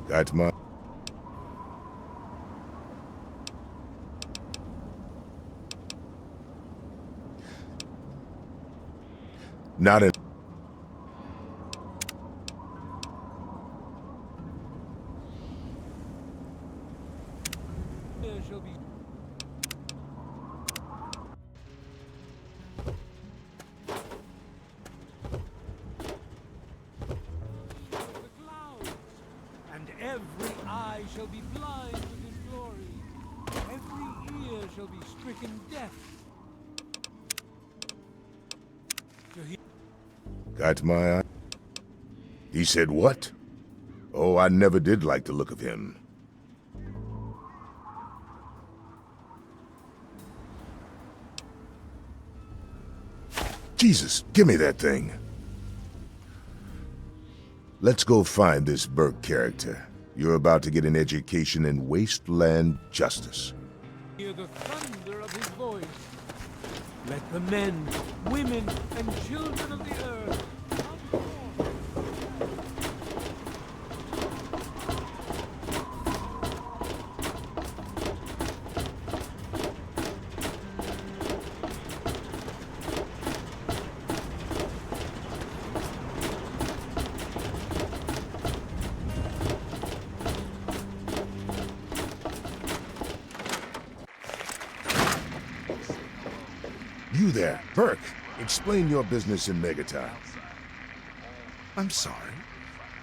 That's my... Not in... There shall be... the clouds, and every eye shall be blind with his glory. Every ear shall be stricken deaf. To hear Got my eye. He said what? Oh, I never did like the look of him. Jesus, give me that thing. Let's go find this Burke character. You're about to get an education in wasteland justice. hear the thunder of his voice. Let the men, women, and children of the earth come forth. You there, Burke. Explain your business in Megaton. I'm sorry.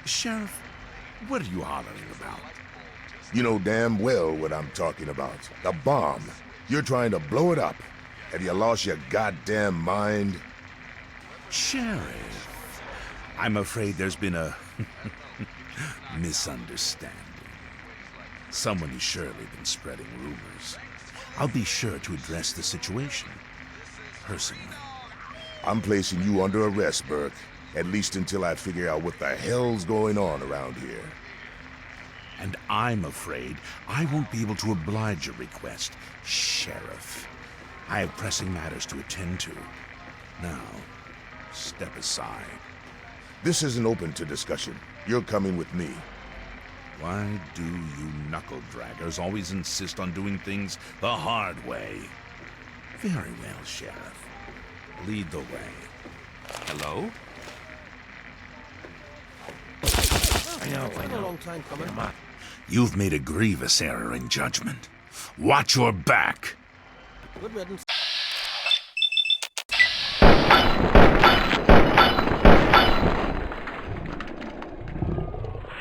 Sheriff, what are you hollering about? You know damn well what I'm talking about. The bomb. You're trying to blow it up. Have you lost your goddamn mind? Sheriff, I'm afraid there's been a misunderstanding. Someone has surely been spreading rumors. I'll be sure to address the situation personally. I'm placing you under arrest, Burke. At least until I figure out what the hell's going on around here. And I'm afraid I won't be able to oblige your request, Sheriff. I have pressing matters to attend to. Now, step aside. This isn't open to discussion. You're coming with me. Why do you knuckle-draggers always insist on doing things the hard way? Very well, Sheriff. Lead the way. Hello? I know. It's been a long time coming. You've made a grievous error in judgment. Watch your back. Good riddance.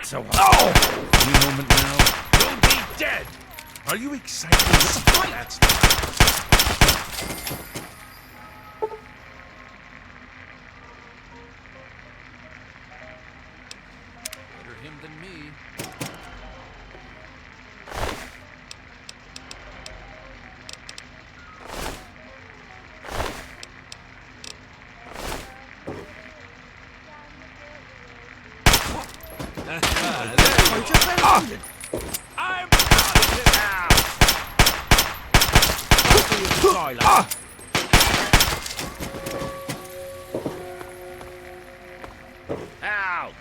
So Any moment now, you'll be dead. Are you excited? That's Better him than me. I'm out of here now. Ow!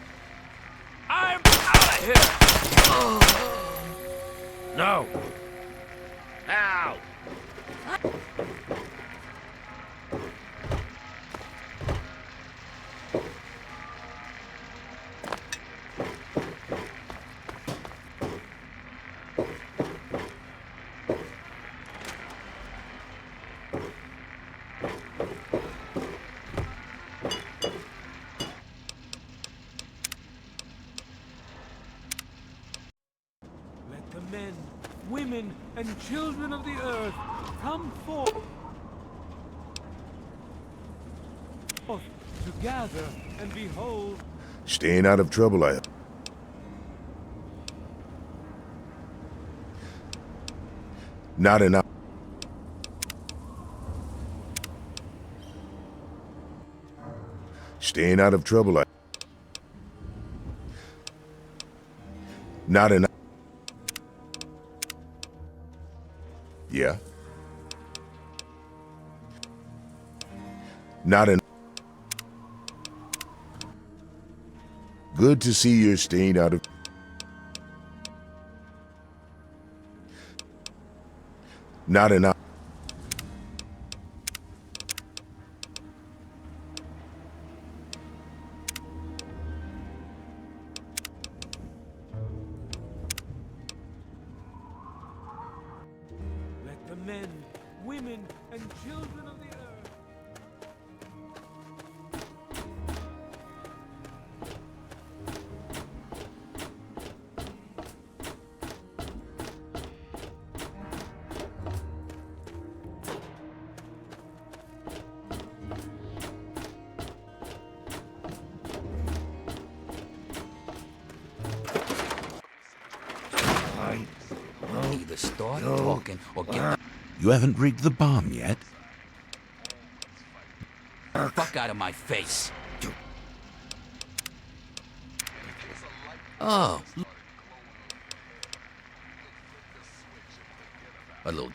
I'm out of here. No. Ow! Let the men, women, and children of the earth come forth to gather and behold. Staying out of trouble, Not enough. Staying out of trouble, Not enough. Yeah. Not enough. Good to see you're staying out of... Not enough. Let the men, women, and children of the earth. Either start talking or get You haven't rigged the bomb yet? the fuck out of my face. Oh. A little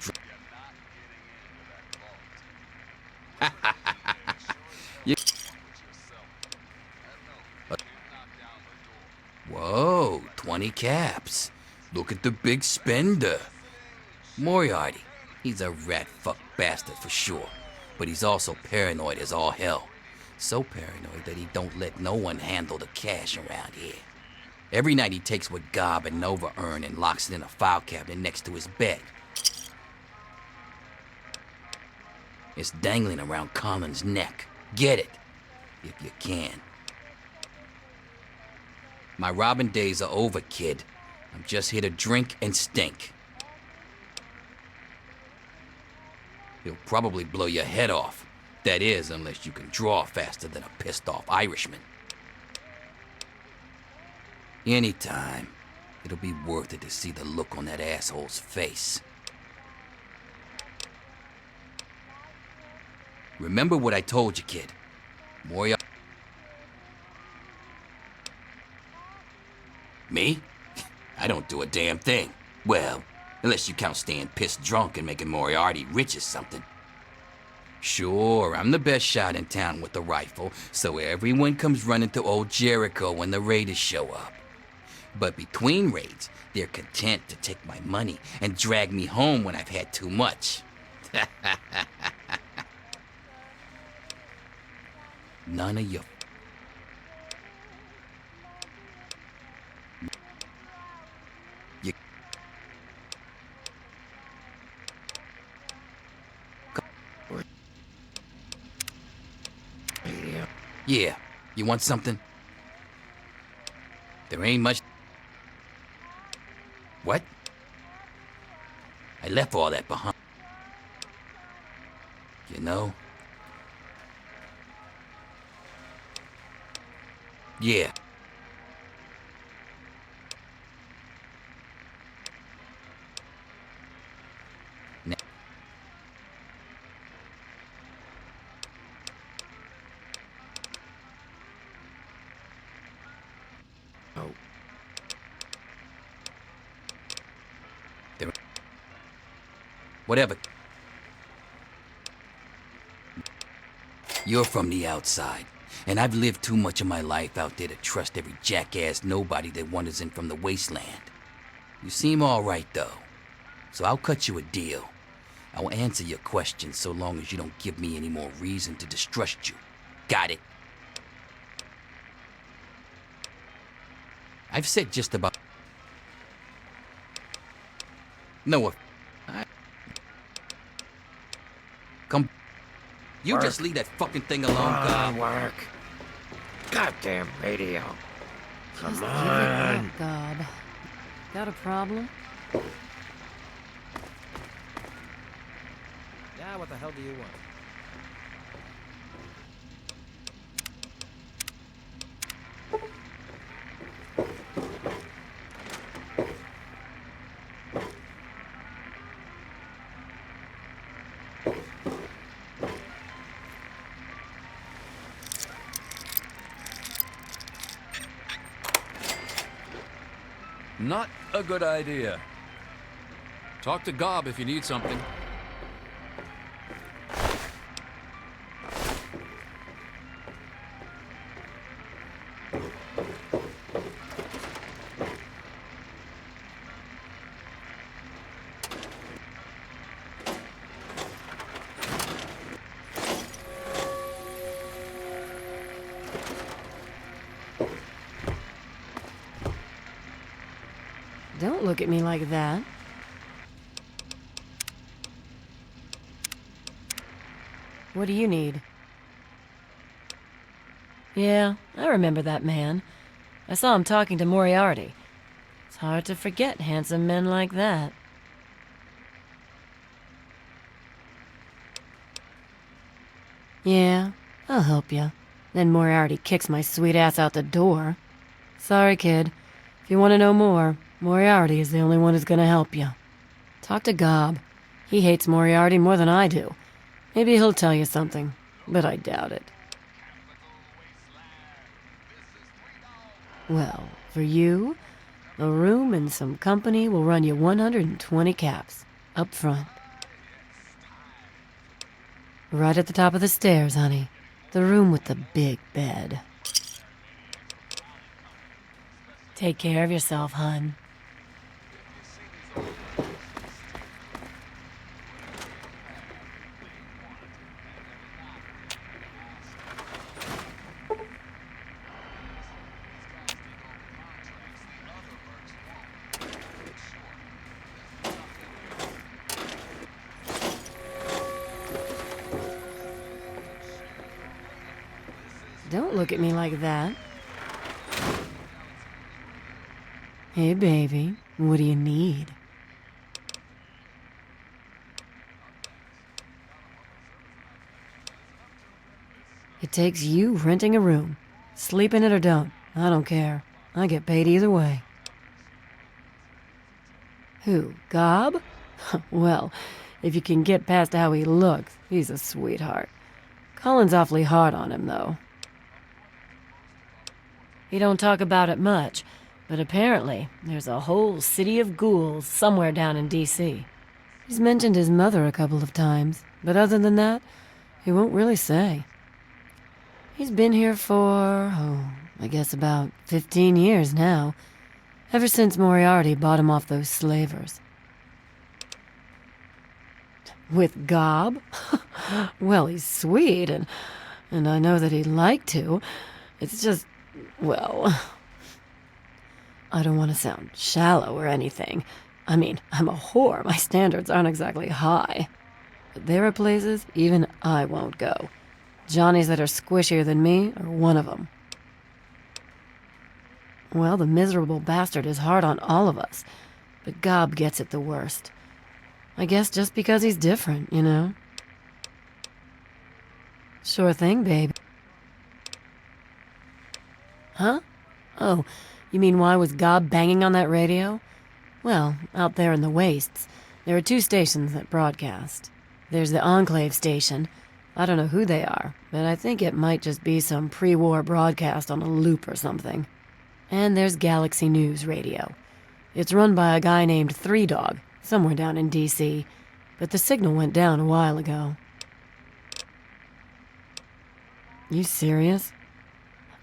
Whoa, 20 caps. Look at the big spender. Moriarty. He's a rat-fuck bastard for sure. But he's also paranoid as all hell. So paranoid that he don't let no one handle the cash around here. Every night he takes what Gob and Nova earn and locks it in a file cabinet next to his bed. It's dangling around Colin's neck. Get it, if you can. My robbing days are over, kid. I'm just here to drink and stink. He'll probably blow your head off. That is, unless you can draw faster than a pissed-off Irishman. Anytime. It'll be worth it to see the look on that asshole's face. Remember what I told you, kid. Moriarty. Me? I don't do a damn thing. Well, unless you count staying pissed drunk and making Moriarty rich or something. Sure, I'm the best shot in town with the rifle, so everyone comes running to old Jericho when the raiders show up. But between raids, they're content to take my money and drag me home when I've had too much. None of you. You Yeah, you want something? There ain't much... What? I left all that behind. You know? Yeah. Oh. There... Whatever. You're from the outside, and I've lived too much of my life out there to trust every jackass nobody that wanders in from the wasteland. You seem all right, though, so I'll cut you a deal. I'll answer your questions so long as you don't give me any more reason to distrust you. Got it? I've said just about... No, come... You Work. just leave that fucking thing alone, Come on, Gob. work. Goddamn radio. Come Just on. give it up, Gob. Got a problem? Now what the hell do you want? Not a good idea. Talk to Gob if you need something. Don't look at me like that. What do you need? Yeah, I remember that man. I saw him talking to Moriarty. It's hard to forget handsome men like that. Yeah, I'll help you. Then Moriarty kicks my sweet ass out the door. Sorry, kid. If you want to know more, Moriarty is the only one who's gonna help you. Talk to Gob. He hates Moriarty more than I do. Maybe he'll tell you something, but I doubt it. Well, for you, a room and some company will run you 120 caps, up front. Right at the top of the stairs, honey. The room with the big bed. Take care of yourself, hun. Don't look at me like that. Hey, baby, what do you need? It takes you renting a room. Sleep in it or don't. I don't care. I get paid either way. Who, Gob? Well, if you can get past how he looks, he's a sweetheart. Colin's awfully hard on him, though. He don't talk about it much, but apparently there's a whole city of ghouls somewhere down in D.C. He's mentioned his mother a couple of times, but other than that, he won't really say. He's been here for, I guess about 15 years now, ever since Moriarty bought him off those slavers. With Gob? Well, he's sweet, and I know that he'd like to. It's just, well, I don't want to sound shallow or anything. I mean, I'm a whore. My standards aren't exactly high. But there are places even I won't go. Johnnies that are squishier than me are one of them. Well, the miserable bastard is hard on all of us, but Gob gets it the worst. I guess just because he's different, you know? Sure thing, babe. Huh? Oh, you mean why was Gob banging on that radio? Well, out there in the wastes, there are 2 stations that broadcast. There's the Enclave station. I don't know who they are, but I think it might just be some pre-war broadcast on a loop or something. And there's Galaxy News Radio. It's run by a guy named Three Dog, somewhere down in D.C., but the signal went down a while ago. You serious?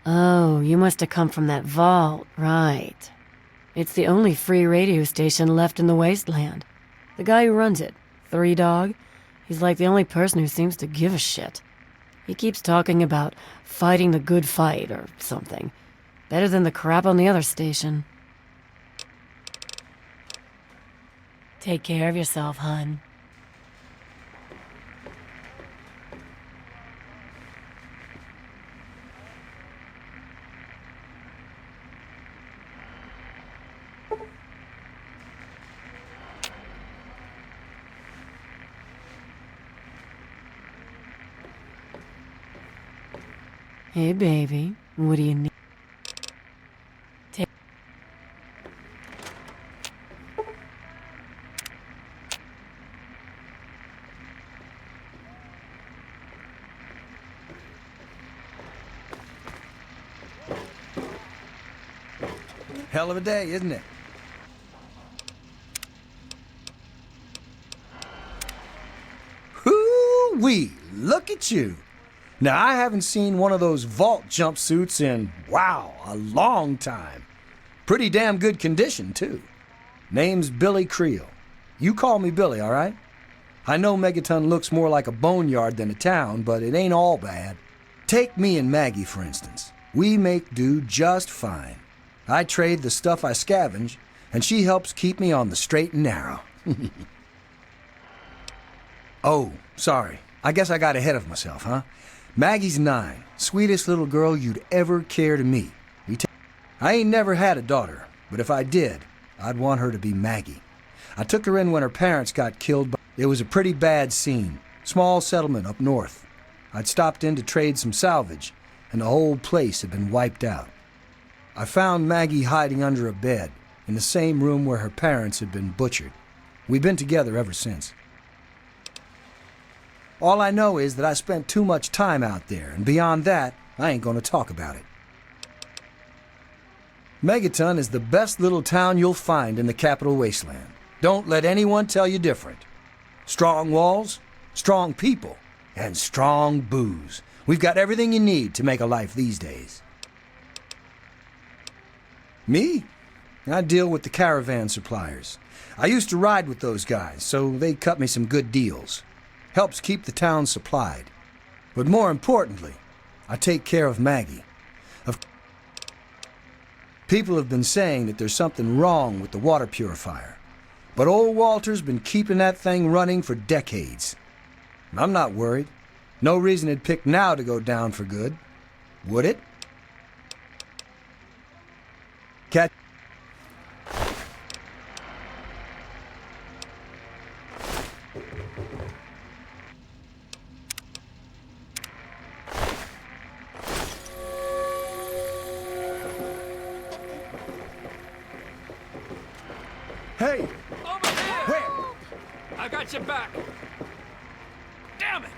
Oh, you must have come from that vault, right. It's the only free radio station left in the wasteland. The guy who runs it, Three Dog, he's like the only person who seems to give a shit. He keeps talking about fighting the good fight or something. Better than the crap on the other station. Take care of yourself, hun. Hey, baby, what do you need? Hell of a day, isn't it? Hoo-wee! Look at you! Now, I haven't seen one of those vault jumpsuits in, wow, a long time. Pretty damn good condition, too. Name's Billy Creel. You call me Billy, all right? I know Megaton looks more like a boneyard than a town, but it ain't all bad. Take me and Maggie, for instance. We make do just fine. I trade the stuff I scavenge, and she helps keep me on the straight and narrow. Oh, sorry. I guess I got ahead of myself, huh? Maggie's 9, sweetest little girl you'd ever care to meet. I ain't never had a daughter, but if I did, I'd want her to be Maggie. I took her in when her parents got killed. It was a pretty bad scene. Small settlement up north. I'd stopped in to trade some salvage, and the whole place had been wiped out. I found Maggie hiding under a bed, in the same room where her parents had been butchered. We've been together ever since. All I know is that I spent too much time out there, and beyond that, I ain't gonna talk about it. Megaton is the best little town you'll find in the Capital Wasteland. Don't let anyone tell you different. Strong walls, strong people, and strong booze. We've got everything you need to make a life these days. Me? I deal with the caravan suppliers. I used to ride with those guys, so they cut me some good deals. Helps keep the town supplied. But more importantly, I take care of Maggie. People have been saying that there's something wrong with the water purifier. But old Walter's been keeping that thing running for decades. I'm not worried. No reason it'd pick now to go down for good. Would it? Catch. Hey! Over here! Where? I got your back. Damn it!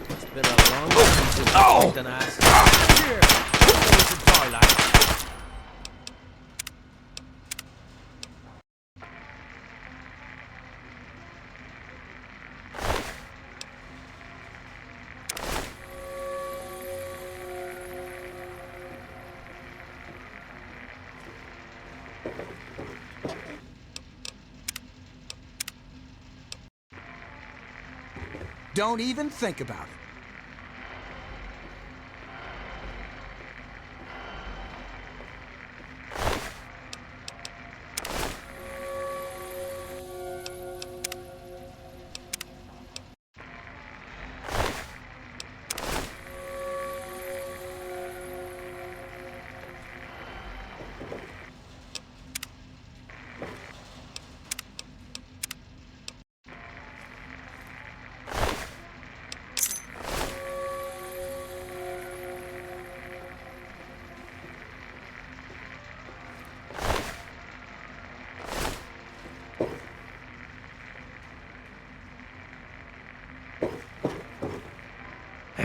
It's been a long time since I've kicked an ass. Here, there's a bar light. Don't even think about it.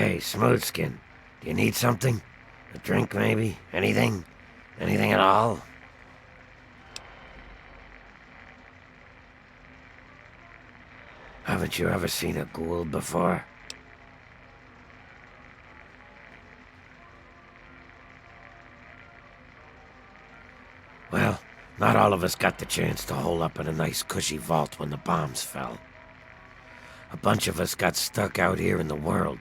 Hey, Smoothskin, do you need something? A drink, maybe? Anything? Anything at all? Haven't you ever seen a ghoul before? Well, not all of us got the chance to hole up in a nice cushy vault when the bombs fell. A bunch of us got stuck out here in the world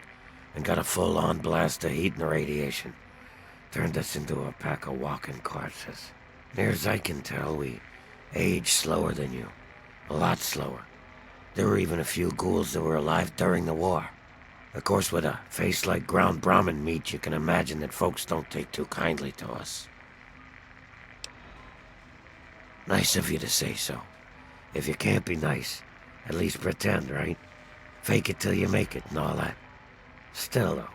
and got a full-on blast of heat and radiation. Turned us into a pack of walking corpses. Near as I can tell, we age slower than you. A lot slower. There were even a few ghouls that were alive during the war. Of course, with a face like ground Brahmin meat, you can imagine that folks don't take too kindly to us. Nice of you to say so. If you can't be nice, at least pretend, right? Fake it till you make it and all that. Still, though,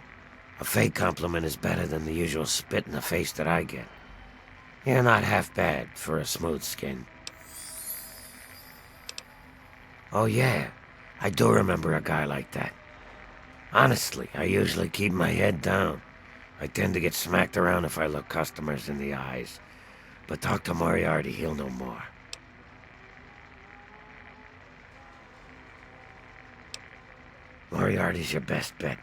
a fake compliment is better than the usual spit in the face that I get. You're not half bad for a smooth skin. Oh yeah, I do remember a guy like that. Honestly, I usually keep my head down. I tend to get smacked around if I look customers in the eyes. But talk to Moriarty, he'll know more. Moriarty's your best bet.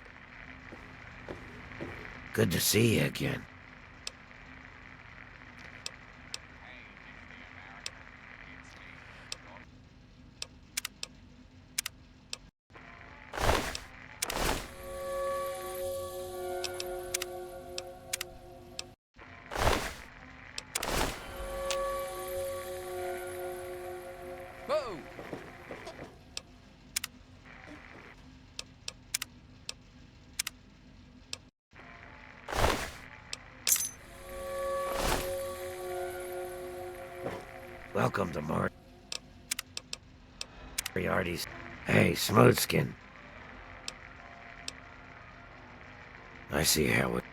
Good to see you again. Welcome to Moriarty's. Hey, Smoothskin. I see how it...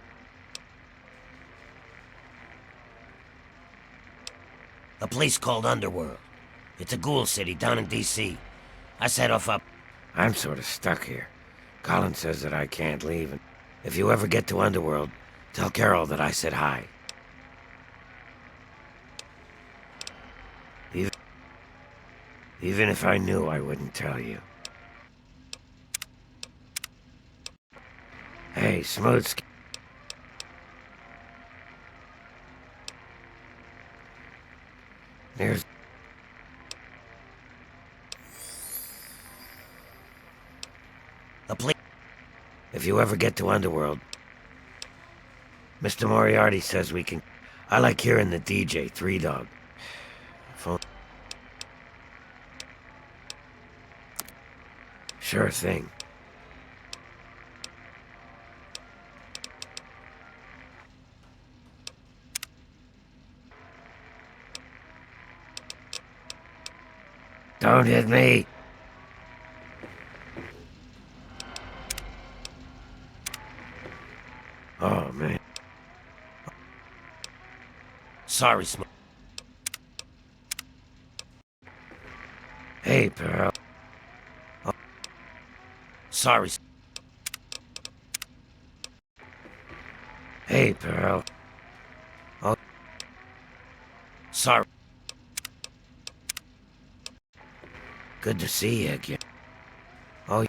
A place called Underworld. It's a ghoul city down in D.C. I set off up... I'm sort of stuck here. Colin says that I can't leave, and if you ever get to Underworld, tell Carol that I said hi. Even if I knew, I wouldn't tell you. Hey, Smoothskin. There's... a place... If you ever get to Underworld, Mr. Moriarty says we can... I like hearing the DJ, Three Dog. Phone... Sure thing. Don't hit me. Oh, man. Sorry, Hey, pal. Sorry. Hey, pal. Oh. Sorry. Good to see you again. Oh.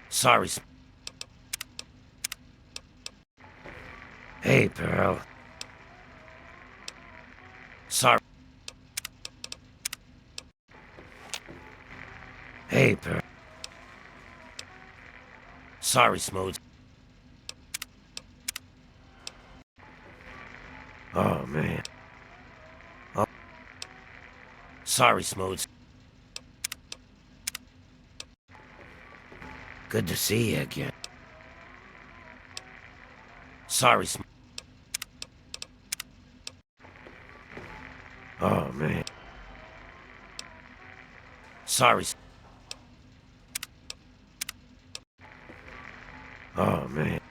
Sorry. Hey, pal. Sorry. Hey, pal. Sorry, Smooth. Oh, man. Oh. Sorry, Smooth. Good to see you again. Sorry, Smooth. Oh, man. Sorry. Oh, man.